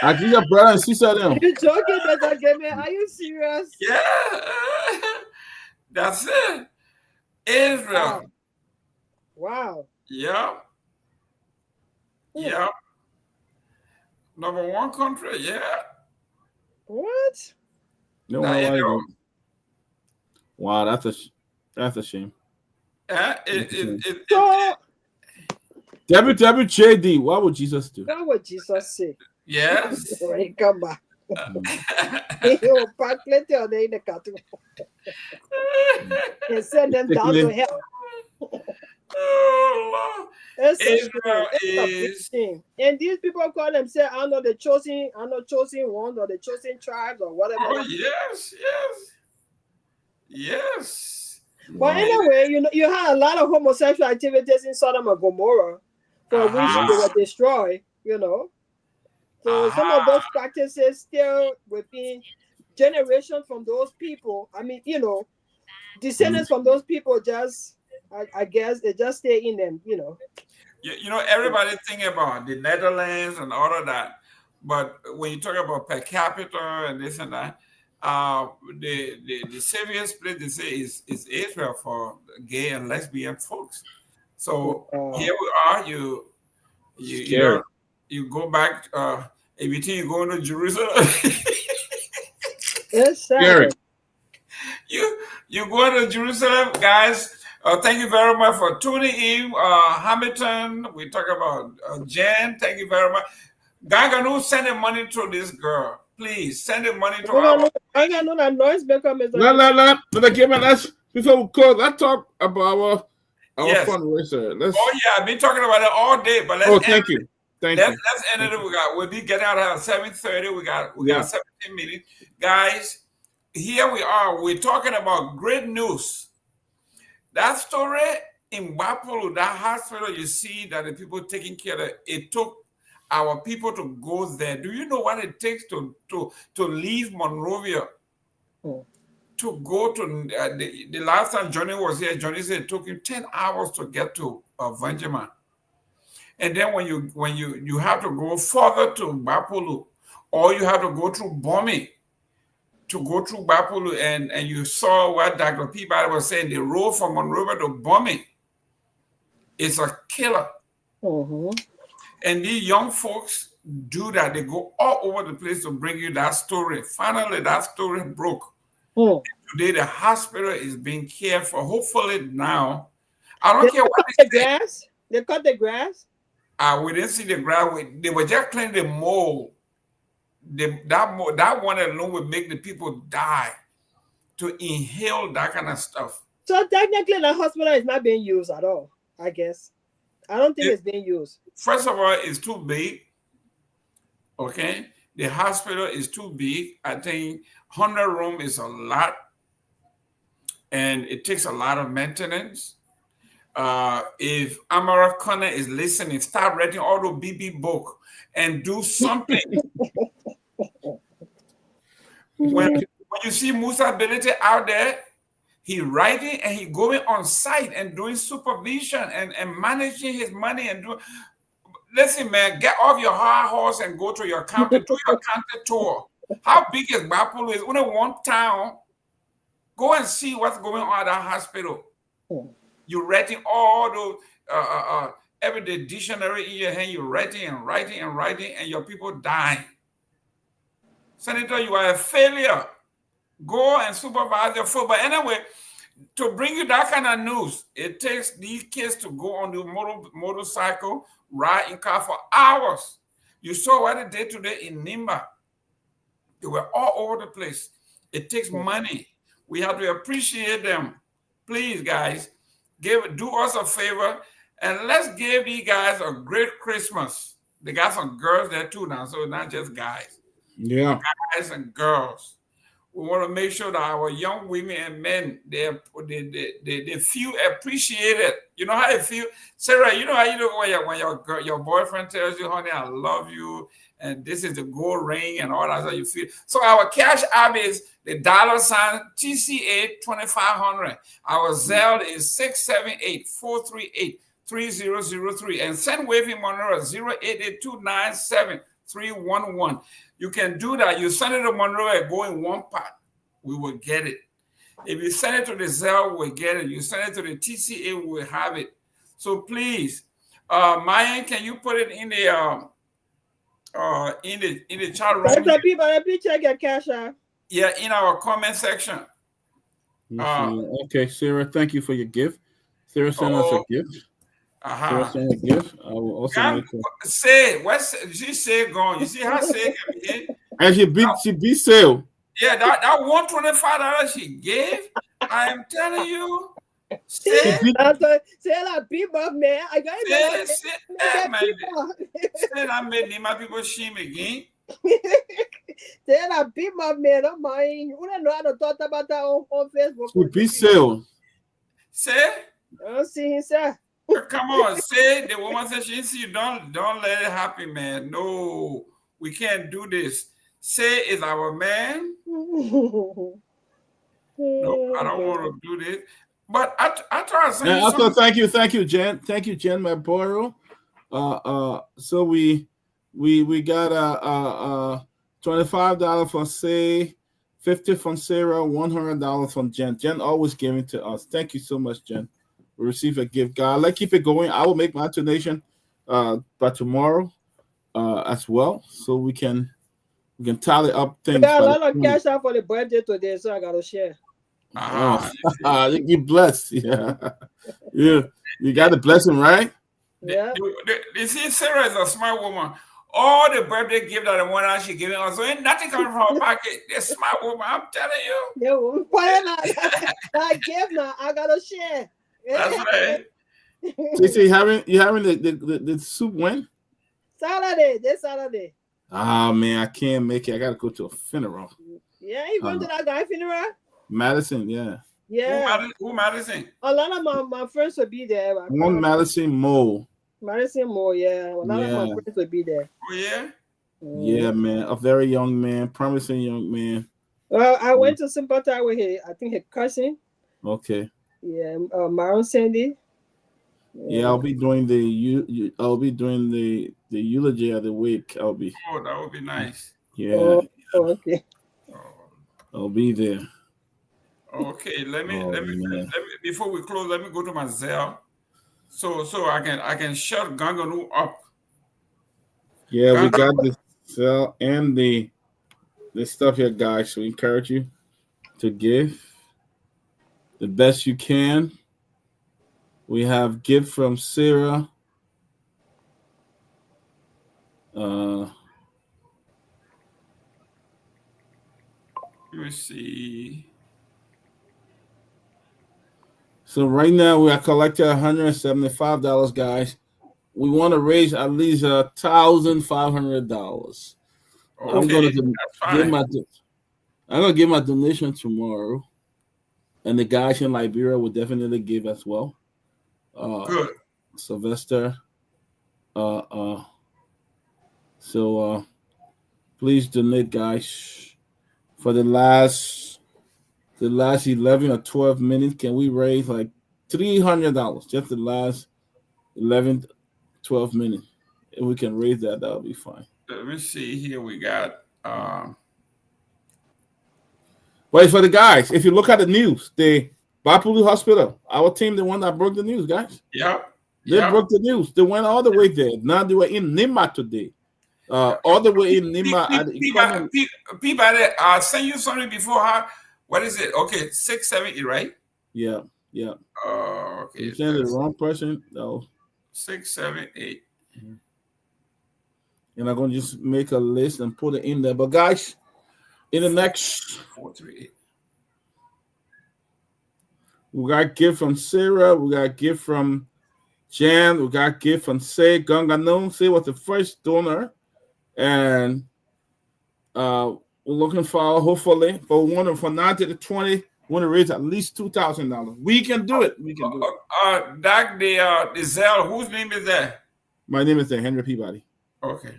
I Jesus brother and sister them. You joking, Mr. Gayman? Are you serious? Yeah. That's it. Israel. Wow. Yeah. Yeah. #1 country, yeah. What? No, wow, that's a shame. WWJD, what would Jesus do? What would Jesus say? Yes. When he come back. He will pack plenty of them in the cartoon. And send them down to hell. Oh, Lord. Israel is, and these people call themselves, I know the chosen ones or the chosen tribes or whatever. Oh, yes. But anyway, you had a lot of homosexual activities in Sodom and Gomorrah for which they were destroyed, So some of those practices still within generations from those people. I mean, descendants from those people just, I guess, they just stay in them, Everybody think about the Netherlands and all of that. But when you talk about per capita and this and that, the safest place they say is Israel for gay and lesbian folks. So here we are. You go back. If you think you're going to Jerusalem, yes, sir. You going to Jerusalem, guys. Thank you very much for tuning in. Hamilton, we talk about Jen. Thank you very much. Garguah, sending money to this girl. Please send the money to her. I got no noise become. No. But again, let's before we close, let's talk about our fundraiser. I've been talking about it all day. But let's thank you. Let's end it. We'll be getting out at 7:30. We got 17 minutes, guys. Here we are. We're talking about great news. That story in Wapolo, that hospital, you see that the people taking care of it took our people to go there. Do you know what it takes to leave Monrovia? To go to the last time Johnny was here, Johnny said it took him 10 hours to get to Vanjima. And then when you have to go further to Bapulu, or you have to go through Bomi to go through Bapulu, and you saw what Dr. Peabody was saying, the road from Monrovia to Bomi is a killer. And these young folks do that. They go all over the place to bring you that story. Finally, that story broke. Today, the hospital is being cared for. Hopefully now, I don't care what they cut the grass. They cut the grass. We didn't see the grass. They were just cleaning the mold. That one alone would make the people die to inhale that kind of stuff. So technically, the hospital is not being used at all, I guess. I don't think it's being used. First of all, it's too big. Okay? The hospital is too big. I think 100 rooms is a lot. And it takes a lot of maintenance. If Kamara Connor is listening, start writing all the BB book and do something. When you see Musa Ability out there, he writing and he going on site and doing supervision and managing his money and do. Listen, man, get off your high horse and go to your county, do your county tour. How big is Bapulu? It's only one town. Go and see what's going on at that hospital. You're writing all those everyday dictionary in your hand. You're writing and writing and writing, and your people die. Senator, you are a failure. Go and supervise your food. But anyway, to bring you that kind of news, it takes these kids to go on the motorcycle, ride in car for hours. You saw what they did today in Nimba. They were all over the place. It takes money. We have to appreciate them. Please, guys, do us a favor and let's give these guys a great Christmas. They got some girls there too now, so not just guys. Yeah. Guys and girls. We want to make sure that our young women and men, they feel appreciated. You know how they feel? Sarah, you know how you do when your boyfriend tells you, honey, I love you, and this is the gold ring and all that, so you feel. So our cash app is the $sign TCA 2500. Our Zelle is 678-438-3003. And send wave in Monroe 088-297-311. You can do that. You send it to Monroe and go in one part. We will get it. If you send it to the Zelle, we'll get it. You send it to the TCA, we will have it. So please, Myean, can you put it in the chat room? Please check your cash app. Yeah, in our comment section. Okay, Sarah, thank you for your gift. Sarah sent us a gift. Sarah sent a gift. I will also say what's she say gone. You see how say can be? And she beat sale. Yeah, that $125 she gave. I am telling you. Say that people, man. I got it. Say that made my people shame again. Say that people, man. Don't mind. You don't know how to talk about that on Facebook. She beat sale. Say. I don't see him, sir. Come on, say the woman said she see you. Don't let it happen, man. No, we can't do this. Say is our man. No, I don't want to do this. But I try to say also, thank you, Jen. Thank you, Jen Maboro. So we got $25 from Say, $50 from Sarah, $100 from Jen. Jen always giving to us. Thank you so much, Jen. We receive a gift, God. Let's keep it going. I will make my donation by tomorrow as well, so we can tally up things. I got a lot of cash out for the birthday today, so I gotta share. You blessed, yeah. You got the blessing, right? Yeah. You see, Sarah is a smart woman. All the birthday gift that the one out she giving us, so ain't nothing coming from her pocket. The smart woman, I'm telling you. Yeah, whatever I give now, I gotta share. That's right. So you having the soup when? Saturday. This Saturday. Ah man, I can't make it. I gotta go to a funeral. Yeah, you going to that guy funeral? Madison, yeah. Yeah. Who Madison? A lot of my friends will be there. One Madison Mo. Madison Moore, yeah. Well, none of my friends will be there. Oh, yeah? Yeah, man. A very young man, promising young man. Well, I went to sympathize with I think his cousin. Okay. Yeah, Maron Sandy. Yeah, I'll be doing the eulogy of the week. Oh, that would be nice. Yeah. Oh, okay. I'll be there. Okay, let me before we close, let me go to my Zelle. So I can shut Gongloe up. Yeah, we got the Zelle and the stuff here, guys. So we encourage you to give the best you can. We have gift from Sarah. Let me see. So right now we are collecting $175, guys. We want to raise at least $1,500. Okay, I'm gonna give my donation tomorrow, and the guys in Liberia will definitely give as well. Good, Sylvester. So please donate, guys. For the last 11 or 12 minutes, can we raise like $300? Just the last 11, 12 minutes. If we can raise that, that'll be fine. Let me see here. We got But for the guys, if you look at the news, the Peabody Hospital, our team, the one that broke the news, guys. They broke the news. They went all the way there. Now they were in Nima today. All the way in Nima. Peabody, I sent you something before. What is it? Okay, 678, right? Yeah. Okay. You sent the wrong person. No. 678. And I'm gonna just make a list and put it in there. But guys, in the next 438. We got a gift from Sarah. We got a gift from Jan. We got a gift from Say Gongloe. Say was the first donor. And we're looking for, hopefully, from 9 to 20, we want to raise at least $2,000. We can do it. Doc, the Zelle, whose name is that? My name is Henry Peabody. Okay.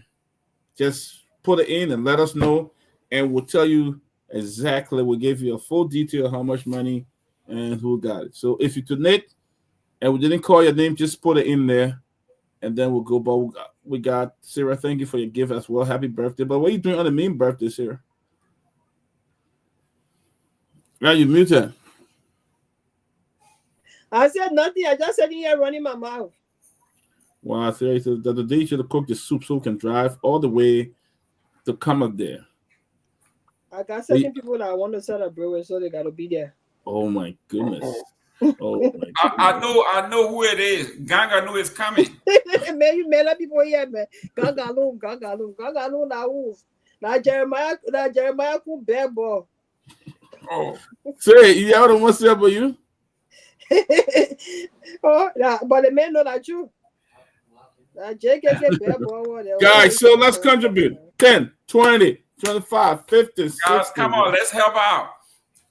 Just put it in and let us know, and we'll tell you exactly. We'll give you a full detail of how much money and who got it. So if you donate and we didn't call your name, just put it in there, and then we'll go. But we got Sarah. Thank you for your gift as well. Happy birthday! But what are you doing on the main birthday, Sarah? Yeah, you muted. I said nothing. I just said here running my mouth. Wow, Sarah says that the day you should have cooked the soup so we can drive all the way to come up there. I got certain people that want to celebrate with, so they gotta be there. Oh my goodness. Oh my goodness. I know who it is. Gongloe is coming. Man, you made up people here, man. Gongloe now Jeremiah cool bad boy. Oh. Say, you have the one say about you? Oh, yeah, but the men know that you. Guys, so let's contribute. 10, 20, 25, 50, 60. Guys, come on, let's help out.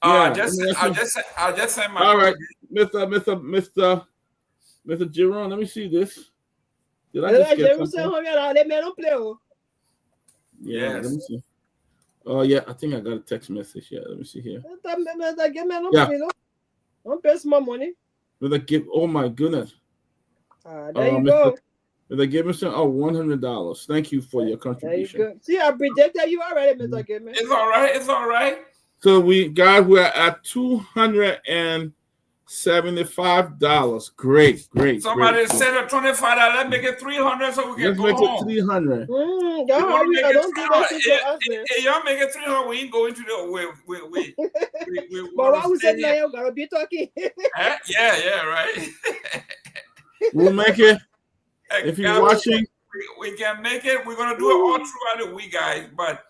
I just sent my. All right, Mr. Jerome, let me see this. Did I just get something? Yeah, let me see. Oh yeah, I think I got a text message. Yeah, let me see here. Yeah. Don't pay some money. Oh my goodness. There you go. They gave me some $100. Thank you for your contribution. There you go. See, I predicted you already, Mr. Gayman. It's all right. It's all right. So we're at $275. Great. Somebody said a $25. Let's make it $300 so we can go home. Let's make it $300. Y'all make it $300. We ain't going to the we but why we said now you gotta be talking? Yeah, right. We'll make it. If you're watching, we can make it. We're gonna do it all throughout the week, guys. But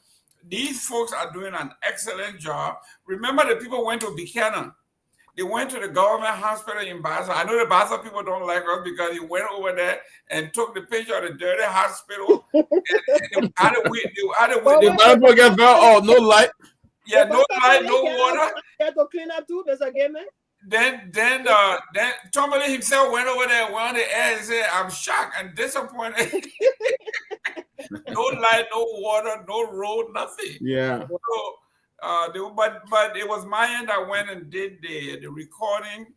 these folks are doing an excellent job. Remember, the people went to Buchanan. They went to the government hospital in Basel. I know the Basel people don't like us because he went over there and took the picture of the dirty hospital. No light. Yeah, no light, no water. You have to clean up too, Mr. Gayman. Then Tomalin himself went over there on the air and said, "I'm shocked and disappointed. No light, no water, no road, nothing." Yeah. So, but it was Myean that went and did the recording.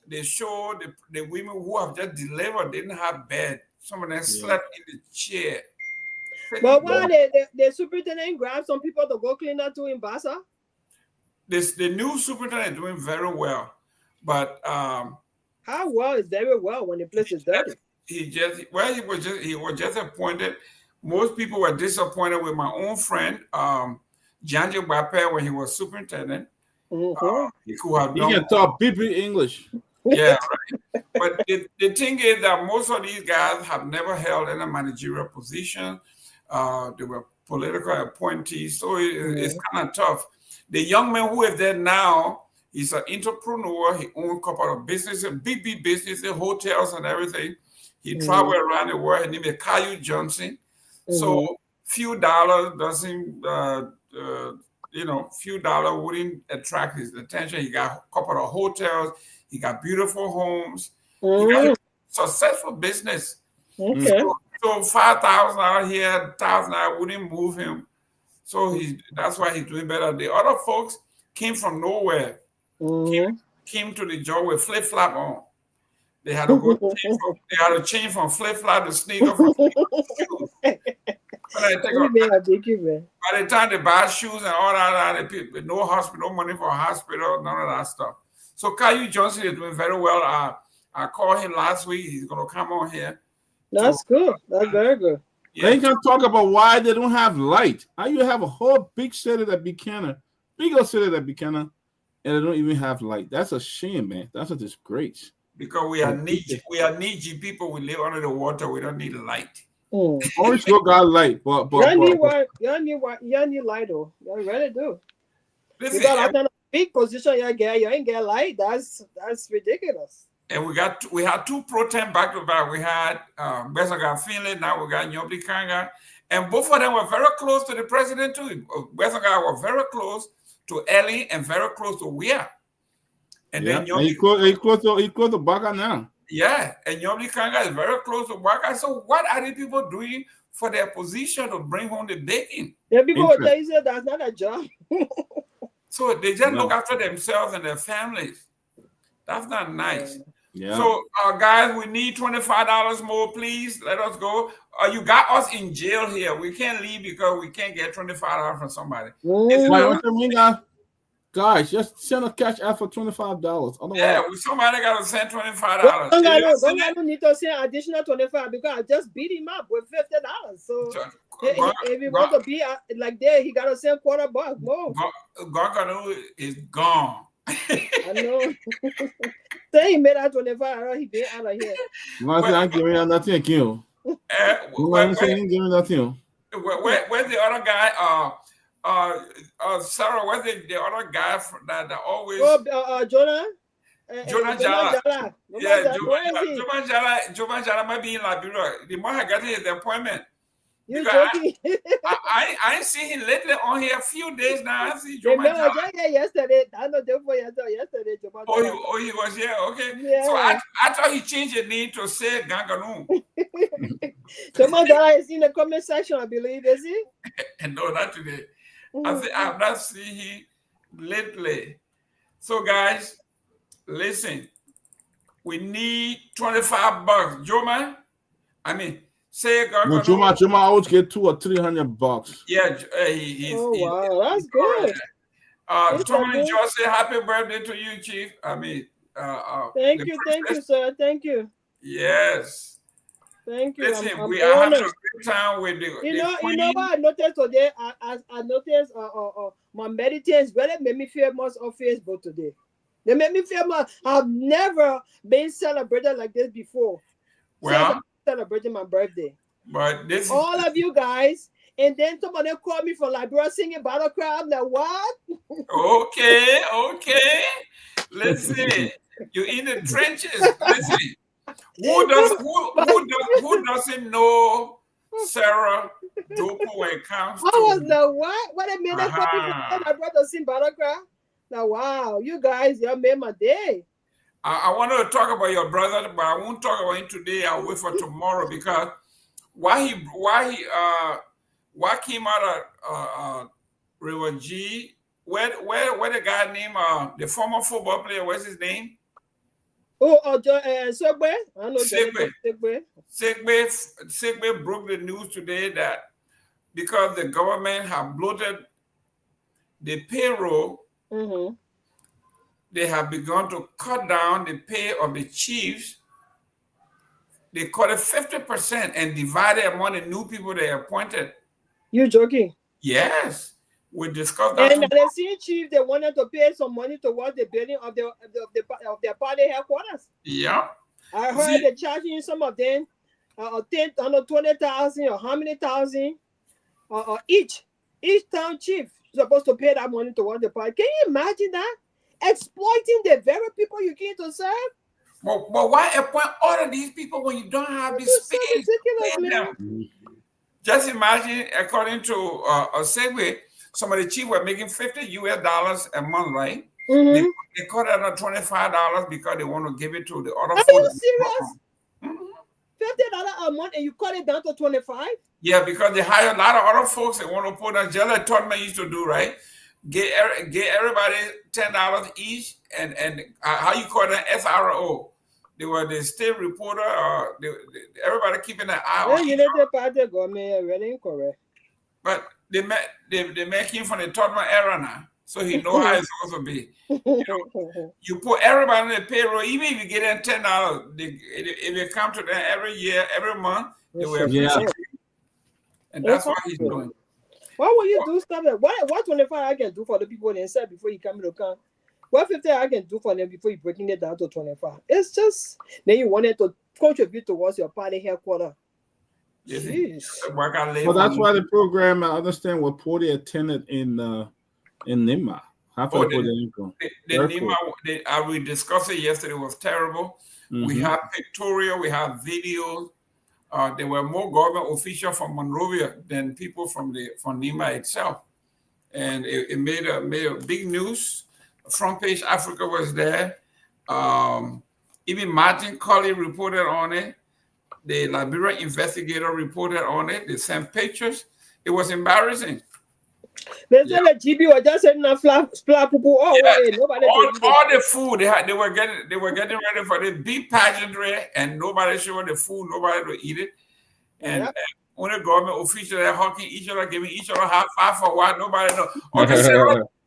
They showed the women who have just delivered didn't have bed. Some of them slept in the chair. But why the superintendent grabbed some people to go clean that too in Bassa? The new superintendent is doing very well, but how well is very well when the place is dirty? He was just appointed. Most people were disappointed with my own friend, Janji Bape, when he was superintendent. He could have done. He can talk BB English. Yeah, right. But the thing is that most of these guys have never held any managerial position. They were political appointees, so it's kind of tough. The young man who is there now, he's an entrepreneur. He owns a couple of businesses, big businesses, hotels and everything. He traveled around the world. His name is Caillou Johnson. So few dollars doesn't, few dollars wouldn't attract his attention. He got a couple of hotels. He got beautiful homes. He got a successful business. So $5,000 here, $1,000 wouldn't move him. So that's why he's doing better. The other folks came from nowhere. Came to the job with flip-flop on. They had to go change from flip-flop to sneaker. By the time they buy shoes and all that, no hospital, no money for a hospital, none of that stuff. So Caillou Johnson is doing very well. I called him last week. He's going to come on here. That's good. That's very good. Yeah. They can talk about why they don't have light. How you have a whole big city that Buchanan, bigger city that Buchanan, and they don't even have light. That's a shame, man. That's a disgrace. Because we are needy people. We live under the water. We don't need light. Orange Grove got light, but you need light though. You really do. Listen, you got a big position. You ain't get light. That's ridiculous. And we had two pro-tem back to back. We had Besanga Finley. Now we got Nyobi Kanga, and both of them were very close to the president too. Besanga was very close to Ellie and very close to Weah. And then he close to Baka now. Yeah, and Nyobi Kanga is very close to Baka. So what are the people doing for their position to bring home the bacon? Yeah, people will tell you that's not a job. So they just look after themselves and their families. That's not nice. Yeah. So, guys, we need $25 more, please. Let us go. You got us in jail here. We can't leave because we can't get $25 from somebody. Guys, just send a cash out for $25. Somebody got to send $25. Don't need to send additional $25 because I just beat him up with $50. So if he wants to be like that, he got to send $quarter more. Garguah is gone. I know. Say he made out $25. He been out of here. Where's the other guy? Sarah, where's the other guy that always? Jonah. Jonah Jala. Yeah, Jonah Jala might be in Liberia. The more I got his appointment. You joking? I ain't seen him lately on here a few days now. I see Jonah Jala. Yesterday. I know yesterday. He was here. Okay. Yeah. So I thought he changed his name to say Ganganu. Jonah Jala is in the comment section, I believe, is he? No, not today. I've not seen him lately. So, guys, listen. We need $25. Joma, say Garguah. Joma always get $200 or $300. Yeah, wow, that's good. Tomalin George say happy birthday to you, Chief. Thank you, sir. Thank you. Yes. Thank you. Listen, we are having a great time with the You know what I noticed today? I noticed my meditations really made me famous on Facebook today. They made me famous. I've never been celebrated like this before. Well, celebrating my birthday. But this all of you guys, and then somebody called me from Liberia singing Battle Cry. I'm like, what? Okay. Listen, you're in the trenches. Listen. Who doesn't know Sarah Dopoh when it comes to... I was like, what? What a minute. My brother sing Battle Cry? Now, wow, you guys, you made my day. I wanted to talk about your brother, but I won't talk about him today. I'll wait for tomorrow because why came out of River G? Where the guy named the former football player? What's his name? Segbe. I know Segbe broke the news today that because the government have bloated the payroll, they have begun to cut down the pay of the chiefs. They cut it 50% and divided among the new people they appointed. You joking? Yes. We discussed that. And the senior chief, they wanted to pay some money towards the building of their party headquarters. Yeah. I heard they're charging some of them 20,000 or how many thousand each town chief supposed to pay that money towards the party. Can you imagine that? Exploiting the very people you came to serve? But why appoint all of these people when you don't have the space? Ridiculous, man. Just imagine, according to a Segway, some of the chiefs were making $50 US a month, right? They cut it on $25 because they want to give it to the other folks. Are you serious? $50 a month and you cut it down to 25? Yeah, because they hire a lot of other folks they want to put on jail like Torgbean used to do, right? Get everybody $10 each, and how you call that SRO? They were the state reporter, everybody keeping an eye on. United Party government really incorrect. But they make him from the Torgbean era now, so he know how it's supposed to be. You put everybody on the payroll, even if you get them $10, if they come to them every year, every month, they will appreciate it. And that's what he's doing. Why would you do stuff like what 25 I can do for the people inside before you come to come? What 50 I can do for them before you breaking it down to 25? It's just then you wanted to contribute towards your party headquarters. Well, that's why the program, I understand, what Porty attended in Nima. We discussed it yesterday. It was terrible. We have pictorial, we have videos. There were more government officials from Monrovia than people from Nima itself, and it made a big news. Front page Africa was there. Even Martin Colley reported on it. The Liberia investigator reported on it. They sent pictures. It was embarrassing. They said the GB was just setting a flat people. All the food they were getting ready for the big pageantry, and nobody showed the food. Nobody would eat it, and when the government officials are hugging each other, giving each other high five for what nobody knows. Okay,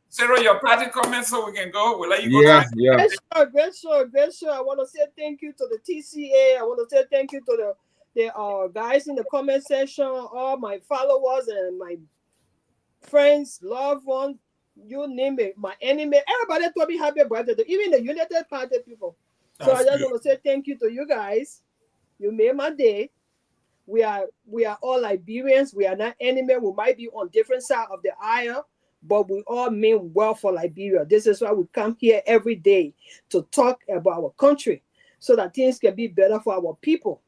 Sarah, your party comments so we can go. We'll let you go. Great show. I want to say thank you to the TCA. I want to say thank you to the guys in the comment section, all my followers and my friends, loved ones, you name it, my enemy. Everybody told me happy birthday, even the United Party people. So I just want to say thank you to you guys. You made my day. We are all Liberians. We are not enemies. We might be on different sides of the aisle, but we all mean well for Liberia. This is why we come here every day to talk about our country so that things can be better for our people.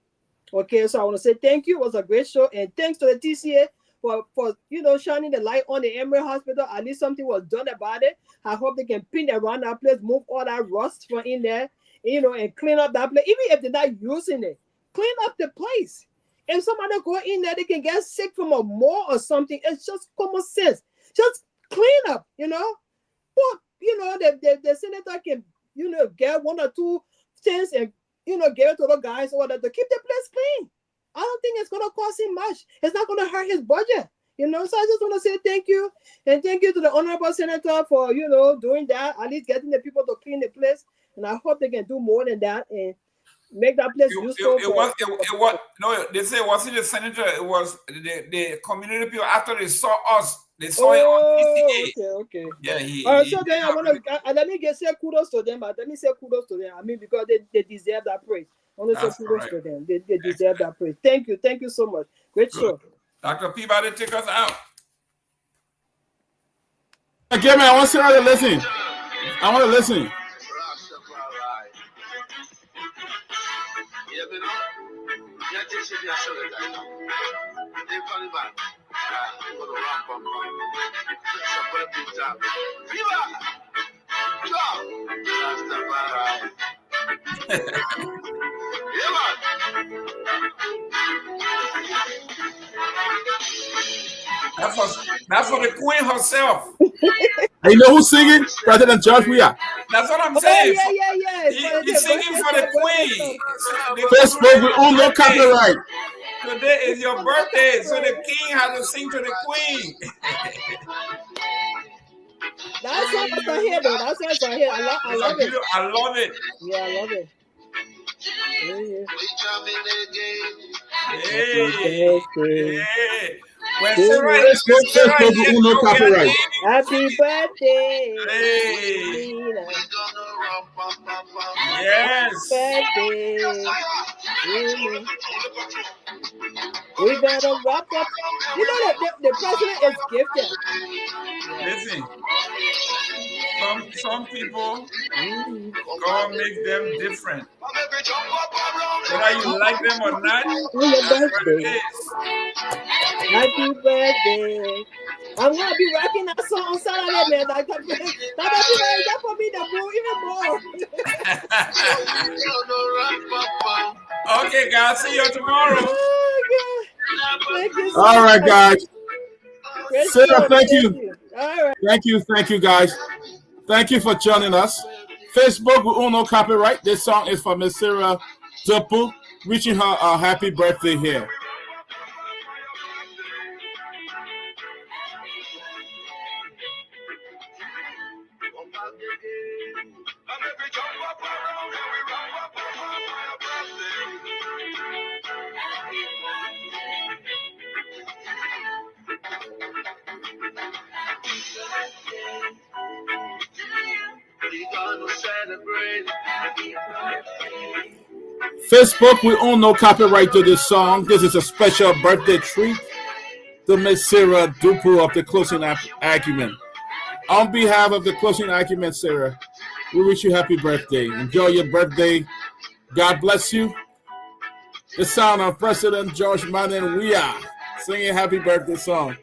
Okay, so I want to say thank you. It was a great show, and thanks to the TCA for shining the light on the Emory Hospital. At least something was done about it. I hope they can pin around that place, move all that rust from in there, and clean up that place. Even if they're not using it, clean up the place. If somebody go in there, they can get sick from a mole or something. It's just common sense. Just clean up, But the senator can, get one or two things and give it to the guys or that to keep the place clean. I don't think it's gonna cost him much. It's not gonna hurt his budget, So I just want to say thank you, and thank you to the honorable senator for doing that, at least getting the people to clean the place. And I hope they can do more than that and make that place useful. They say it wasn't the senator. It was the community people. After they saw us, they saw it on PCA. Okay. Yeah, so then let me say kudos to them. But let me say kudos to them. I mean, because they deserve that praise. I want to say kudos to them. They deserve that praise. Thank you so much. Great show. Dr. Peabody, take us out. Okay, man, I want to see how to listen. I want to listen. That's for the queen herself. And you know who's singing? President George Weah. That's what I'm Oh, saying. yeah. He's singing for the queen. Facebook, we own no copyright. Today is your birthday, so the king has to sing to the queen. That's what I hear, though. That's what I hear. I love it. I love it. Yeah, I love it. Hey. When Sarah is no copyright. Happy birthday. Hey. Yes. Birthday. We're gonna wrap up. You know that the president is gifted. Listen, some people, God makes them different. Whether you like them or not, that's what it is. Happy birthday. I'm gonna be rocking that song on Saturday, man. That for me to move even more. Okay, guys, see you tomorrow. Oh, thank you so All right, much. guys. Sarah, thank you. All right. Thank you, guys. Thank you for joining us. Facebook, we own no copyright. This song is for Miss Sarah Dopoh, wishing her a happy birthday here. Facebook, we own no copyright to this song. This is a special birthday treat to Miss Sarah Dopoh of the Closing Acumen. On behalf of the Closing Acumen, Sarah, we wish you happy birthday. Enjoy your birthday. God bless you. The sound of President George Manen Weah singing happy birthday song.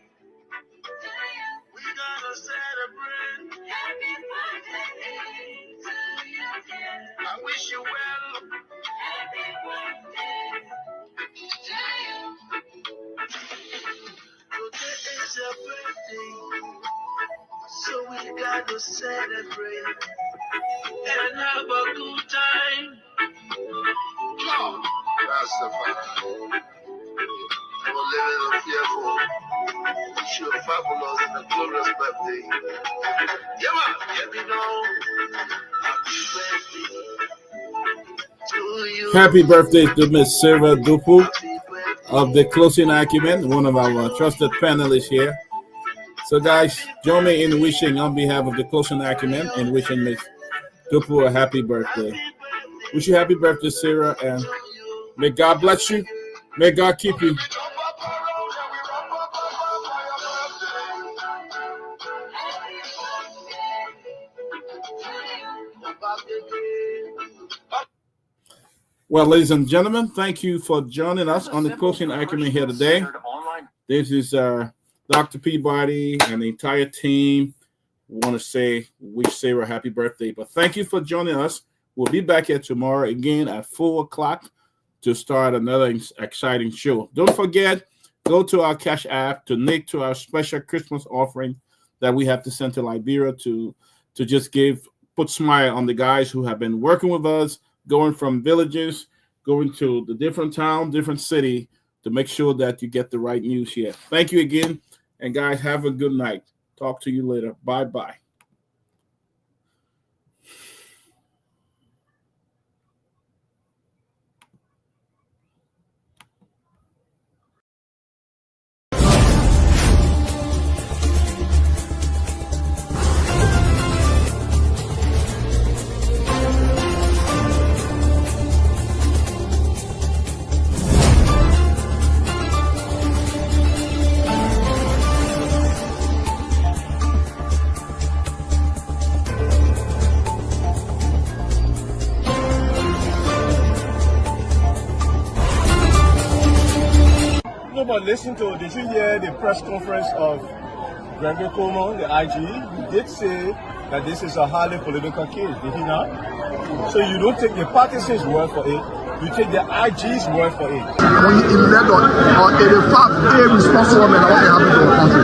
So we got to celebrate and have a good time. Oh, that's the fun. We're living a fearful, wish you a fabulous and a glorious birthday. Yeah, man, let me know. Happy birthday to you. Happy birthday to Miss Sarah Dopoh of the Closing Acumen, one of our trusted panelists here. So, guys, join me in wishing on behalf of the Closing Acumen and wishing Miss Dopoh a happy birthday. Wish you happy birthday, Sarah, and may God bless you. May God keep you. Well, ladies and gentlemen, thank you for joining us on the Closing Acumen here today. This is Dr. Peabody and the entire team. We want to wish Sarah a happy birthday. But thank you for joining us. We'll be back here tomorrow again at 4 o'clock to start another exciting show. Don't forget, go to our Cash App to donate to our special Christmas offering that we have to send to Liberia to just put smile on the guys who have been working with us, going from villages, going to the different town, different city, to make sure that you get the right news here. Thank you again. And guys, have a good night. Talk to you later. Bye-bye. But listen to, did you hear the press conference of Jerome Gayman, the IG? He did say that this is a highly political case, did he not? So you don't take the partisans' word for it, you take the IG's word for it. We elect on 85 irresponsible men what happened to our country.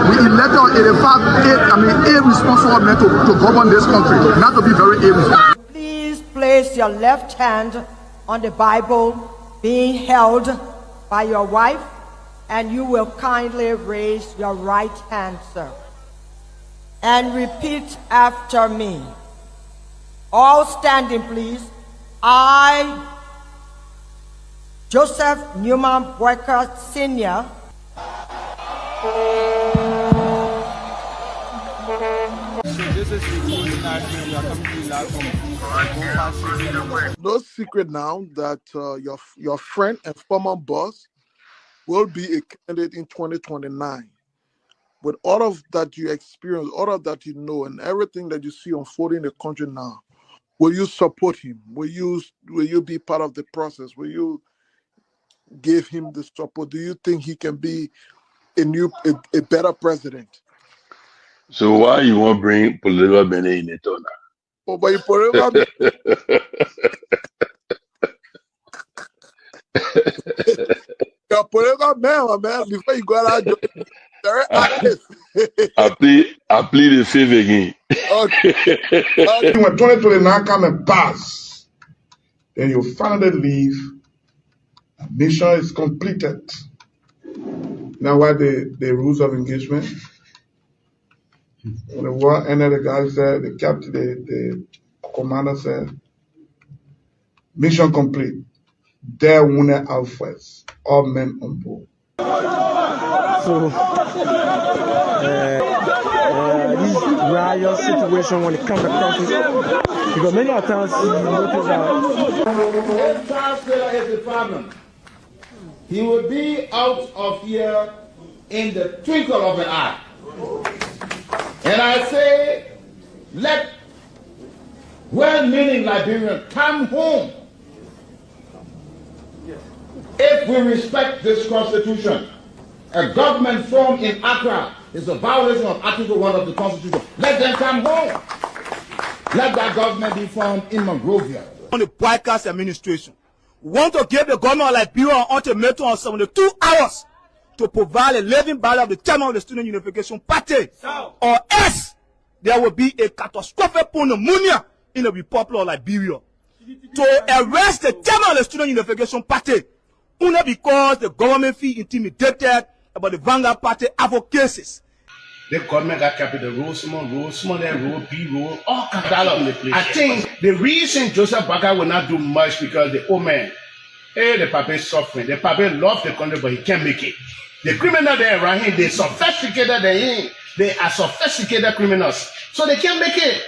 We elect on 85 irresponsible men to govern this country, not to be very irresponsible. Please place your left hand on the Bible being held by your wife, and you will kindly raise your right hand, sir. And repeat after me. All standing, please. I, Joseph Newman Boyka Sr., no secret now that your friend and former boss will be a candidate in 2029. With all of that you experience, all of that you know, and everything that you see unfolding in the country now, will you support him? Will you be part of the process? Will you give him the support? Do you think he can be a better president? So why you want to bring political Benin in it now? Oh, but you political you're political man, before you go out, very active. I plead the fifth again. Okay. When 2029 come and pass, then you finally leave. Mission is completed. Now, what the rules of engagement? When the war ended, the guy said, the captain, the commander said, mission complete. There wounded out first. All men on board. So, this riot situation when it comes across it, because many times you notice that If Charles Taylor is the problem, he will be out of here in the twinkle of an eye. And I say, let well-meaning Liberians come home. If we respect this constitution, a government formed in Accra is a violation of Article 1 of the Constitution. Let them come home. Let that government be formed in Monrovia. On the broadcast administration, we want to give the government like Pewee an ultimatum of 72 hours to provide a living ballot of the chairman of the Student Unification Party, or else there will be a catastrophic pneumonia in the Republic of Liberia. To arrest the chairman of the Student Unification Party, only because the government feel intimidated about the Vanguard Party advocacies. The government got capital road, small, road, B road, all kinds of place. I think the reason Joseph Baka will not do much because the old man, the papa is suffering. The papa loves the country, but he can't make it. The criminal there around him, they sophisticated than him. They are sophisticated criminals, so they can't make it.